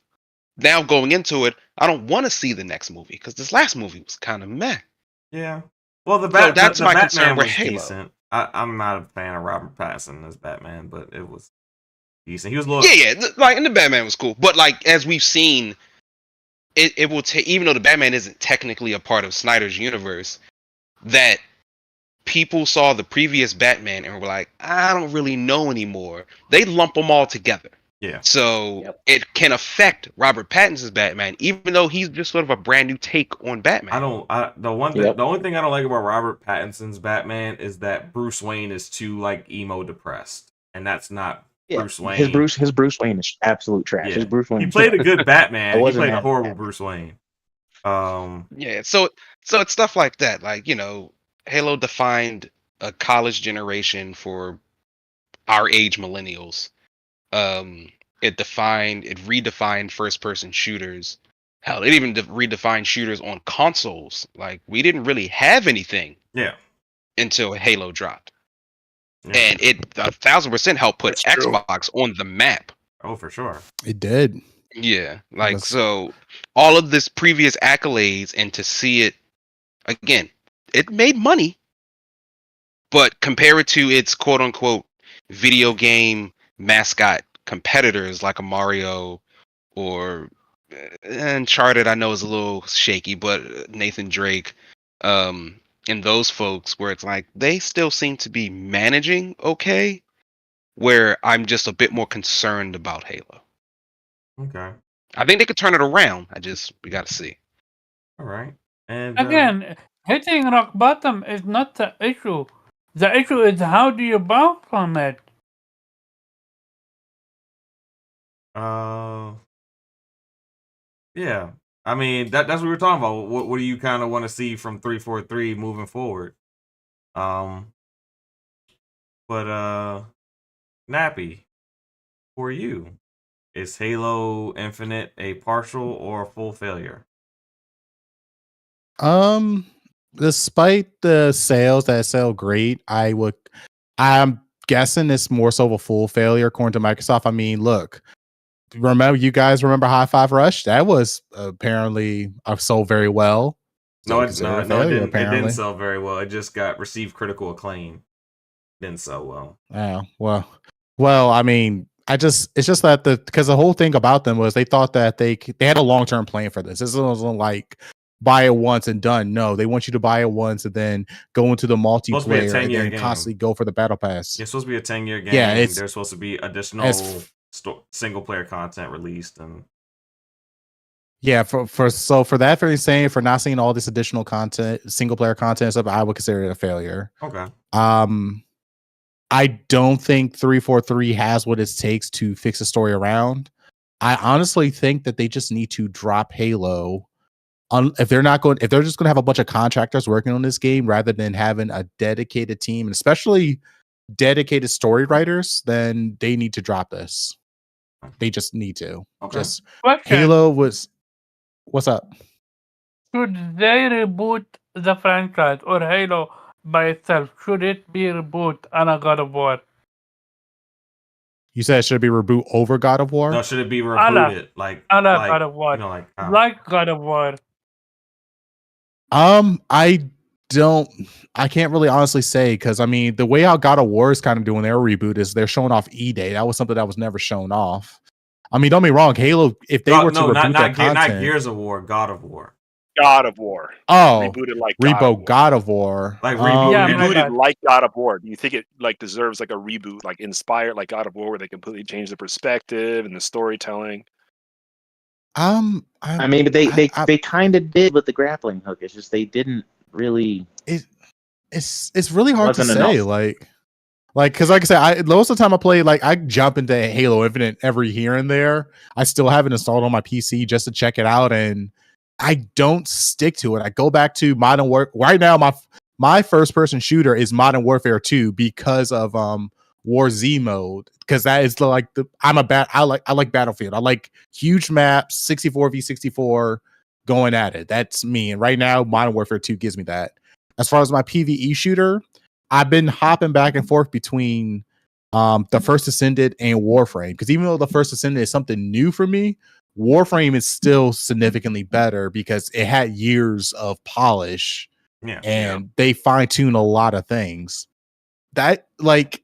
now going into it, I don't want to see the next movie because this last movie was kind of meh. Yeah, well, the my Batman concern with was Halo. decent. I'm not a fan of Robert Pattinson as Batman, but it was decent. He was a little like, and the Batman was cool, but like as we've seen, it will take, even though the Batman isn't technically a part of Snyder's universe, that people saw the previous Batman and were like, I don't really know anymore. They lump them all together. Yeah. So it can affect Robert Pattinson's Batman, even though he's just sort of a brand new take on Batman. The only thing I don't like about Robert Pattinson's Batman is that Bruce Wayne is too like emo depressed, and that's not Bruce Wayne. His Bruce Wayne is absolute trash. Yeah. His Bruce Wayne. He played a good Batman. He played a horrible bad. Bruce Wayne. Yeah. So it's stuff like that. Like, you know, Halo defined a college generation for our age millennials. It redefined first-person shooters. Hell, it even redefined shooters on consoles. Like, we didn't really have anything. Yeah. Until Halo dropped, and it 1,000% helped put Xbox on the map. Oh, for sure, it did. Yeah, like so, all of this previous accolades, and to see it again, it made money. But compare it to its quote unquote video game mascot competitors like a Mario or Uncharted, I know is a little shaky, but Nathan Drake, and those folks where it's like they still seem to be managing okay, where I'm just a bit more concerned about Halo. Okay. I think they could turn it around. We gotta see. All right. And again, hitting rock bottom is not the issue. The issue is how do you bounce from it? Yeah. I mean, that's what we were talking about. What do you kind of want to see from 343 moving forward? But Nappy, for you, is Halo Infinite a partial or a full failure? Despite the sales that sell great, I'm guessing it's more so of a full failure according to Microsoft. I mean, look, you guys remember High Five Rush? That was apparently sold very well. No, it didn't sell very well. It just received critical acclaim. Didn't sell well. Oh, well, I mean, it's just that because the whole thing about them was they thought that they had a long-term plan for this. This wasn't like buy it once and done. No, they want you to buy it once and then go into the multiplayer and then constantly go for the battle pass. It's supposed to be a 10-year game. Yeah, there's supposed to be additional single player content released, and yeah, for that very saying, for not seeing all this additional content, single player content stuff, I would consider it a failure. Okay. I don't think 343 has what it takes to fix the story around. I honestly think that they just need to drop Halo. If they're just going to have a bunch of contractors working on this game rather than having a dedicated team, and especially dedicated story writers, then they need to drop this. They just need to. Okay. Halo was. What's up? Should they reboot the franchise or Halo by itself? Should it be reboot on a God of War? You said should it be reboot over God of War? No, should it be rebooted like God of War? You know, like God of War. I can't really honestly say, because I mean the way how God of War is kind of doing their reboot is they're showing off E-Day. That was something that was never shown off. I mean, don't be wrong, Halo, if they were to reboot that content, not Gears of War, God of War. God of War. Oh, Rebooted like Rebo God of War. Like reboot. Yeah, my Rebooted bad. like God of War. Do you think it like deserves like a reboot, like inspired like God of War, where they completely change the perspective and the storytelling? I mean, but they kind of did with the grappling hook. It's just they didn't really. It's really hard to Wasn't say. enough. Like, because like I said, most of the time I play, like I jump into Halo Infinite every here and there. I still have it installed on my PC just to check it out, and I don't stick to it. I go back to Modern Warfare. Right now, my first person shooter is Modern Warfare 2 because of War Z mode. Because that is I like Battlefield. I like huge maps, 64v64 going at it. That's me. And right now, Modern Warfare 2 gives me that. As far as my PvE shooter, I've been hopping back and forth between the First Ascended and Warframe, because even though the First Ascended is something new for me, Warframe is still significantly better because it had years of polish and they fine-tune a lot of things. That like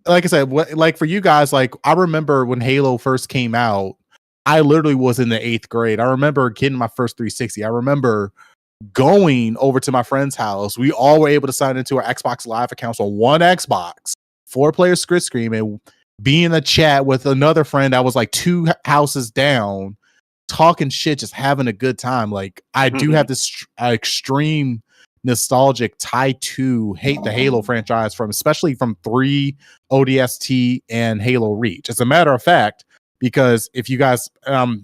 I said, like for you guys, like I remember when Halo first came out, I literally was in the 8th grade. I remember getting my first 360. I remember going over to my friend's house. We all were able to sign into our Xbox Live accounts on one Xbox, 4-player split screen, and be in a chat with another friend that was like 2 houses down, talking shit, just having a good time. Like I do have this extreme nostalgic tie to the Halo franchise, from especially from 3 ODST and Halo Reach. As a matter of fact, because if you guys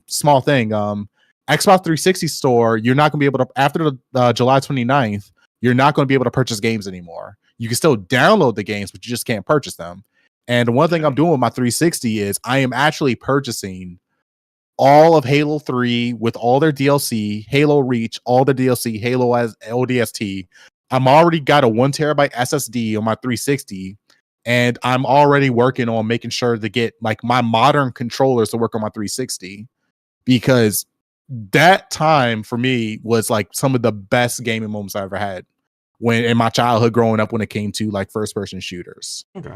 small thing, Xbox 360 store, you're not going to be able to, after the July 29th, you're not going to be able to purchase games anymore. You can still download the games, but you just can't purchase them. And the one thing I'm doing with my 360 is I am actually purchasing all of Halo 3 with all their DLC, Halo Reach, all the DLC, Halo as ODST. I'm already got a 1 terabyte SSD on my 360, and I'm already working on making sure to get like my modern controllers to work on my 360, because that time for me was like some of the best gaming moments I ever had when in my childhood growing up, when it came to like first person shooters. Okay.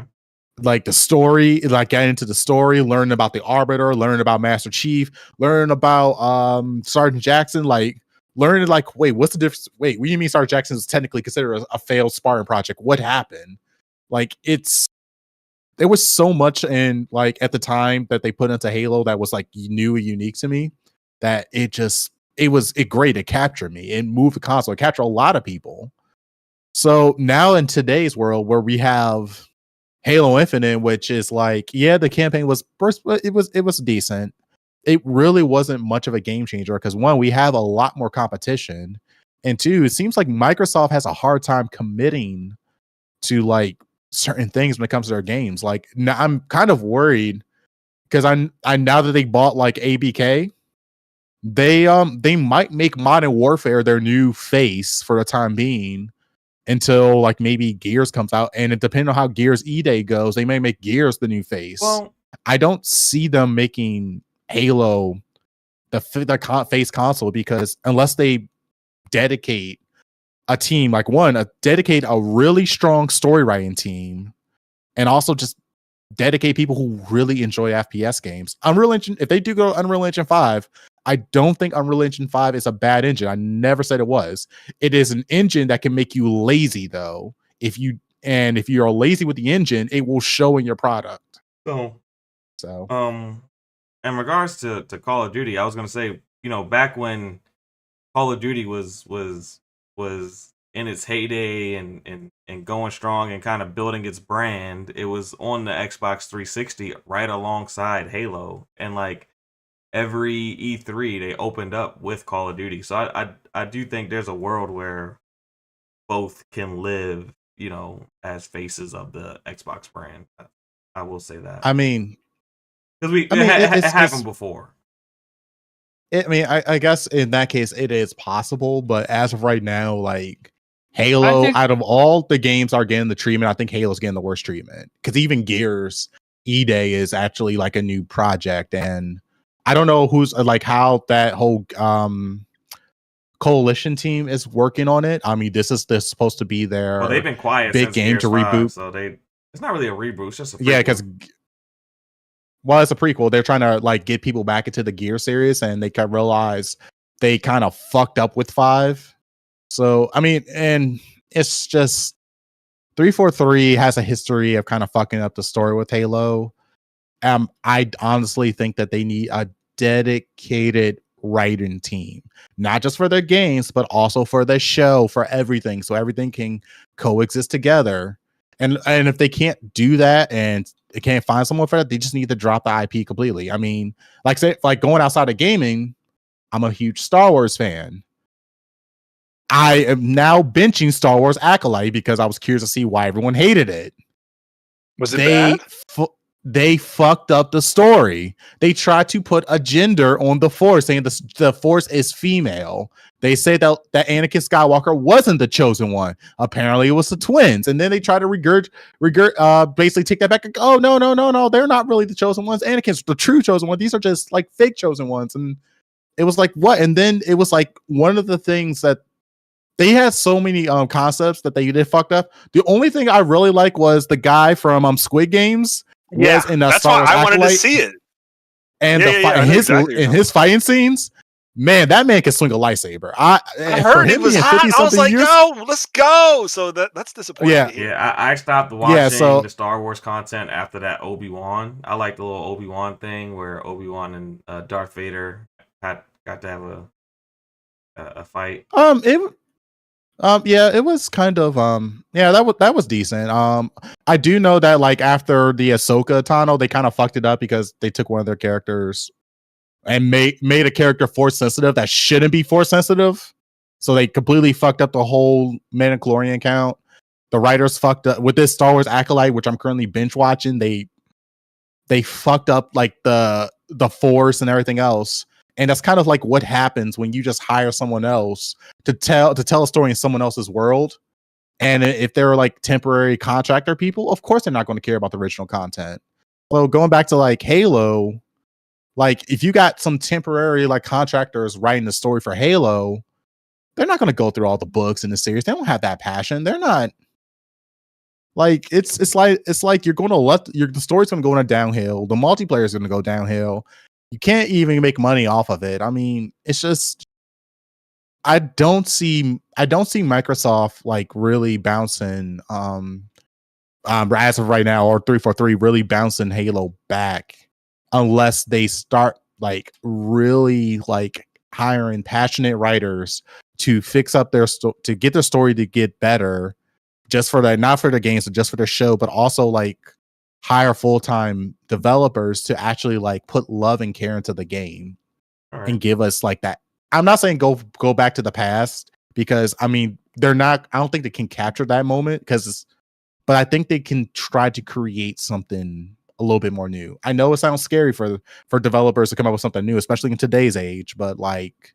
Like the story, like getting into the story, learning about the Arbiter, learning about Master Chief, learning about Sergeant Jackson, like learning like, wait, what's the difference? Wait, what do you mean Sergeant Jackson is technically considered a failed Spartan project? What happened? Like there was so much in like at the time that they put into Halo that was like new and unique to me, that it great. It captured me. It moved the console. It captured a lot of people. So now in today's world where we have Halo Infinite, which is like, yeah, the campaign was first, it was decent. It really wasn't much of a game changer because, one, we have a lot more competition, and 2, it seems like Microsoft has a hard time committing to like certain things when it comes to their games. Like now I'm kind of worried because I now that they bought like ABK, they might make Modern Warfare their new face for the time being until like maybe Gears comes out, and it depending on how Gears E-Day goes, they may make Gears the new face. Well, I don't see them making Halo the face console, because unless they dedicate a team, like dedicate a really strong story writing team, and also just dedicate people who really enjoy FPS games. Unreal Engine, if they do go Unreal Engine 5, I don't think Unreal Engine 5 is a bad engine. I never said it was. It is an engine that can make you lazy, though. If you're lazy with the engine, it will show in your product. So in regards to Call of Duty, I was gonna say, back when Call of Duty was in its heyday and going strong and kind of building its brand, it was on the Xbox 360 right alongside Halo, and like every E3 they opened up with Call of Duty. So I do think there's a world where both can live, as faces of the Xbox brand. I will say that. I mean, because it happened before. I guess in that case it is possible, but as of right now, like Halo, out of all the games are getting the treatment, I think Halo's getting the worst treatment, because even Gears E-Day is actually like a new project, and I don't know who's like how that whole coalition team is working on it. I mean, this is supposed to be their they've been quiet big since game Gears to 5, reboot. so it's not really a reboot, it's just a prequel. Yeah, because it's a prequel. They're trying to like get people back into the Gear series, and they can realize they kind of fucked up with 5. So I mean, and it's just 343 has a history of kind of fucking up the story with Halo. I honestly think that they need a dedicated writing team, not just for their games, but also for the show, for everything, so everything can coexist together. And if they can't do that and they can't find someone for that, they just need to drop the IP completely. I mean, like say, like going outside of gaming, I'm a huge Star Wars fan. I am now benching Star Wars Acolyte because I was curious to see why everyone hated it. Was it bad? They fucked up the story. They tried to put a gender on the Force, saying the Force is female. They say that Anakin Skywalker wasn't the chosen one. Apparently, it was the twins. And then they try to basically take that back. And go, oh no, they're not really the chosen ones. Anakin's the true chosen one. These are just like fake chosen ones. And it was like what? And then it was like one of the things that they had so many concepts that they did fucked up. The only thing I really like was the guy from Squid Games. Yeah, in that's Star why Wars I wanted to Acolyte. see it. And his fighting scenes, man, that man can swing a lightsaber. I heard it was hot. I was like, yo, let's go. So that's disappointing. Yeah. I stopped watching the Star Wars content after that Obi-Wan. I like the little Obi-Wan thing where Obi-Wan and Darth Vader got to have a fight. It was kind of that was decent. I do know that like after the Ahsoka tunnel, they kind of fucked it up because they took one of their characters and made a character force sensitive that shouldn't be force sensitive. So they completely fucked up the whole Mandalorian count. The writers fucked up with this Star Wars Acolyte, which I'm currently binge watching. They fucked up like the force and everything else. And that's kind of like what happens when you just hire someone else to tell a story in someone else's world. And if they're like temporary contractor people, of course they're not going to care about the original content. So going back to like Halo, like if you got some temporary like contractors writing the story for Halo, they're not going to go through all the books in the series. They don't have that passion. They're not like it's like you're going to the story's going to go on a downhill. The multiplayer is going to go downhill. You can't even make money off of it. I mean, it's just I don't see Microsoft like really bouncing as of right now, or 343 really bouncing Halo back unless they start like really like hiring passionate writers to fix up to get their story to get better, just for that, not for the games, but just for their show, but also like hire full-time developers to actually like put love and care into the game and give us like that. I'm not saying go back to the past, because I mean I don't think they can capture that moment but I think they can try to create something a little bit more new. I know it sounds scary for developers to come up with something new, especially in today's age, but like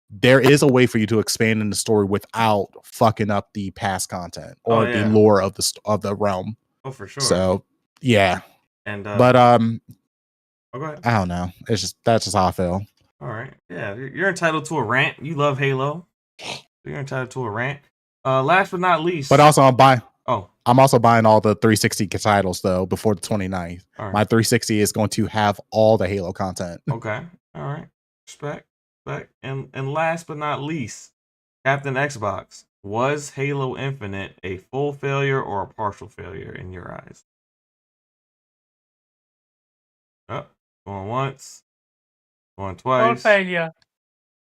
there is a way for you to expand in the story without fucking up the past content or the lore of the realm. Oh, for sure. So yeah, and but go ahead. I don't know. That's just how I feel. All right, yeah, you're entitled to a rant. You love Halo, you're entitled to a rant. Last but not least, but also I'm also buying all the 360 titles though before the 29th. Right. My 360 is going to have all the Halo content. Okay, all right, respect. And last but not least, Captain Xbox, was Halo Infinite a full failure or a partial failure in your eyes? Oh, going once, going twice. Full failure.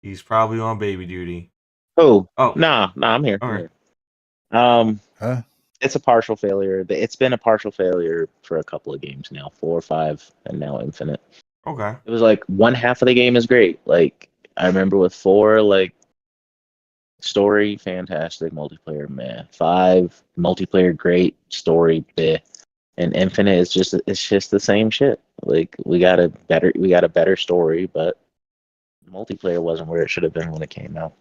He's probably on baby duty. Oh, nah, I'm here. All right. It's a partial failure. It's been a partial failure for a couple of games now, 4 or 5, and now Infinite. Okay. It was like one half of the game is great. Like I remember with 4, like story fantastic, multiplayer meh. 5 multiplayer great, story bleh. And Infinite is just the same shit. Like we got a better story, but multiplayer wasn't where it should have been when it came out.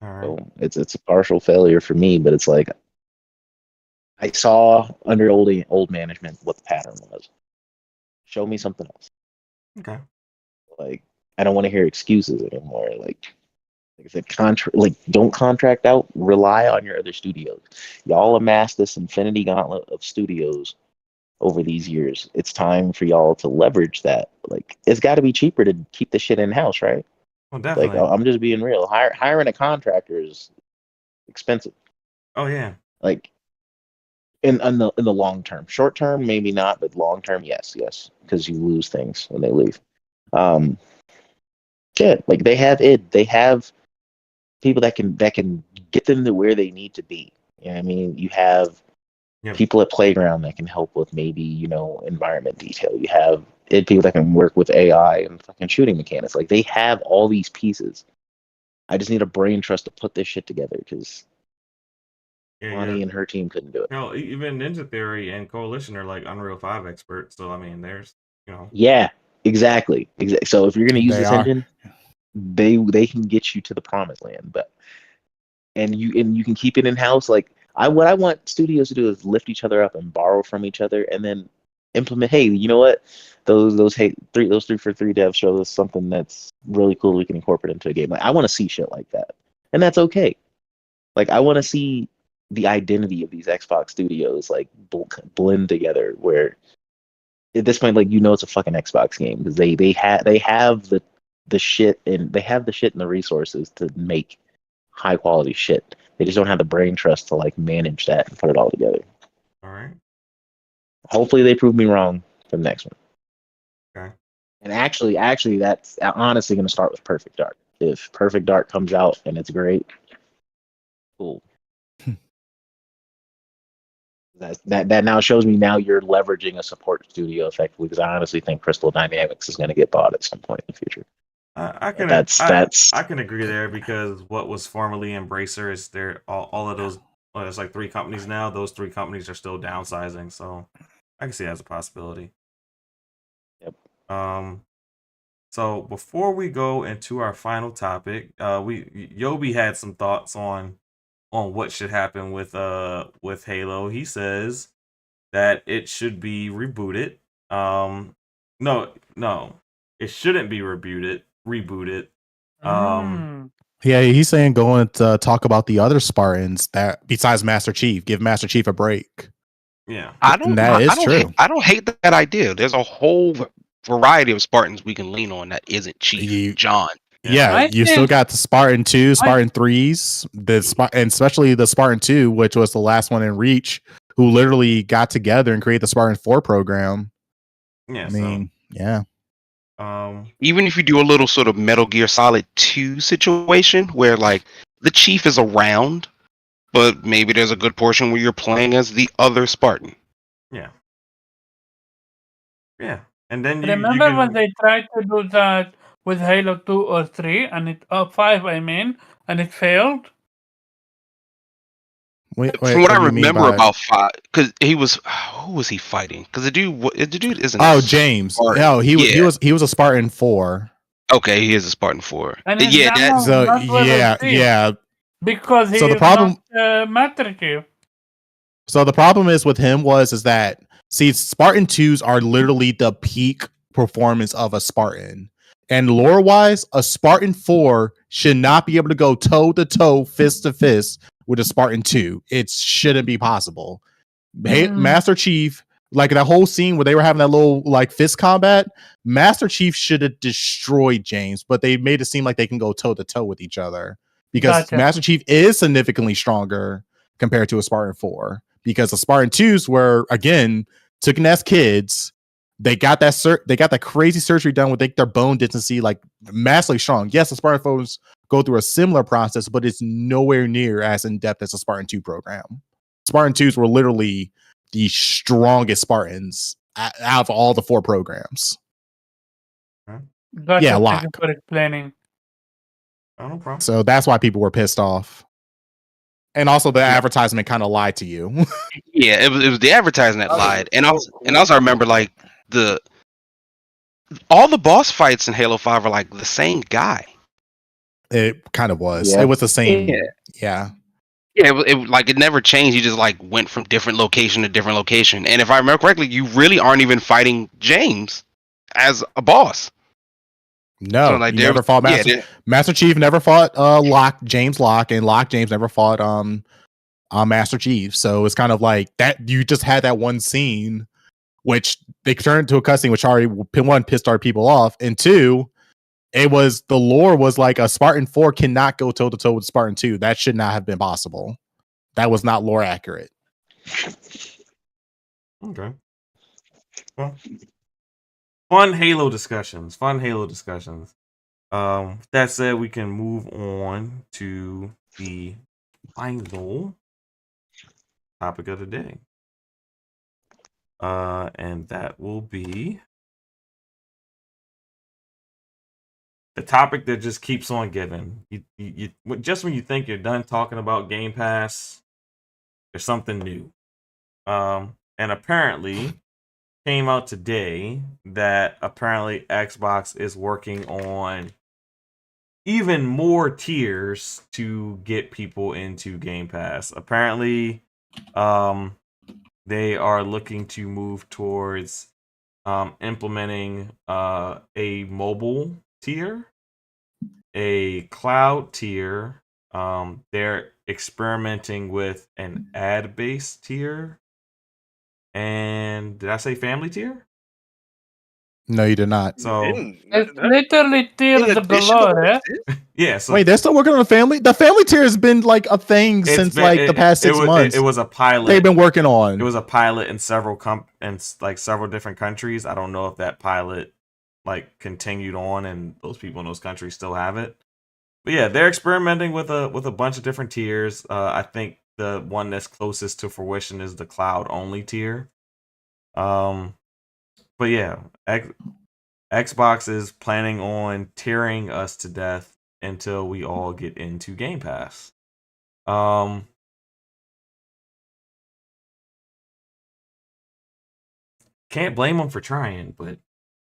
All right. So it's a partial failure for me, but it's like I saw under old management what the pattern was. Show me something else. Okay. Like I don't want to hear excuses anymore. Like I said, don't contract out. Rely on your other studios. Y'all amassed this infinity gauntlet of studios over these years. It's time for y'all to leverage that. Like it's got to be cheaper to keep the shit in house, right? Well, Like, definitely. I'm just being real. Hiring a contractor is expensive. Oh yeah. Like in the long term, short term maybe not, but long term, yes, because you lose things when they leave. Um, yeah, like they have people that can get them to where they need to be. You know what I mean? You have Yep. people at playground that can help with maybe environment detail. You have people that can work with AI and fucking shooting mechanics. Like they have all these pieces. I just need a brain trust to put this shit together because Yeah, Lonnie and her team couldn't do it. hell, even Ninja Theory and Coalition are like Unreal 5 experts. So I mean, there's Yeah, exactly. So if you're gonna use They this are. engine, they can get you to the promised land. But and you can keep it in house. Like what I want studios to do is lift each other up and borrow from each other, and then implement. Hey, you know what? Those 3 for 3 devs show us something that's really cool we can incorporate into a game. Like I want to see shit like that, and that's okay. Like I want to see the identity of these Xbox studios like blend together. Where at this point, like it's a fucking Xbox game because they have the shit and they have the shit and the resources to make high quality shit. They just don't have the brain trust to like manage that and put it all together. all right. Hopefully they prove me wrong for the next one. Okay. And actually that's honestly going to start with Perfect Dark. If Perfect Dark comes out and it's great, cool. That now shows me now you're leveraging a support studio effectively because I honestly think Crystal Dynamics is going to get bought at some point in the future. I can That's I can agree there because what was formerly Embracer is there all of those. Well, there's like 3 companies now. Those 3 companies are still downsizing, so I can see that as a possibility. Yep. So before we go into our final topic, Yobi had some thoughts on what should happen with Halo. He says that it should be rebooted. No, it shouldn't be rebooted. Mm. Yeah, he's saying going to talk about the other Spartans that besides Master Chief, give Master Chief a break. Yeah. And that is true. I don't hate that idea. There's a whole variety of Spartans we can lean on that isn't Chief John. Yeah, I you still think- got the Spartan 2, Spartan 3s, and especially the Spartan 2, which was the last one in Reach, who literally got together and created the Spartan 4 program. Yeah. I mean, yeah. Even if you do a little sort of Metal Gear Solid 2 situation where like the Chief is around, but maybe there's a good portion where you're playing as the other Spartan. Yeah. Yeah. And then you Remember can, when they tried to do that with Halo 2 or 3 and it 5 I mean, and it failed? From what I remember about 5, because who was he fighting? Because the dude isn't. Oh, James. Spartan. No, he was a Spartan 4. Okay, he is a Spartan 4. And Yeah, that So not well received yeah. because he So the is problem- not Master Chief. So the problem is with him is that Spartan 2s are literally the peak performance of a Spartan. And lore wise, a Spartan 4 should not be able to go toe to toe, fist to fist with a Spartan 2. It shouldn't be possible. Master Chief, like that whole scene where they were having that little like fist combat, Master Chief should have destroyed James, but they made it seem like they can go toe to toe with each other because Gotcha. Master Chief is significantly stronger compared to a Spartan 4 because the Spartan 2s were again taken as kids. They got that crazy surgery done with their bone density like massively strong. Yes, the Spartan 4s go through a similar process, but it's nowhere near as in depth as a Spartan 2 program. Spartan 2s were literally the strongest Spartans out of all the 4 programs. Gotcha. Yeah, a lot. Thank you for explaining. Oh, no problem. So that's why people were pissed off. And also the advertisement kind of lied to you. Yeah, it was the advertising that lied. And also I remember like all the boss fights in Halo 5 are like the same guy. It kind of was. Yeah. It was the same. Yeah. Yeah. Yeah, it never changed. You just like went from different location to different location. And if I remember correctly, you really aren't even fighting James as a boss. No, So, like, he there never was- fought yeah, Master Chief never fought James Locke, and James never fought Master Chief. So it's kind of like that you just had that one scene which they turned into a cutscene which already one pissed our people off, and 2 it was the lore was like a Spartan 4 cannot go toe to toe with Spartan 2. That should not have been possible. That was not lore accurate. Okay. Well, fun Halo discussions. That said, we can move on to the final topic of the day. And that will be the topic that just keeps on giving. You just when you think you're done talking about Game Pass, there's something new. And apparently came out today that apparently Xbox is working on even more tiers to get people into Game Pass. Apparently, they are looking to move towards implementing a mobile tier, a cloud tier. They're experimenting with an ad-based tier. And did I say family tier? No, you did not. So It's literally tiers galore, eh? yeah. So wait, they're still working on the family. The family tier has been like a thing since the past 6 months. It was a pilot. They've been working on. It was a pilot in several several different countries. I don't know if that pilot like continued on and those people in those countries still have it. But yeah, they're experimenting with a bunch of different tiers. I think the one that's closest to fruition is the cloud only tier. But yeah, Xbox is planning on tiering us to death until we all get into Game Pass. Can't blame them for trying, but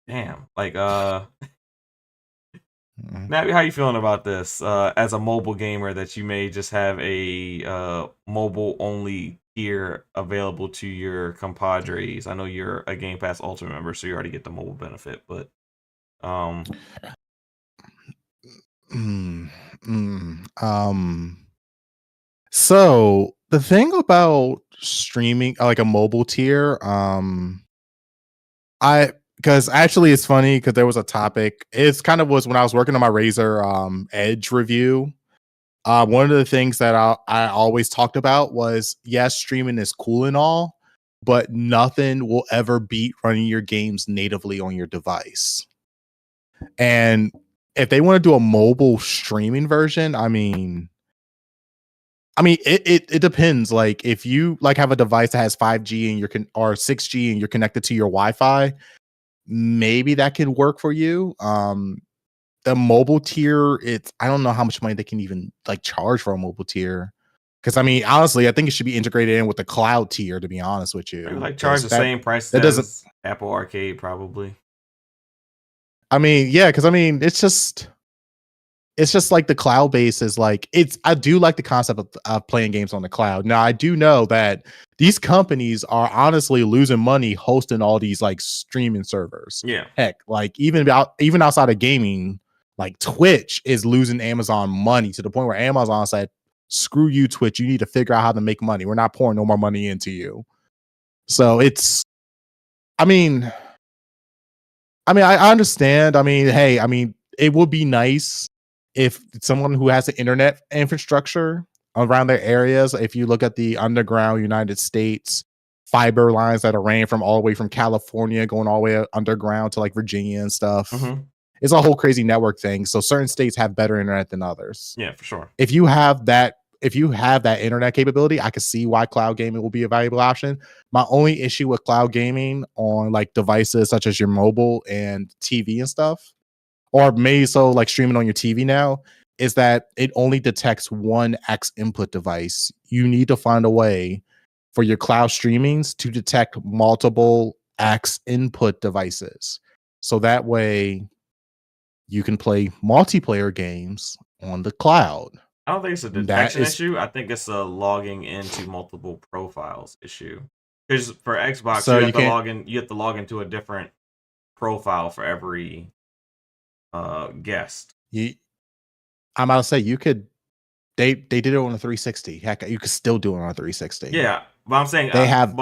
damn, like Nappy, how you feeling about this? As a mobile gamer, that you may just have a mobile only tier available to your compadres. I know you're a Game Pass Ultimate member, so you already get the mobile benefit, but So the thing about streaming like a mobile tier, because actually it's funny because there was a topic. It's kind of was when I was working on my Razer Edge review. One of the things that I always talked about was yes, streaming is cool and all, but nothing will ever beat running your games natively on your device. And if they want to do a mobile streaming version, I mean, it depends. Like if you like have a device that has 5G and or 6G and you're connected to your Wi-Fi, maybe that can work for you. The mobile tier, I don't know how much money they can even like charge for a mobile tier. Because I mean, honestly, I think it should be integrated in with the cloud tier. To be honest with you, maybe like charge the same price as Apple Arcade, probably. I mean, yeah, because I mean, it's just like the cloud base is like I do like the concept of playing games on the cloud. Now I do know that these companies are honestly losing money hosting all these like streaming servers. Yeah. Heck, like even outside of gaming, like Twitch is losing Amazon money to the point where Amazon said, screw you, Twitch, you need to figure out how to make money. We're not pouring no more money into you. So I understand. I mean, hey, I mean, it would be nice if someone who has the internet infrastructure around their areas, if you look at the underground United States fiber lines that are ran from all the way from California, going all the way underground to like Virginia and stuff, it's a whole crazy network thing. So certain states have better internet than others. Yeah, for sure. If you have that internet capability, I can see why cloud gaming will be a valuable option. My only issue with cloud gaming on like devices such as your mobile and TV and stuff, or maybe so like streaming on your TV now, is that it only detects one X input device. You need to find a way for your cloud streamings to detect multiple X input devices. So that way you can play multiplayer games on the cloud. I don't think it's a detection issue. I think it's a logging into multiple profiles issue. Because for Xbox, so you have to log into a different profile for every guest. I'm about to say you could. They did it on a 360. Heck, you could still do it on a 360. Yeah, but I'm saying they have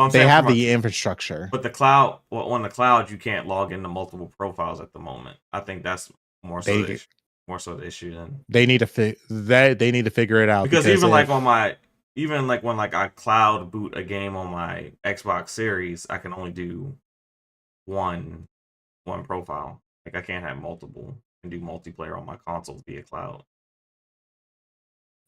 the infrastructure. But the cloud, on the cloud, you can't log into multiple profiles at the moment. I think that's more so They the issue, than they need to they need to figure it out because even like if, on my even like when like I cloud boot a game on my Xbox Series, I can only do one profile. Like I can't have multiple and do multiplayer on my console via cloud.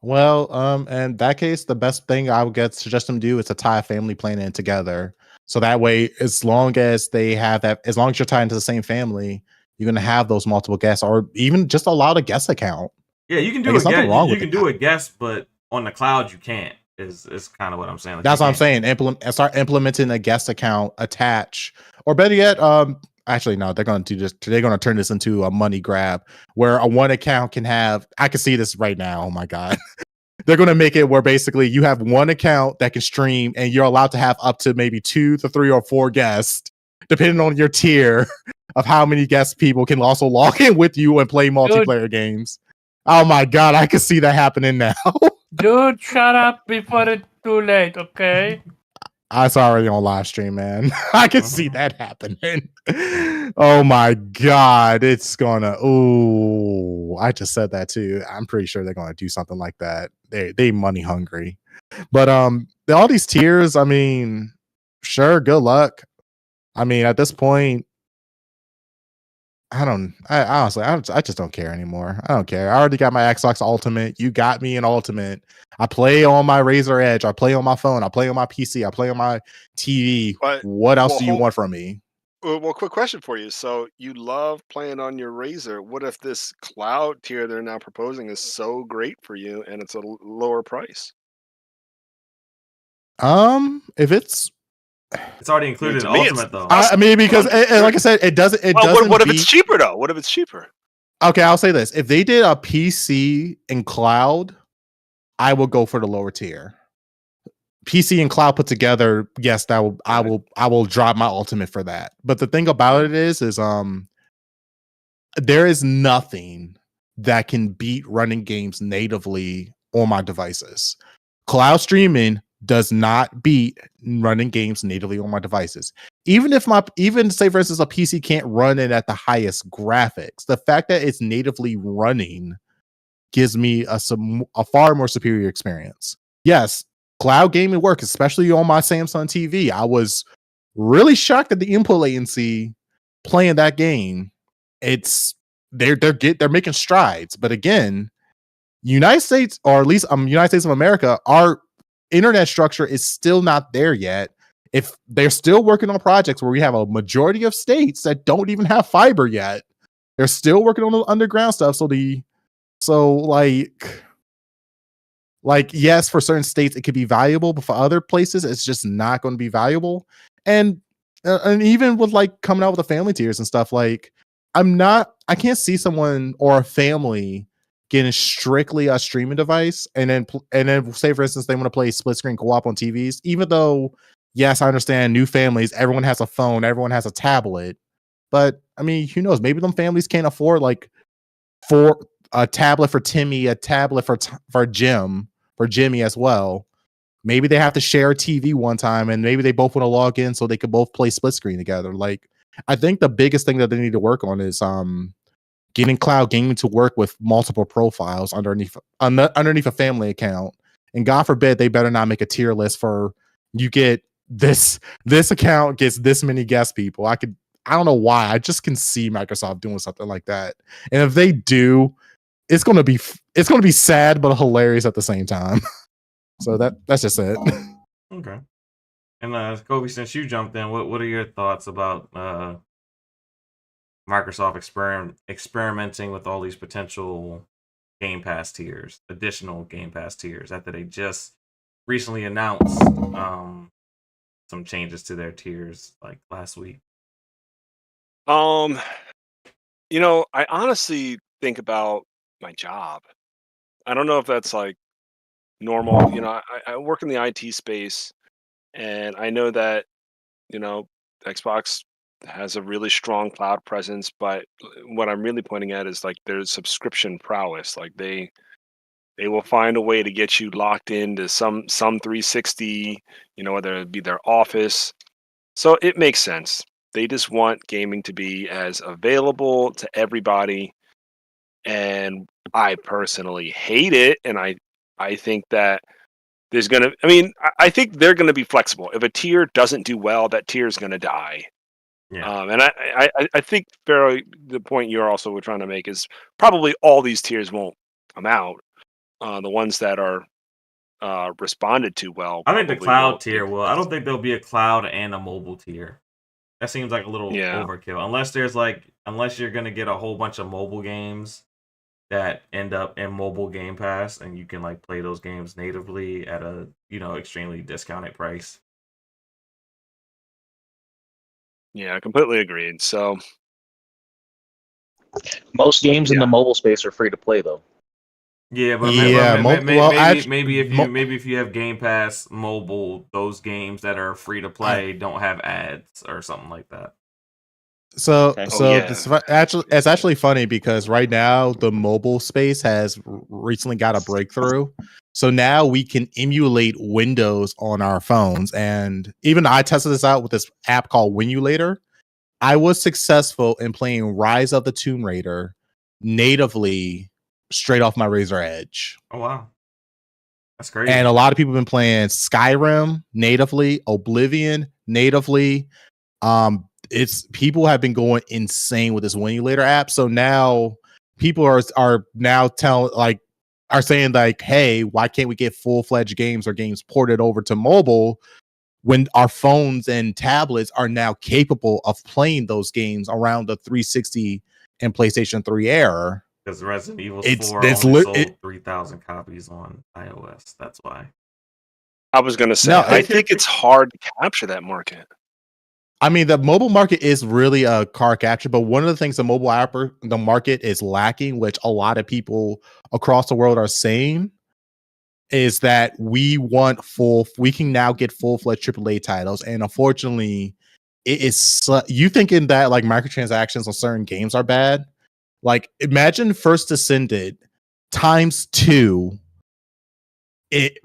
well, in that case, the best thing I would suggest them do is to tie a family plan in together. So that way, as long as they have that, as long as you're tied into the same family, you're gonna have those multiple guests, or even just allow the guest account. Yeah, you can Like, do a there's nothing guest. wrong You with can it. do a guest, but on the cloud you can't. Is kind of what I'm saying. Like, That's you what I'm can't. saying. Start implementing a guest account attach, or better yet, actually no, they're going to do this. They're going to turn this into a money grab where a one account can have. I can see this right now. Oh my god, they're going to make it where basically you have one account that can stream, and you're allowed to have up to maybe 2 to 3 or 4 guests, depending on your tier of how many guest people can also log in with you and play multiplayer games. Oh my god, I can see that happening now. Dude, shut up before it's too late, okay? I saw already on live stream, man. I can see that happening. Oh my god, it's gonna. Oh, I just said that too. I'm pretty sure they're gonna do something like that. They money hungry, but all these tiers. I mean, sure, good luck. I mean, at this point, I honestly, I just don't care anymore. I don't care. I already got my Xbox Ultimate. You got me an Ultimate. I play on my Razer Edge. I play on my phone. I play on my PC. I play on my TV. But What else well, do you want from me? well, quick question for you. So you love playing on your Razer. What if this cloud tier they're now proposing is so great for you and it's a lower price? If it's, It's already I mean, included to in me, it's Ultimate though. I mean, because like I said, it doesn't. It Well, doesn't. what if it's beat- cheaper though? What if it's cheaper? Okay, I'll say this: if they did a PC and cloud, I will go for the lower tier. PC and cloud put together, yes, I will drop my Ultimate for that. But the thing about it is there is nothing that can beat running games natively on my devices. Cloud streaming does not beat running games natively on my devices. Even say for instance a PC can't run it at the highest graphics, the fact that it's natively running gives me a far more superior experience. Yes, cloud gaming works, especially on my Samsung TV. I was really shocked at the input latency playing that game. It's they're making strides, but again, United States, or at least United States of America, our internet structure is still not there yet. If they're still working on projects where we have a majority of states that don't even have fiber yet, they're still working on the underground stuff. So like yes, for certain states it could be valuable, but for other places it's just not going to be valuable. And even with like coming out with the family tiers and stuff, like I can't see someone or a family getting strictly a streaming device and then say for instance they want to play split screen co-op on TVs, even though yes, I understand new families, everyone has a phone, everyone has a tablet, but I mean, who knows, maybe them families can't afford like for a tablet for Timmy, a tablet for Jimmy as well. Maybe they have to share a TV one time, and maybe they both want to log in so they could both play split screen together. Like, I think the biggest thing that they need to work on is getting cloud gaming to work with multiple profiles underneath a family account. And God forbid they better not make a tier list for you get this account gets this many guest people. I don't know why. I just can see Microsoft doing something like that. And if they do, it's gonna be sad but hilarious at the same time. So that's just it. Okay. And Kobe, since you jumped in, what are your thoughts about Microsoft experimenting with all these potential Game Pass tiers, additional Game Pass tiers, after they just recently announced some changes to their tiers like last week? I honestly think about my job. I don't know if that's like normal. I work in the IT space, and I know that Xbox has a really strong cloud presence, but what I'm really pointing at is like their subscription prowess. Like they will find a way to get you locked into some 360, whether it be their office. So it makes sense. They just want gaming to be as available to everybody and I personally hate it. And I think that there's gonna. I mean, I think they're gonna be flexible. If a tier doesn't do well, that tier is gonna die. Yeah. And I think Pharaoh, the point you're also were trying to make is probably all these tiers won't come out. The ones that are responded to well. I think the probably will. cloud tier will. I don't think there'll be a cloud and a mobile tier. That seems like a little Yeah. overkill. Unless you're gonna get a whole bunch of mobile games that end up in mobile Game Pass, and you can like play those games natively at a extremely discounted price. Yeah, completely agreed. So Most games in the Yeah. mobile space are free to play though. Yeah, but maybe if you have Game Pass mobile, those games that are free to play don't have ads or something like that. So, Okay. so yeah. it's actually funny because right now the mobile space has recently got a breakthrough. So now we can emulate Windows on our phones, and even I tested this out with this app called Winulator. I was successful in playing Rise of the Tomb Raider natively straight off my Razer Edge. Oh wow, that's crazy. And a lot of people have been playing Skyrim natively, Oblivion natively. It's people have been going insane with this Winulator app. So now people are now are saying like, hey, why can't we get full-fledged games or games ported over to mobile when our phones and tablets are now capable of playing those games around the 360 and PlayStation 3 era? Because Resident Evil 4 It's only sold 3,000 copies on iOS. That's why. I was gonna say, No, I think it's hard to capture that market. I mean, the mobile market is really a car capture, but one of the things the the market is lacking, which a lot of people across the world are saying, is that we can now get full-fledged AAA titles. And unfortunately, it is you thinking that like microtransactions on certain games are bad. Like imagine First Descended times 2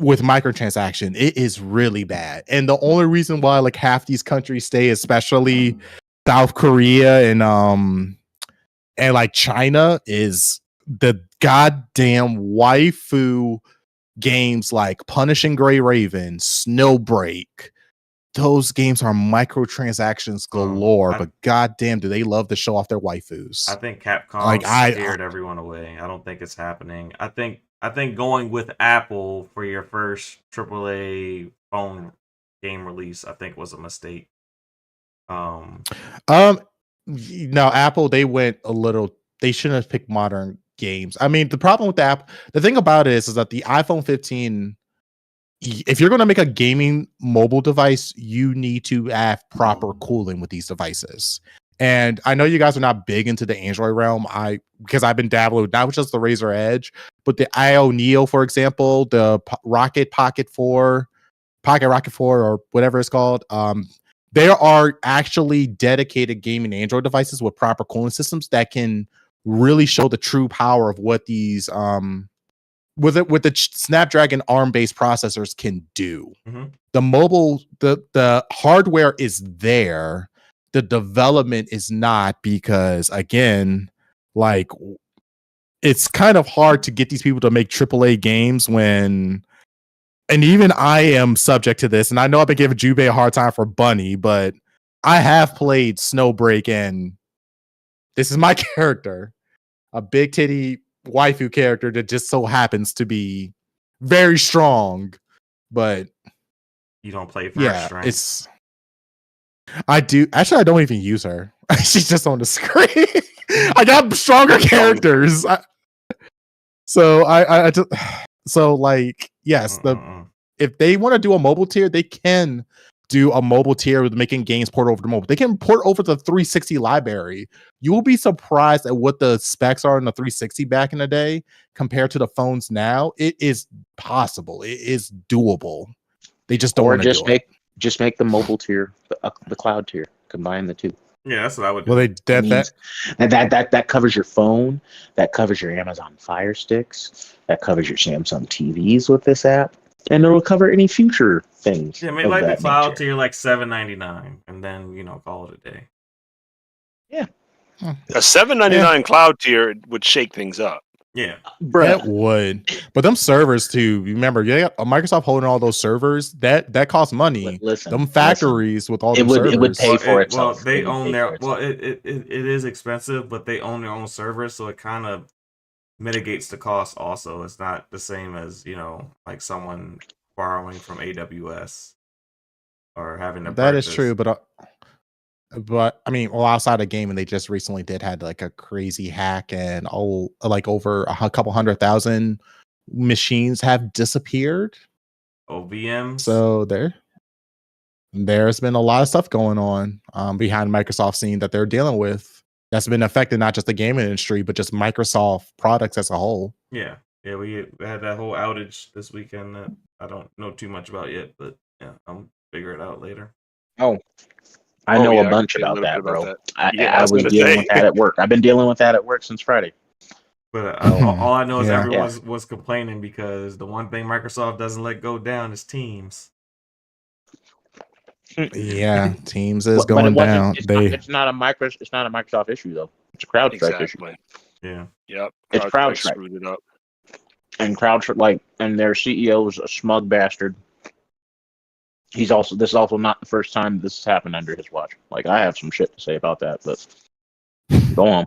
with microtransaction. It is really bad, and the only reason why like half these countries stay, especially South Korea and like China, is the goddamn waifu games like Punishing Gray Raven, Snowbreak. Those games are microtransactions galore, but goddamn, do they love to show off their waifus? I think Capcom scared everyone away. I don't think it's happening. I think going with Apple for your first AAA phone game release, I think was a mistake. No, Apple, they went a little. They shouldn't have picked modern games. I mean, the problem with the app, the thing about it is that the iPhone 15, if you're going to make a gaming mobile device, you need to have proper cooling with these devices. And I know you guys are not big into the Android realm. Because I've been dabbling with not just the Razer Edge, but the IO Neo, for example, the Pocket Rocket 4, or whatever it's called. There are actually dedicated gaming Android devices with proper cooling systems that can really show the true power of what these with the Snapdragon ARM-based processors can do. Mm-hmm. The mobile, the hardware is there. The development is not, because again, like it's kind of hard to get these people to make AAA games when, and even I am subject to this, and I know I've been giving Jubei a hard time for Bunny, but I have played Snowbreak, and this is my character, a big titty waifu character that just so happens to be very strong, but you don't play first strength. I do actually. I don't even use her. She's just on the screen. I got stronger characters. So like yes, if they want to do a mobile tier, they can do a mobile tier with making games port over to mobile. They can port over the 360 library. You will be surprised at what the specs are in the 360 back in the day compared to the phones now. It is possible. It is doable. They just don't want to do it. Just make the mobile tier the cloud tier. Combine the two. Yeah, that's what I would do. Well, that covers your phone. That covers your Amazon Fire Sticks. That covers your Samsung TVs with this app, and it will cover any future things. Yeah, make like the cloud tier like $7.99, and then call it a day. Yeah, A $7.99 cloud tier would shake things up. Yeah, That would, but them servers too. Remember, yeah, Microsoft holding all those servers. That costs money. Them factories with all them servers. It would pay for Well, itself. they own their. Well, it is expensive, but they own their own servers, so it kind of mitigates the cost. Also, it's not the same as like someone borrowing from AWS or having to. That is true, but I mean, well, outside of gaming, they just recently did had like a crazy hack, and like over a couple 100,000 machines have disappeared. VMs. So there's been a lot of stuff going on behind Microsoft scene that they're dealing with. That's been affecting not just the gaming industry, but just Microsoft products as a whole. Yeah, we had that whole outage this weekend that I don't know too much about yet, but yeah, I'll figure it out later. Oh, I know a bunch about that, bro. I was dealing with that at work. I've been dealing with that at work since Friday. But all I know is everyone was complaining because the one thing Microsoft doesn't let go down is Teams. Yeah, Teams is going down. It's not a Microsoft issue though. It's a CrowdStrike issue. Yeah. Yep. It's CrowdStrike. Screwed it up. And CrowdStrike, and their CEO is a smug bastard. This is also not the first time this has happened under his watch. Like, I have some shit to say about that, but go on.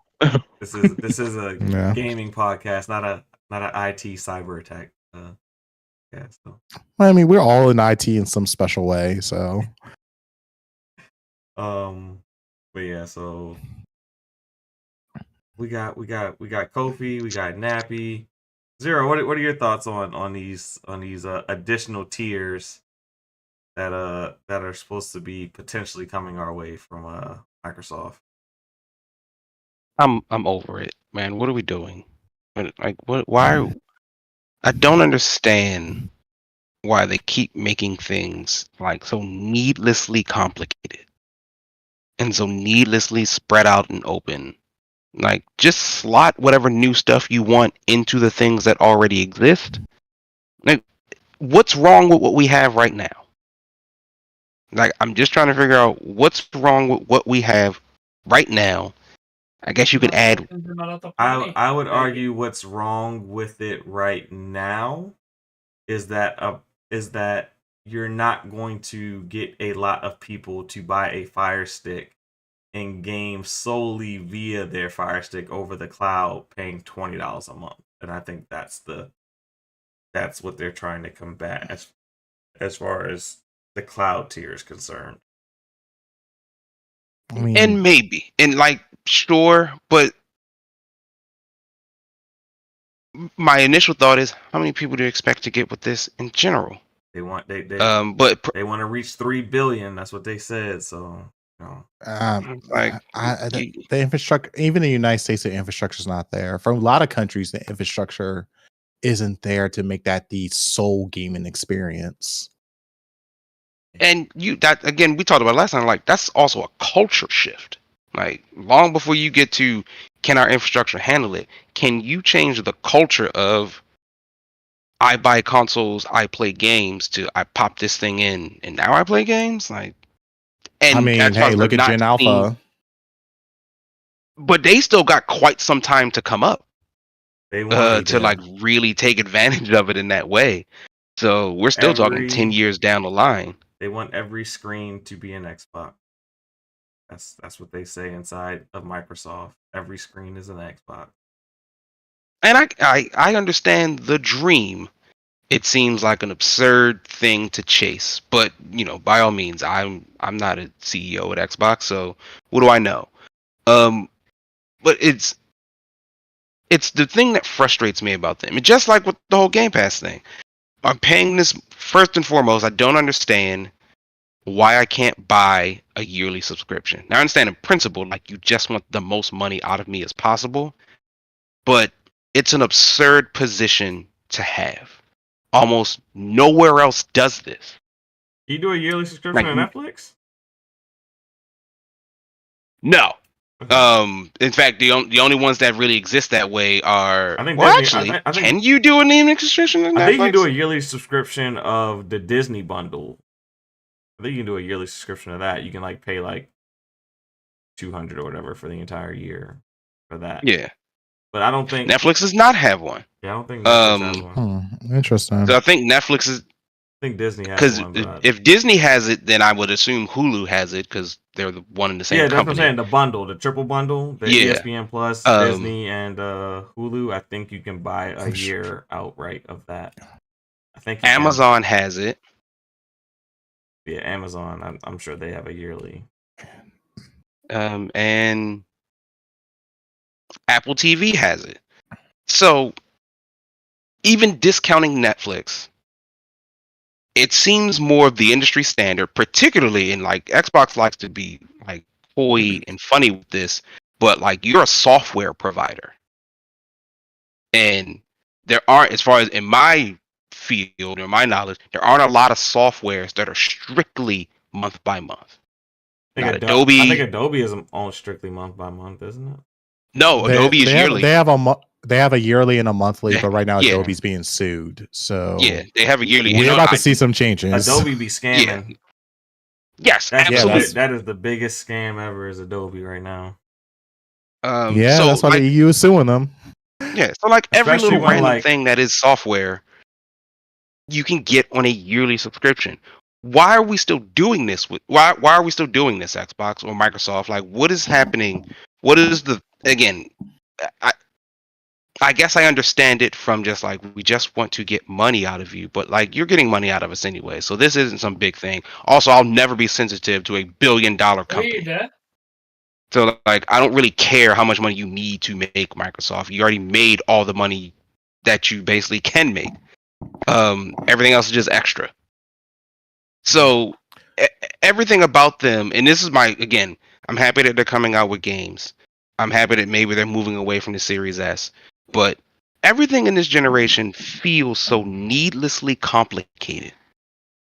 This is a gaming podcast, not an IT cyber attack. So. I mean, we're all in IT in some special way, so. But yeah, so we got Kofi, we got Nappy. Zero, what are your thoughts on these additional tiers that are supposed to be potentially coming our way from Microsoft? I'm over it, man. What are we doing? Like, why? I don't understand why they keep making things like so needlessly complicated and so needlessly spread out and open. Like, just slot whatever new stuff you want into the things that already exist. Like, what's wrong with what we have right now? Like, I'm just trying to figure out what's wrong with what we have right now. I guess you could add. I would argue what's wrong with it right now is that you're not going to get a lot of people to buy a Fire Stick and game solely via their Fire Stick over the cloud, paying $20 a month. And I think that's what they're trying to combat as far as the cloud tier is concerned. I mean, and maybe, and like, sure, but my initial thought is, how many people do you expect to get with this in general? They want they want to reach 3 billion. That's what they said. So, the infrastructure, even in the United States, the infrastructure is not there. For a lot of countries, the infrastructure isn't there to make that the sole gaming experience. And that again, we talked about it last time. Like, that's also a culture shift. Like, long before you get to, can our infrastructure handle it? Can you change the culture of, I buy consoles, I play games, to I pop this thing in and now I play games? Like, and I mean, hey, look at Gen Alpha. But they still got quite some time to come up. They want to like really take advantage of it in that way. So we're still talking 10 years down the line. They want every screen to be an Xbox. That's what they say inside of Microsoft. Every screen is an Xbox. And I understand the dream. It seems like an absurd thing to chase, but by all means, I'm not a CEO at Xbox, so what do I know? But it's the thing that frustrates me about them. And just like with the whole Game Pass thing, I'm paying this. First and foremost, I don't understand why I can't buy a yearly subscription. Now, I understand in principle, like, you just want the most money out of me as possible, but it's an absurd position to have. Almost nowhere else does this. You do a yearly subscription on Netflix? No. In fact, the only ones that really exist that way are. I think can you do a naming subscription on Netflix? I think you can do a yearly subscription of the Disney bundle. I think you can do a yearly subscription of that. You can pay $200 or whatever for the entire year for that. Yeah. But I don't think Netflix does not have one. Yeah, I don't think Netflix has one. Interesting. So I think Netflix is I think Disney has because one. But if Disney has it, then I would assume Hulu has it because they're the one in the same yeah, that's company. what I'm saying. The bundle, the triple bundle, the Yeah. ESPN Plus, Disney, and Hulu. I think you can buy a year outright of that. I think you Amazon has it. Yeah, Amazon. I'm sure they have a yearly. And Apple TV has it. So even discounting Netflix, it seems more of the industry standard, particularly in like Xbox likes to be like coy and funny with this, but like you're a software provider. And there aren't, as far as in my field or my knowledge, there aren't a lot of softwares that are strictly month by month. Not Adobe. I think Adobe is on strictly month by month, isn't it? No, Adobe is yearly. They have a yearly and a monthly, but right now Adobe's being sued. So yeah, they have a yearly. We're about to see some changes. Adobe be scamming. Yeah. Yes, absolutely. That is the biggest scam ever. Is Adobe right now? So that's why like, the EU is suing them. Yeah, so like every Especially little random thing that is software, you can get on a yearly subscription. Why are we still doing this? Why are we still doing this, Xbox or Microsoft? Like, what is happening? What is again? I guess I understand it from just like we just want to get money out of you, but like you're getting money out of us anyway, so this isn't some big thing. Also, I'll never be sensitive to $1 billion company. So like I don't really care how much money you need to make Microsoft. You already made all the money that you basically can make. Everything else is just extra. So everything about them, and this is again, I'm happy that they're coming out with games. I'm happy that maybe they're moving away from the Series S. But everything in this generation feels so needlessly complicated.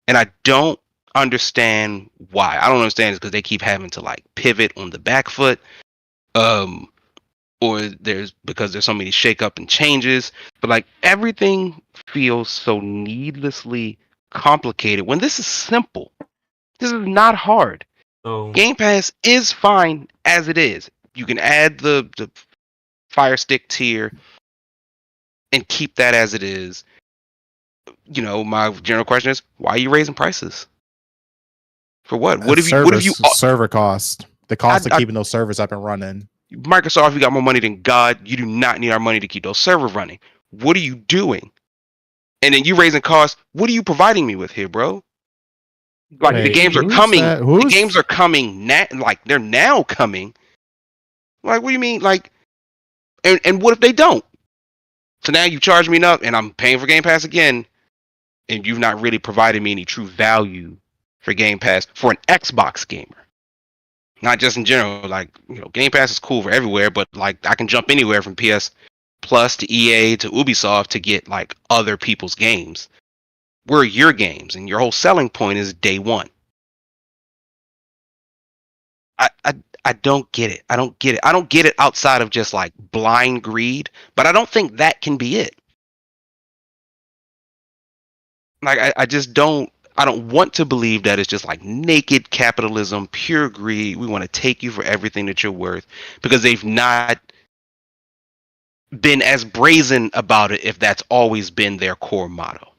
And I don't understand why. I don't understand it because they keep having to like pivot on the back foot. Or because there's so many shake-up and changes. But like everything feels so needlessly complicated when this is simple. This is not hard. So Game Pass is fine as it is. You can add the Fire Stick tier and keep that as it is. You know, my general question is, why are you raising prices? For what? What have you server cost? The cost of keeping those servers up and running. Microsoft, you got more money than God. You do not need our money to keep those servers running. What are you doing? And then you raising costs. What are you providing me with here, bro? Like the games are coming. The games are coming now. Like they're now coming. Like what do you mean? Like, and what if they don't? So now you charge me enough, and I'm paying for Game Pass again, and you've not really provided me any true value for Game Pass for an Xbox gamer. Not just in general. Like Game Pass is cool for everywhere, but like I can jump anywhere from PS Plus to EA to Ubisoft to get like other people's games. Where are your games? And your whole selling point is day one. I don't get it. I don't get it. I don't get it outside of just like blind greed, but I don't think that can be it. Like I just don't. I don't want to believe that it's just like naked capitalism, pure greed. We want to take you for everything that you're worth because they've not been as brazen about it if that's always been their core motto.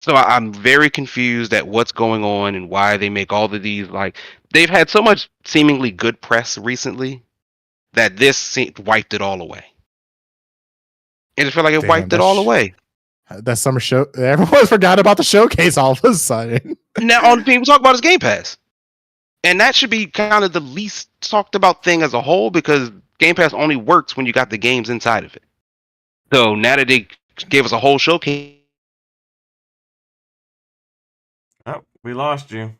So I'm very confused at what's going on and why they make all of these, like, they've had so much seemingly good press recently that this wiped it all away. And I feel like it wiped it all away. That summer show, everyone forgot about the showcase all of a sudden. Now all the people talk about is Game Pass. And that should be kind of the least talked about thing as a whole because Game Pass only works when you got the games inside of it. So now that they gave us a whole showcase. Oh, we lost you.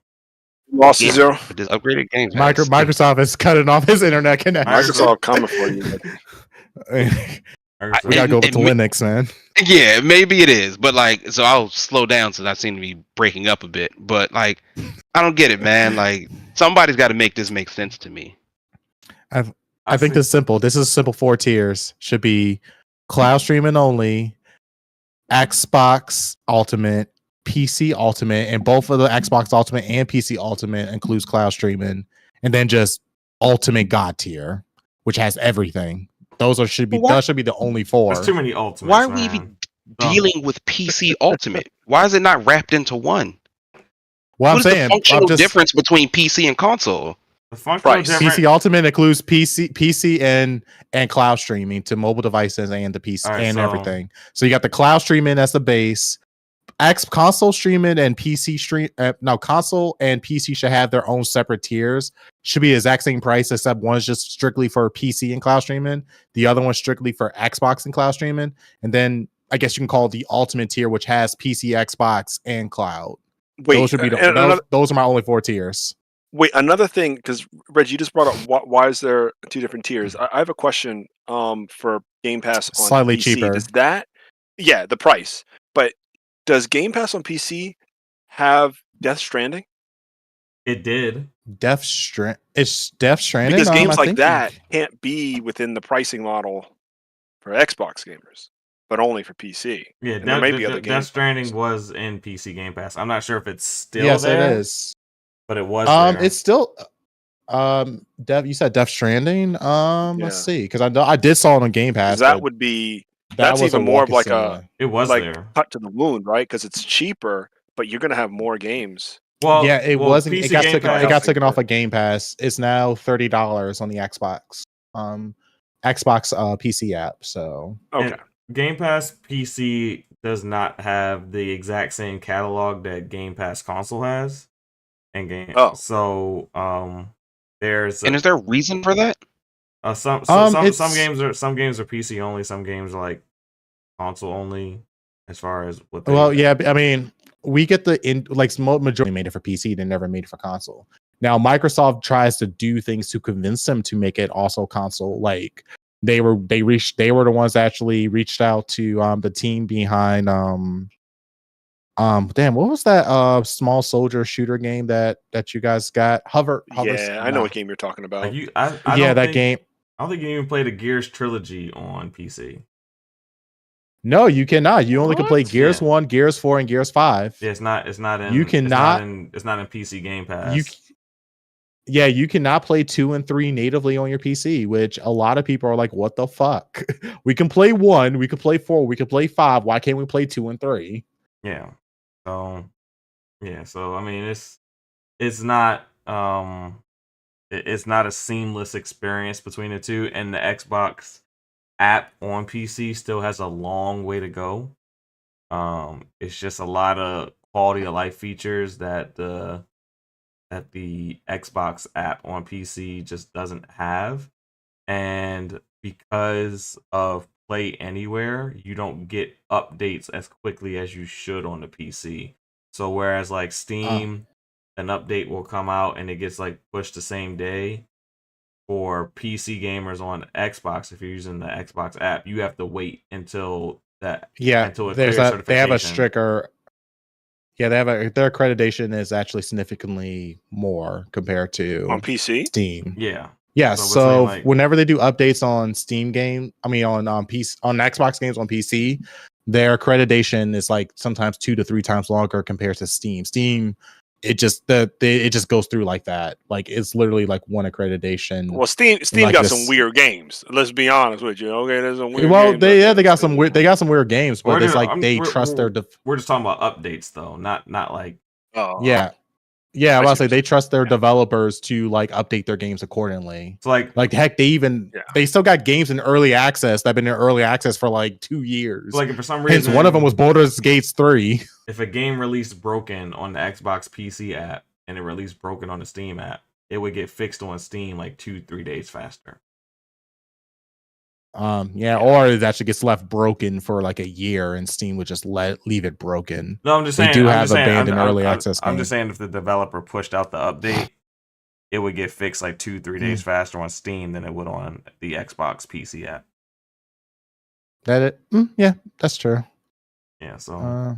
Lost you, Zero. Just upgraded games. Microsoft is cutting off his internet connection. Microsoft coming for you. We gotta go with Linux, man. Yeah, maybe it is, but like, so I'll slow down since I seem to be breaking up a bit. But like, I don't get it, man. Like, somebody's got to make this make sense to me. I think this is simple. This is simple 4 tiers. Should be cloud streaming only, Xbox Ultimate, PC Ultimate, and both of the Xbox Ultimate and PC Ultimate includes cloud streaming. and then just Ultimate God tier, which has everything. Those should be the only 4. There's too many ultimates. Why are we even dealing with PC Ultimate? Why is it not wrapped into one? Well, What is the functional difference between PC and console? The functional difference. PC Ultimate includes PC and cloud streaming to mobile devices and the PC and everything. So you got the cloud streaming as the base. Console streaming and PC stream. Console and PC should have their own separate tiers. Should be the exact same price, except one's just strictly for PC and cloud streaming. The other one's strictly for Xbox and cloud streaming. And then I guess you can call it the Ultimate tier, which has PC, Xbox, and cloud. Wait, those should be those are my only 4 tiers. Wait, another thing, because Reggie, you just brought up why is there 2 different tiers? I have a question for Game Pass on slightly PC. cheaper. Does that, the price, but does Game Pass on PC have Death Stranding? It did. It's Death Stranding because games like that can't be within the pricing model for Xbox gamers, but only for PC. Yeah, there may be other games. Death Stranding was in PC Game Pass. I'm not sure if it's still there. Yes, it is. But it was there. It's still Dev, you said Death Stranding. Let's see, because I did saw it on Game Pass. That would be that's even more of like it was like there. cut to the wound, right? Because it's cheaper, but you're gonna have more games. Well, yeah, it wasn't. PC it got Game taken. Pass, it got taken off of Game Pass. It's now $30 on the Xbox PC app. So okay, and Game Pass PC does not have the exact same catalog that Game Pass console has. And so there's and is there a reason for that? Some games are PC only, some games are like console only as far as what I mean, we get majority made it for PC, they never made it for console. Now Microsoft tries to do things to convince them to make it also console. Like they were the ones that actually reached out to the team behind what was that small soldier shooter game that you guys got? Hover I know what game you're talking about. game. I don't think you even played the Gears trilogy on PC. No, you cannot. You only can play Gears 1, Gears 4, and Gears 5. Yeah, it's not in you cannot it's not in PC Game Pass. You cannot play 2 and 3 natively on your PC, which a lot of people are like, what the fuck? We can play 1, we can play 4, we can play 5. Why can't we play 2 and 3? Yeah. So I mean it's not a seamless experience between the two, and the Xbox app on PC still has a long way to go. It's just a lot of quality of life features that the Xbox app on PC just doesn't have, and because of Play Anywhere, you don't get updates as quickly as you should on the PC. So whereas like Steam, an update will come out and it gets like pushed the same day, for PC gamers on Xbox, if you're using the Xbox app, you have to wait until that. Yeah, until it they have a stricter. Yeah, their accreditation is actually significantly more compared to on PC, Steam. Yeah, so whenever they do updates on Steam on PC, on Xbox games on PC, their accreditation is like sometimes 2 to 3 times longer compared to Steam. Steam, it just goes through like that. Like it's literally like one accreditation. Well, Steam got some weird games. Let's be honest with you. Okay, there's some weird. Well, they got some weird games, but it's like trust their. We're just talking about updates though, not like. Oh yeah. I'm about to say they trust their developers to like update their games accordingly. So like heck, they still got games in early access that have been in early access for like 2 years. So like if for some reason, hence one of them was Baldur's Gate 3. If a game released broken on the Xbox PC app and it released broken on the Steam app, it would get fixed on Steam like 2-3 days faster. Or it actually gets left broken for like a year, and Steam would just leave it broken. No, I'm just saying. They do have abandoned early access. I'm just saying if the developer pushed out the update, it would get fixed like 2-3 days faster on Steam than it would on the Xbox PC app. Yeah, that's true. Yeah, so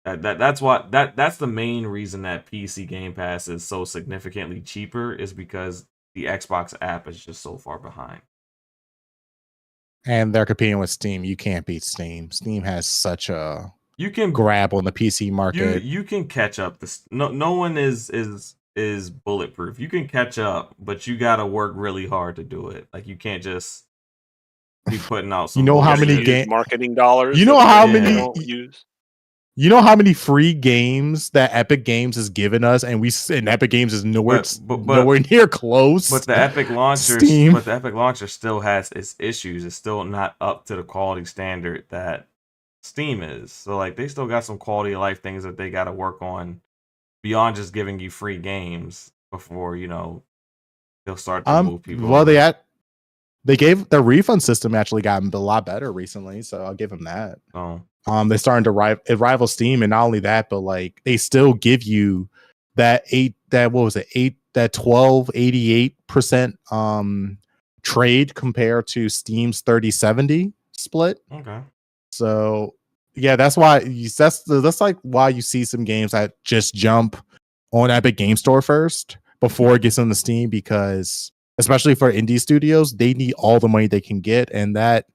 that's the main reason that PC Game Pass is so significantly cheaper, is because the Xbox app is just so far behind. And they're competing with Steam. You can't beat Steam. Steam has such a you can grab on the PC market. You can catch up. No one is is bulletproof. You can catch up, but you gotta work really hard to do it. Like you can't just be putting out some. You know how Gotta many use game? marketing dollars. You know that how they many- don't use. You know how many free games that Epic Games has given us, and Epic Games is nowhere nowhere near close. But the Epic launcher, Steam. but the Epic launcher still has its issues. It's still not up to the quality standard that Steam is. So like they still got some quality of life things that they got to work on beyond just giving you free games before they'll start to move people. Well, they gave the refund system actually gotten a lot better recently, so I'll give them that. Oh. They're starting to rival Steam, and not only that, but like they still give you that 1288% trade compared to Steam's 3070 split. Okay. So yeah, that's why that's like why you see some games that just jump on Epic Game Store first before it gets on the Steam, because especially for indie studios, they need all the money they can get, and that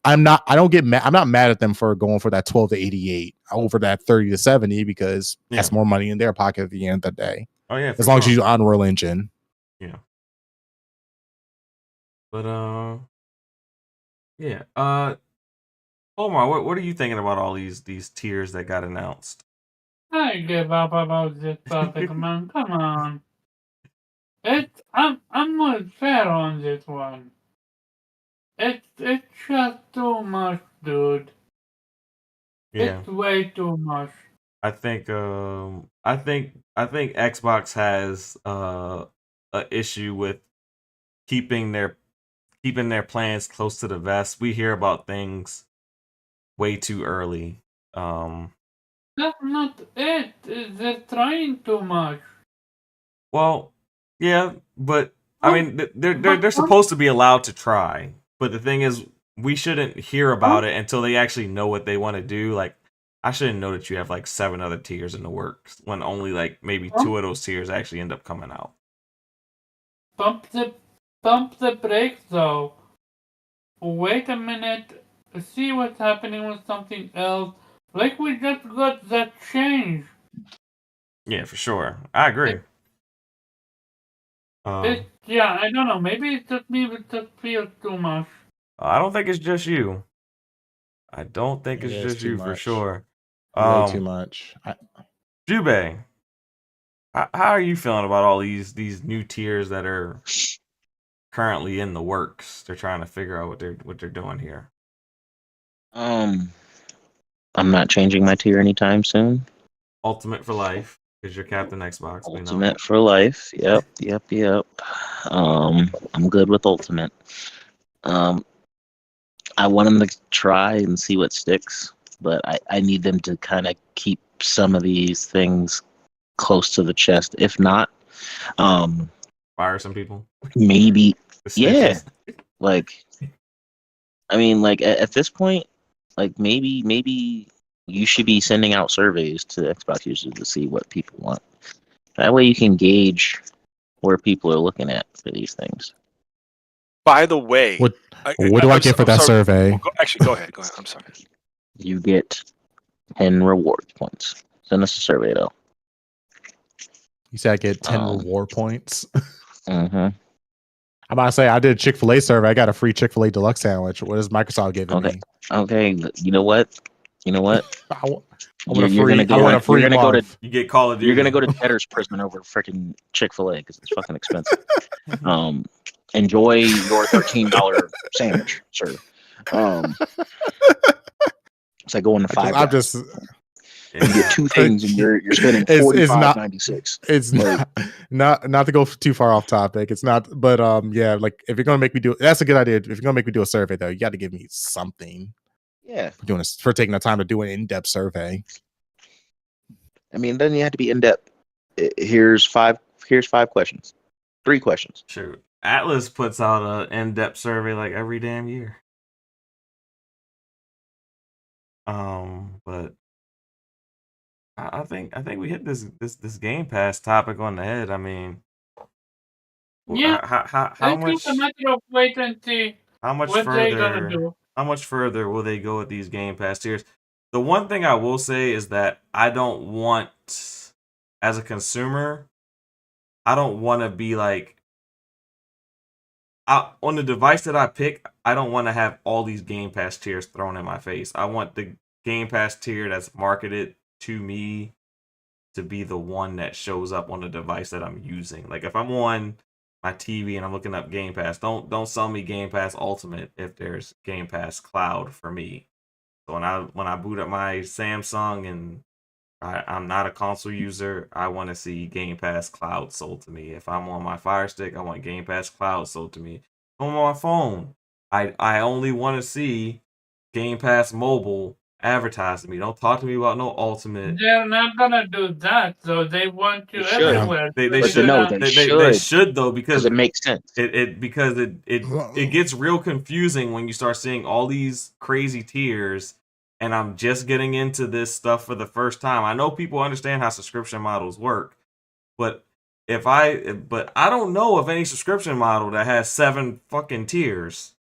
I'm not mad at them for going for that 12 to 88 over that 30 to 70, because that's more money in their pocket at the end of the day. Oh yeah, as long as you use Unreal Engine. Yeah. But yeah. Omar, what are you thinking about all these tiers that got announced? I give up about this topic, man. Come on. I'm not fair on this one. It's just too much, dude. Yeah. It's way too much. I think Xbox has a issue with keeping their plans close to the vest. We hear about things way too early. That's not it. They're trying too much. Well, yeah, but I mean they're supposed to be allowed to try. But the thing is, we shouldn't hear about it until they actually know what they want to do. Like, I shouldn't know that you have like 7 other tiers in the works when only like maybe 2 of those tiers actually end up coming out. Pump the brakes, though. Wait a minute. See what's happening with something else. Like we just got that change. Yeah, for sure. I agree. Yeah, I don't know. Maybe it's just me, but it just feels too much. I don't think it's just you. I don't think it's just you for sure. Way too much. Jubei, how are you feeling about all these new tiers that are currently in the works? They're trying to figure out what they're doing here. I'm not changing my tier anytime soon. Ultimate for life, because you're Captain Xbox. Ultimate for life. Yep. I'm good with Ultimate. I want them to try and see what sticks, but I need them to kind of keep some of these things close to the chest. If not, fire some people. Maybe, yeah. Like, I mean, like at this point, like maybe you should be sending out surveys to Xbox users to see what people want. That way, you can gauge where people are looking at for these things. By the way, what do I get for that survey? Well, go ahead. I'm sorry. You get 10 reward points. Send us a survey, though. You said I get 10 reward points? Mm-hmm. I'm about to say, I did a Chick-fil-A survey. I got a free Chick-fil-A deluxe sandwich. What is Microsoft giving me? Okay, you know what? You get Call of Duty. You're gonna go to debtor's prison over freaking Chick-fil-A because it's fucking expensive. Enjoy your $13 sandwich, sir. It's like going to Five Guys. You get 2 things and you're spending $45.96. It's not to go too far off topic. It's not, but yeah, like if you're gonna make me do, that's a good idea. If you're gonna make me do a survey, though, you got to give me something. Yeah, for taking the time to do an in-depth survey. I mean, it doesn't have to be in-depth. Here's five questions. 3 questions. Shoot. Atlas puts out an in-depth survey like every damn year. But I think we hit this Game Pass topic on the head. I mean, yeah. How much? It's a matter of wait and see. How much what further? They're gonna do. How much further will they go with these Game Pass tiers? The one thing I will say is that I don't want, as a consumer, I don't want to be like on the device that I pick. I don't want to have all these Game Pass tiers thrown in my face. I want the Game Pass tier that's marketed to me to be the one that shows up on the device that I'm using. Like if I'm on my TV and I'm looking up Game Pass, don't sell me Game Pass Ultimate if there's Game Pass Cloud for me. So when I boot up my Samsung and I'm not a console user, I want to see Game Pass Cloud sold to me. If I'm on my Fire Stick, I want Game Pass Cloud sold to me. If I'm on my phone, I only want to see Game Pass Mobile advertised to me. Don't talk to me about no Ultimate. They're not gonna do that, so they want you They should. everywhere. They So should. you're No, not- They should though, because it makes sense. it gets real confusing when you start seeing all these crazy tiers, and I'm just getting into this stuff for the first time. I know people understand how subscription models work, but I don't know of any subscription model that has 7 fucking tiers.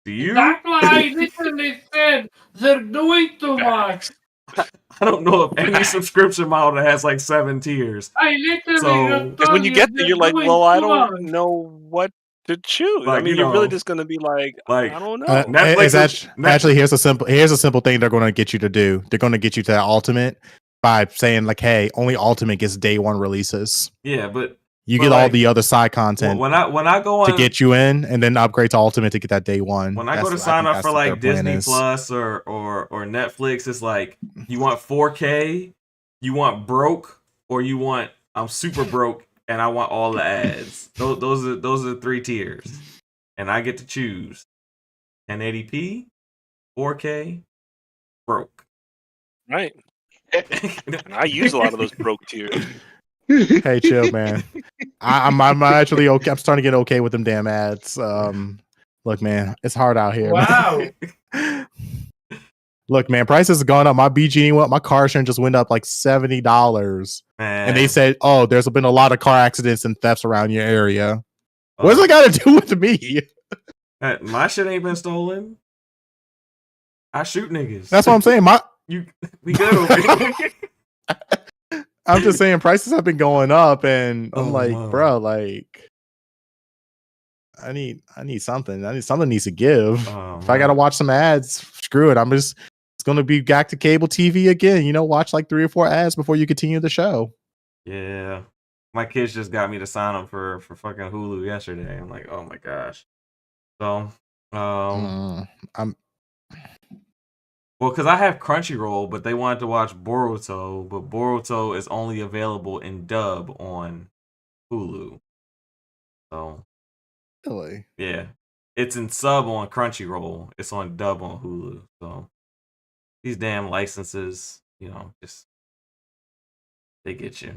Do you? That's why I literally said they're doing too much. I don't know of any subscription model that has like 7 tiers. I literally So- just Because when told you get there, they're you're like, doing well, I too don't much. know what to choose. Like, I mean, you you're really know, just going to be like, like, I don't know. Netflix It's is- actually here's a simple thing they're going to get you to do. They're going to get you to that ultimate by saying like, hey, only ultimate gets day one releases. Yeah, but You But get all like, the other side content when I go on to get you in, and then upgrade to ultimate to get that day one. when I go to think sign up that's for what their like plan Disney is. Plus or Netflix, it's like you want 4K, you want broke, or you want I'm super broke and I want all the ads. Those are the 3 tiers, and I get to choose 1080p, 4K, broke. Right. And I use a lot of those broke tiers. Hey, chill, man. I'm actually okay. I'm starting to get okay with them damn ads. Look, man, it's hard out here. Wow. Look, man, prices have gone up. My BG went. My car insurance just went up like $70, Man. and they said, "Oh, there's been a lot of car accidents and thefts around your area." Oh, What's it got to do with me? my shit ain't been stolen. I shoot niggas. That's what I'm saying. We good over here. I'm just saying prices have been going up, and I'm Oh, like, wow. bro, like, I need something. Something needs to give. Oh, If I gotta man. watch some ads, screw it. It's gonna be back to cable TV again. Watch like 3 or 4 ads before you continue the show. Yeah. My kids just got me to sign up for fucking Hulu yesterday. I'm like, oh my gosh. So, I'm well, because I have Crunchyroll, but they wanted to watch Boruto, but Boruto is only available in dub on Hulu. So, really. yeah. It's in sub on Crunchyroll. It's on dub on Hulu. So, these damn licenses, just they get you.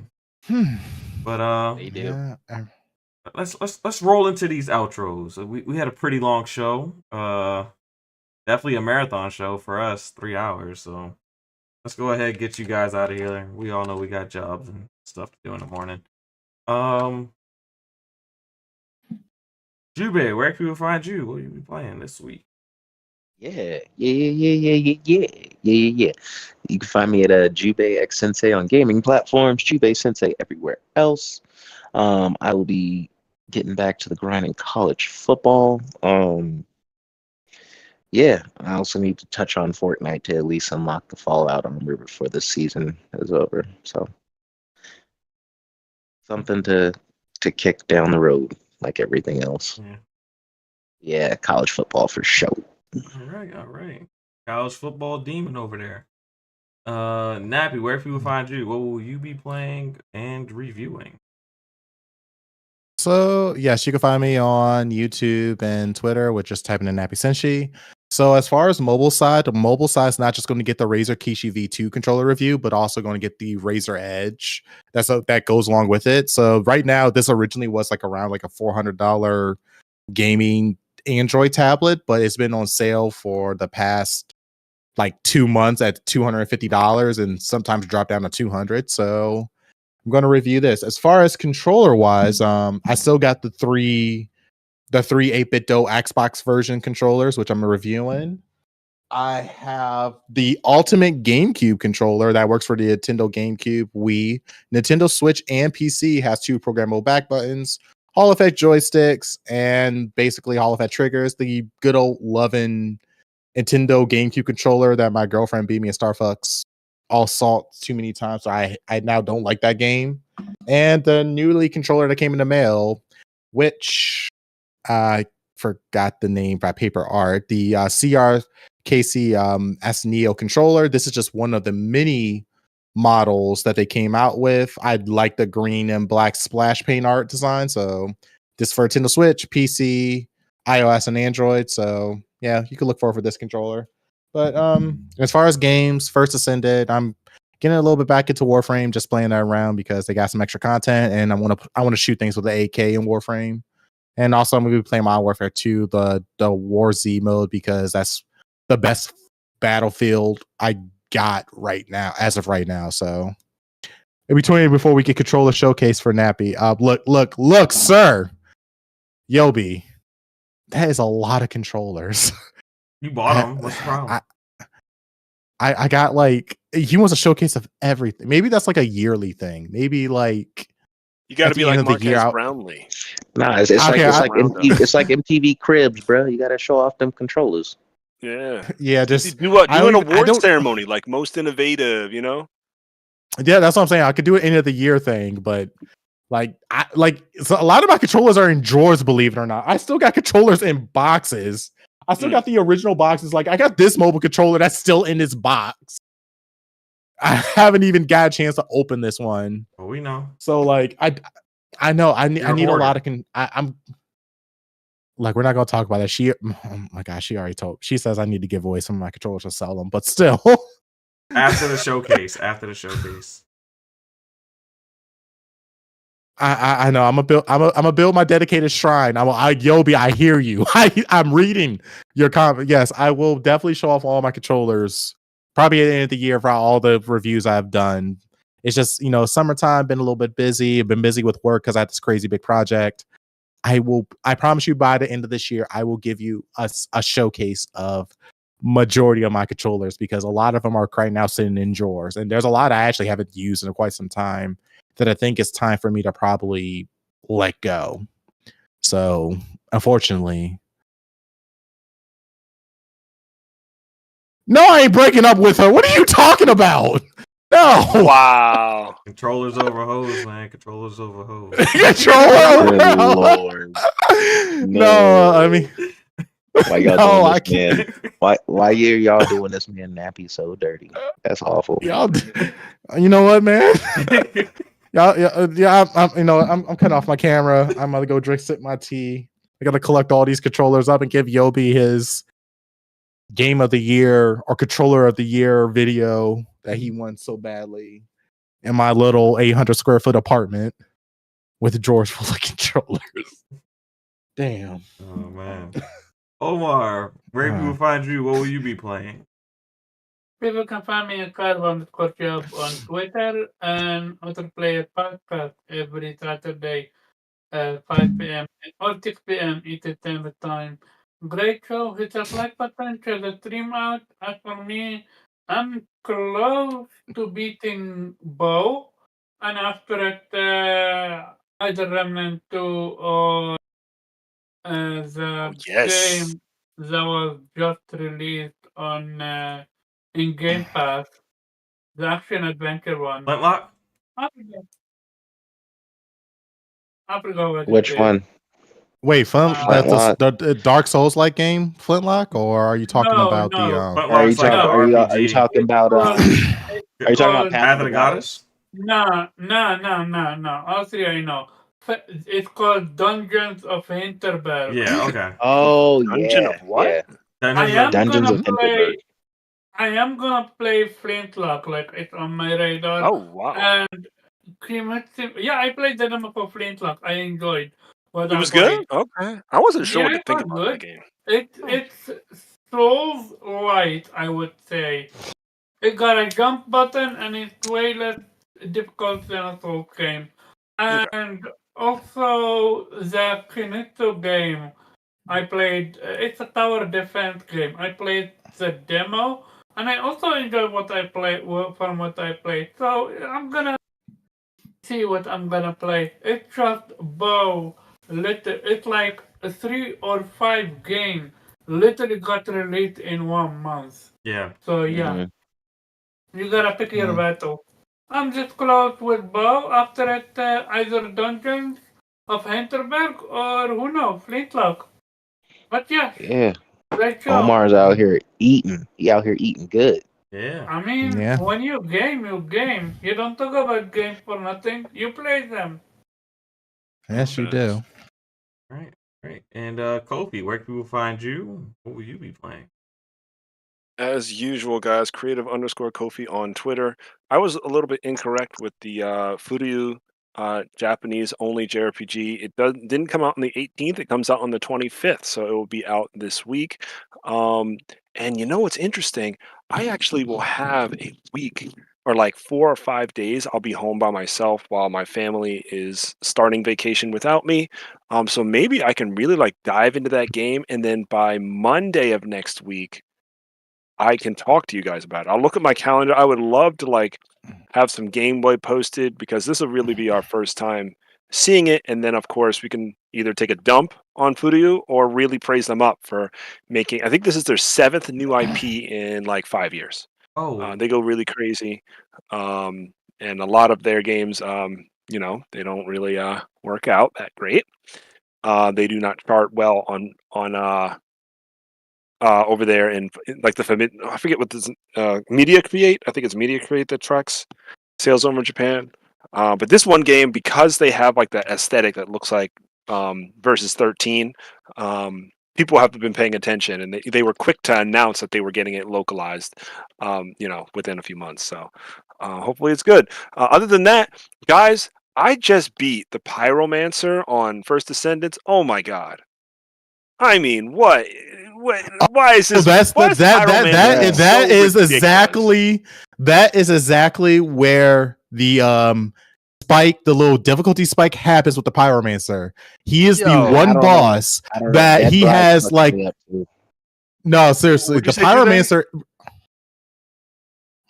But They do. Yeah. let's roll into these outros. We had a pretty long show. Definitely a marathon show for us, 3 hours. So let's go ahead and get you guys out of here. We all know we got jobs and stuff to do in the morning. Jube, where can people find you? What will you be playing this week? Yeah. You can find me at Jubei X Sensei on gaming platforms, Jubei Sensei everywhere else. I will be getting back to the grind in college football. Yeah, I also need to touch on Fortnite to at least unlock the Fallout armor before this season is over. So something to kick down the road like everything else. Yeah, college football for sure. All right. College football demon over there. Nappy, where can people find you? What will you be playing and reviewing? So yes, you can find me on YouTube and Twitter with just typing in Nappy Senshi. So as far as mobile side, the mobile side is not just going to get the Razer Kishi V2 controller review, but also going to get the Razer Edge. That goes along with it. So right now, this originally was like around like a $400 gaming Android tablet, but it's been on sale for the past like 2 months at $250 and sometimes drop down to $200. So I'm going to review this. As far as controller wise, I still got the three 8-bit Do Xbox version controllers, which I'm reviewing. I have the Ultimate GameCube controller that works for the Nintendo GameCube, Wii, Nintendo Switch, and PC. Has 2 programmable back buttons, Hall effect joysticks, and basically Hall effect triggers. The good old loving Nintendo GameCube controller that my girlfriend beat me in Star Fox Assault too many times, so I now don't like that game. And the newly controller that came in the mail, which I forgot the name by Paper Art, the CRKC S Neo controller. This is just one of the many models that they came out with. I like the green and black splash paint art design. So this for Nintendo Switch, PC, iOS, and Android. So yeah, you can look forward for this controller. But as far as games, First Ascended, I'm getting a little bit back into Warframe, just playing that around because they got some extra content, and I want to shoot things with the AK in Warframe. And also, I'm going to be playing Modern Warfare 2, the War Z mode, because that's the best battlefield I got right now, as of right now. So, in between, before we get controller showcase for Nappy, look, sir, Yobi, that is a lot of controllers. You bought them. What's the problem? I got like, he wants a showcase of everything. Maybe that's like a yearly thing. Maybe like You got to be like Marquez year Brownlee. Nah, it's like MTV Cribs, bro. You gotta show off them controllers. Yeah, yeah. Just do an award ceremony, like most innovative. You know. Yeah, that's what I'm saying. I could do an end of the year thing, but so a lot of my controllers are in drawers, believe it or not. I still got controllers in boxes. I still got the original boxes. Like, I got this mobile controller that's still in this box. I haven't even got a chance to open this one. Well, we know. So like, I know I need a lot of I'm like, we're not gonna talk about that. Oh my gosh, she already told. She says I need to give away some of my controllers to sell them, but still. After the showcase. I know. I'm gonna build my dedicated shrine. Yobi, I hear you. I'm reading your comment. Yes, I will definitely show off all my controllers. Probably at the end of the year for all the reviews I've done. It's just, summertime, been a little bit busy. I've been busy with work because I had this crazy big project. I promise you by the end of this year, I will give you a showcase of majority of my controllers, because a lot of them are right now sitting in drawers. And there's a lot I actually haven't used in quite some time that I think it's time for me to probably let go. So, unfortunately. No, I ain't breaking up with her. What are you talking about? No. Wow. Controllers over hoes, man. Controllers over hoes. Good Lord. No, I mean, why y'all doing this man? Why are y'all doing this man Nappy so dirty? That's awful. Y'all, you know what, man? I'm cutting off my camera. I'm gonna go sip my tea. I gotta collect all these controllers up and give Yobi his game of the year or controller of the year video that he won so badly in my little 800 square foot apartment with drawers full of controllers. Damn. Oh man. Omar, where people find you? What will you be playing? People can find me at Carbon_Job on Twitter and Other Player Podcast every Saturday at 5 p.m. or 6 p.m. Eastern Standard Time. Great show. Hit that like button, share the stream out. As for me, I'm close to beating Bo, and after it, either Remnant 2 or the game that was just released on in Game Pass, the action adventure one. Flintlock? I forgot what Which one? Wait, that's the Dark Souls like game, Flintlock, or are you talking about the? Are you talking about? Are you talking about Path of the Goddess? No. All three I know. It's called Dungeons of Hinterberg. Yeah, okay. Oh, Dungeon of what? Yeah. Dungeons of Hinterberg. I am gonna play Flintlock, like it's on my radar. Oh wow! And I played the demo for Flintlock. I enjoyed. It was good. Okay, I wasn't sure what to think about that game. It's Souls light, I would say. It got a jump button and it's way less difficult than a Souls game. And also the Kinecto game I played. It's a tower defense game. I played the demo, and I also enjoy what I play from what I played. So I'm gonna see what I'm gonna play. It's just bow. It's like a 3 or 5 game. Literally got released in 1 month. Yeah. So yeah, you gotta pick your Mm. battle. I'm just close with bow. After it, either dungeons of Hinterberg or who knows, Flintlock. But yeah, Yeah. great show. Omar's out here eating. He out here eating good. Yeah. I mean, Yeah. when you game, you game. You don't talk about games for nothing. You play them. Yes, you do. Right. Right. And Kofi, where can people find you? What will you be playing? As usual, guys, creative_Kofi on Twitter. I was a little bit incorrect with the Furyu Japanese only JRPG. It didn't come out on the 18th. It comes out on the 25th, so it will be out this week. And you know what's interesting? I actually will have a week or like 4 or 5 days. I'll be home by myself while my family is starting vacation without me. So maybe I can really like dive into that game, and then by Monday of next week, I can talk to you guys about it. I'll look at my calendar. I would love to like have some gameplay posted because this will really be our first time seeing it, and then of course we can either take a dump on Furyu or really praise them up for making. I think this is their 7th new IP in like 5 years. Oh, They go really crazy, and a lot of their games, they don't really work out that great. They do not chart well on over there in like I forget what this Media Create. I think it's Media Create that tracks sales over in Japan. But this one game, because they have like that aesthetic that looks like Versus 13, people have been paying attention, and they were quick to announce that they were getting it localized, within a few months. So hopefully it's good. Other than that, guys, I just beat the Pyromancer on First Descendants. Oh my god! I mean, what? Why is So this? Why is Pyromancer that so is ridiculous? exactly where the spike, the little difficulty spike happens with the pyromancer. He is the Yo. I one don't know. boss I don't know. that Dead he Bride has fucked like me up too. no, seriously, What'd you the say, Jubei? pyromancer.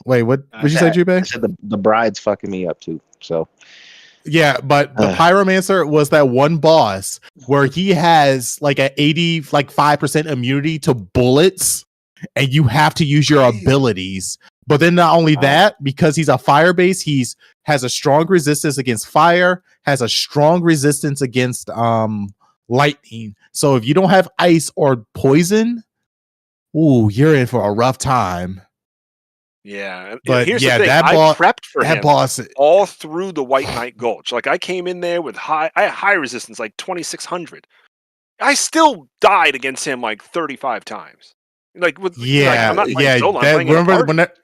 Wait, what did you say, I Jubei? said the bride's fucking me up too. So Yeah, but the pyromancer was that one boss where he has like an 85% immunity to bullets, and you have to use your abilities. But then not only that, because he's a fire base, he's has a strong resistance against fire, has a strong resistance against lightning. So if you don't have ice or poison, ooh, you're in for a rough time. Yeah, But here's yeah, the thing. that I boss, prepped for that him boss, all through the White Knight Gulch. Like I came in there with I had high resistance, like 2600. I still died against him like 35 times. Like with like I'm not playing solo. I'm that playing in a remember party. when that,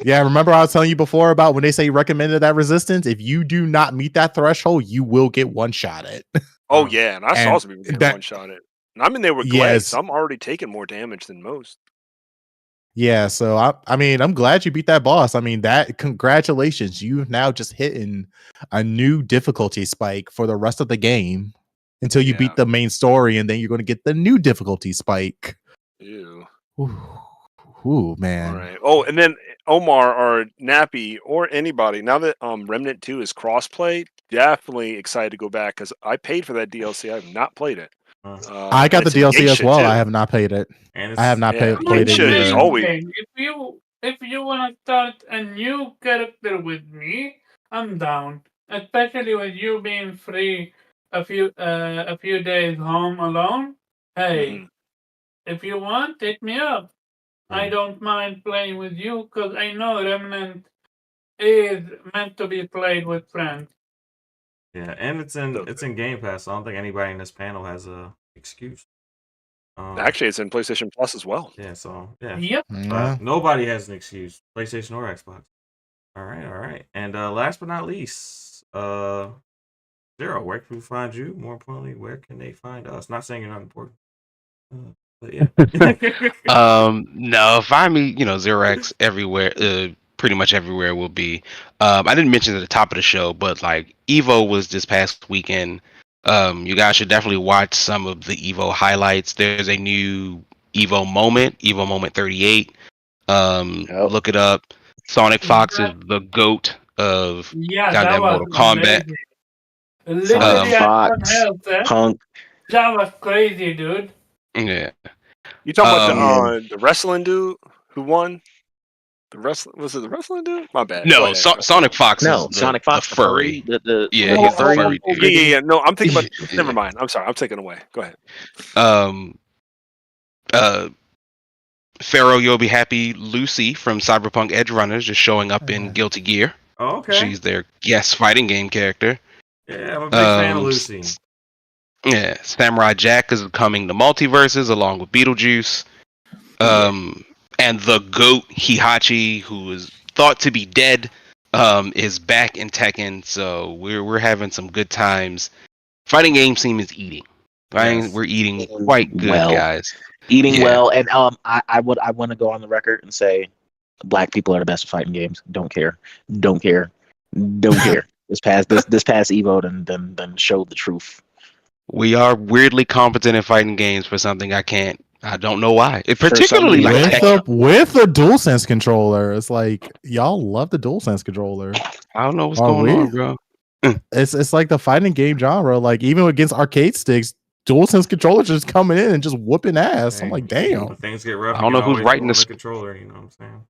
yeah, remember I was telling you before about when they say recommended that resistance. If you do not meet that threshold, you will get one shot at. Oh yeah, and I saw And some people get that one shot it. And I'm in there with Glay, yes, so I'm already taking more damage than most. yeah. So I mean, I'm glad you beat that boss. I mean, that congratulations, you now just hitting a new difficulty spike for the rest of the game until you Yeah. beat the main story, and then you're going to get the new difficulty spike. Ew. Ooh, man. All right. Oh, and then Omar or Nappy or anybody, now that Remnant 2 is crossplay, definitely excited to go back because I paid for that DLC. I have not played it. I got the it's in DLC as Geisha, well. too. I have not played it. And I have not Yeah, played it Geisha is either. always If you want to start a new character with me, I'm down. Especially with you being free a few days home alone. Hey, if you want, hit me up. I don't mind playing with you because I know Remnant is meant to be played with friends. Yeah, and it's in Game Pass. So I don't think anybody in this panel has a excuse. Actually, it's in PlayStation Plus as well. Yeah, so yeah. Yep. Yeah. Nobody has an excuse, PlayStation or Xbox. All right. And last but not least, Zero, where can we find you? More importantly, where can they find us? Not saying you're not important. But yeah. No, find me, Xerox everywhere. Pretty much everywhere will be. I didn't mention at the top of the show, but like Evo was this past weekend. You guys should definitely watch some of the Evo highlights. There's a new Evo Moment 38. Yep. Look it up. Sonic Fox is the GOAT of Yeah, that goddamn was Mortal Kombat. amazing. Literally, Sonic at Fox, one health, eh? Punk. That was crazy, dude. Yeah. You talking Um, about the wrestling dude who won? The wrestling was it the wrestling dude? My bad. Go No, ahead. Sonic Fox No, is Sonic Fox, the furry. Yeah, the he's the furry. furry Yeah, dude. yeah. No, I'm thinking about. Yeah. Never mind. I'm sorry. I'm taking away. Go ahead. Um, Pharaoh, you'll be happy. Lucy from Cyberpunk Edge Runners just showing up in Guilty Gear. Oh, okay. She's their guest fighting game character. Yeah, I'm a big fan of Lucy. Yeah, Samurai Jack is coming to Multiverses along with Beetlejuice. And the GOAT Hihachi, who is thought to be dead, is back in Tekken. So we're having some good times. Fighting game scene is eating. Right? Yes. We're eating quite good, Well. guys. Eating Yeah. well, and I want to go on the record and say, black people are the best at fighting games. Don't care. This past Evo then showed the truth. We are weirdly competent at fighting games for something I don't know why. It For particularly some like reason. Tekken. with the DualSense controller. It's like y'all love the DualSense controller. I don't know what's Oh, going on, weird. bro. It's like the fighting game genre. Like even against arcade sticks, DualSense controllers just coming in and just whooping ass. I'm like, damn. When things get rough, I don't you know can who's always writing pull this- the controller. You know what I'm saying?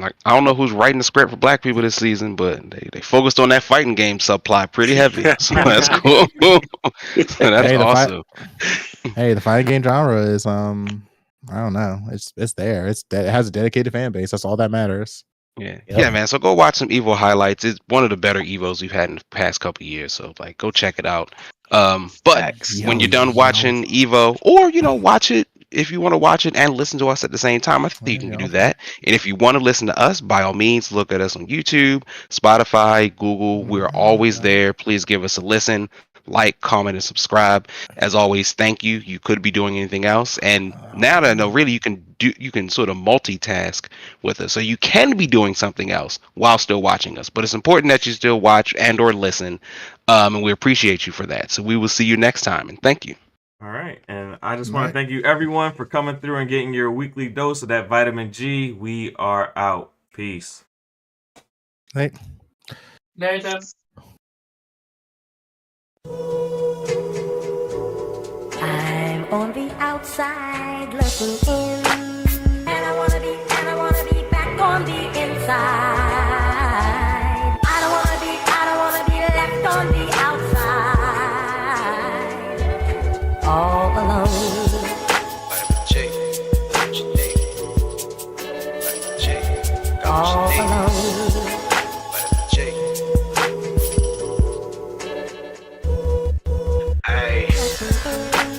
Like I don't know who's writing the script for black people this season, but they focused on that fighting game supply pretty heavy. So that's cool. That's Hey, awesome. Hey, the fighting game genre is I don't know. It's there. It has a dedicated fan base. That's all that matters. Yeah, Yep. yeah, man. So go watch some Evo highlights. It's one of the better Evos we've had in the past couple of years. So like, go check it out. But Facts. when you're done watching Evo, or watch it if you want to watch it and listen to us at the same time, I think you can do that. And if you want to listen to us, by all means, look at us on YouTube, Spotify, Google. We're always there. Please give us a listen. Like, comment, and subscribe. As always, thank you. You could be doing anything else, and now that I know, really, you can sort of multitask with us, so you can be doing something else while still watching us. But it's important that you still watch and/or listen, and we appreciate you for that. So we will see you next time, and thank you. All right. And I just want to thank you, everyone, for coming through and getting your weekly dose of that vitamin G. We are out. Peace. Hey. Later. I'm on the outside looking in, and I wanna be back on the inside. I don't wanna be left on the outside, all alone. Vitamin J, what you need? Vitamin J, got All what you need. alone. Vitamin J. Ay.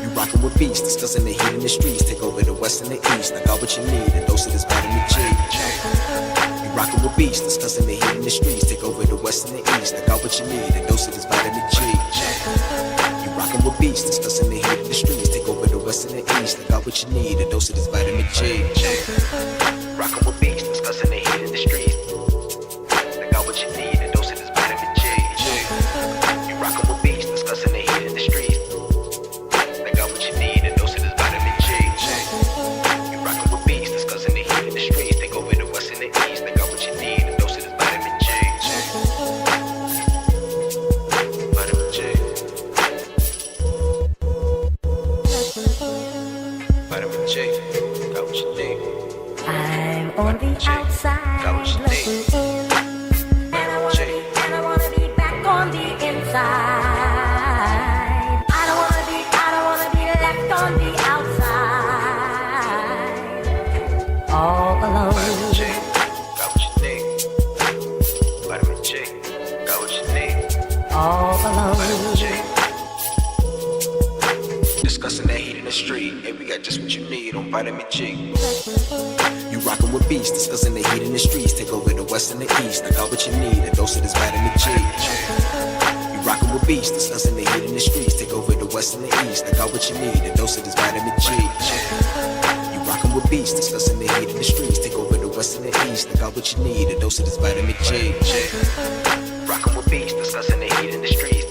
You rockin' with beats, discussing the heat in the streets. Take over the west and the east. I got what you need, a dose of this vitamin J. You rockin' with beats, discussing the heat in the streets. Take over the west and the east. I got what you need, a dose of this vitamin J. You rockin' with beats, discussing the heat in the streets. Take over the west and the east. I got what you need, a dose of this vitamin J. Rockin' with beats, discussing the heat in the streets. I got what you need, a dose of this vitamin J. You rockin' with beats, discussing the heat in the streets. I got what you need, a dose of this vitamin J. You rockin' with beats, discussing the heat in the streets. Take over the west and the east. I got what you need, a dose of this vitamin J. Vitamin J. Vitamin J. Got what you need. I'm on the outside looking in, and I wanna be back on the inside. I don't wanna be left on the outside, all alone. Vitamin J. Got what you need. Vitamin J. Got what you need. All Vitamin alone. J. Discussing that heat in the street. Hey, we got just what you need on Vitamin J. You rockin' with beats, discussing the heat in the streets. Take over the west and the east. I got what you need, a dose of this vitamin J. You rockin' with beats, discussing the heat in the streets. Take over the west and the east. I got what you need, a dose of this vitamin J. You rockin' with beats, discussing the heat in the streets. Take over the west and the east. I got what you need, a dose of this vitamin J. Rockin' with beats, discussing the heat in the streets.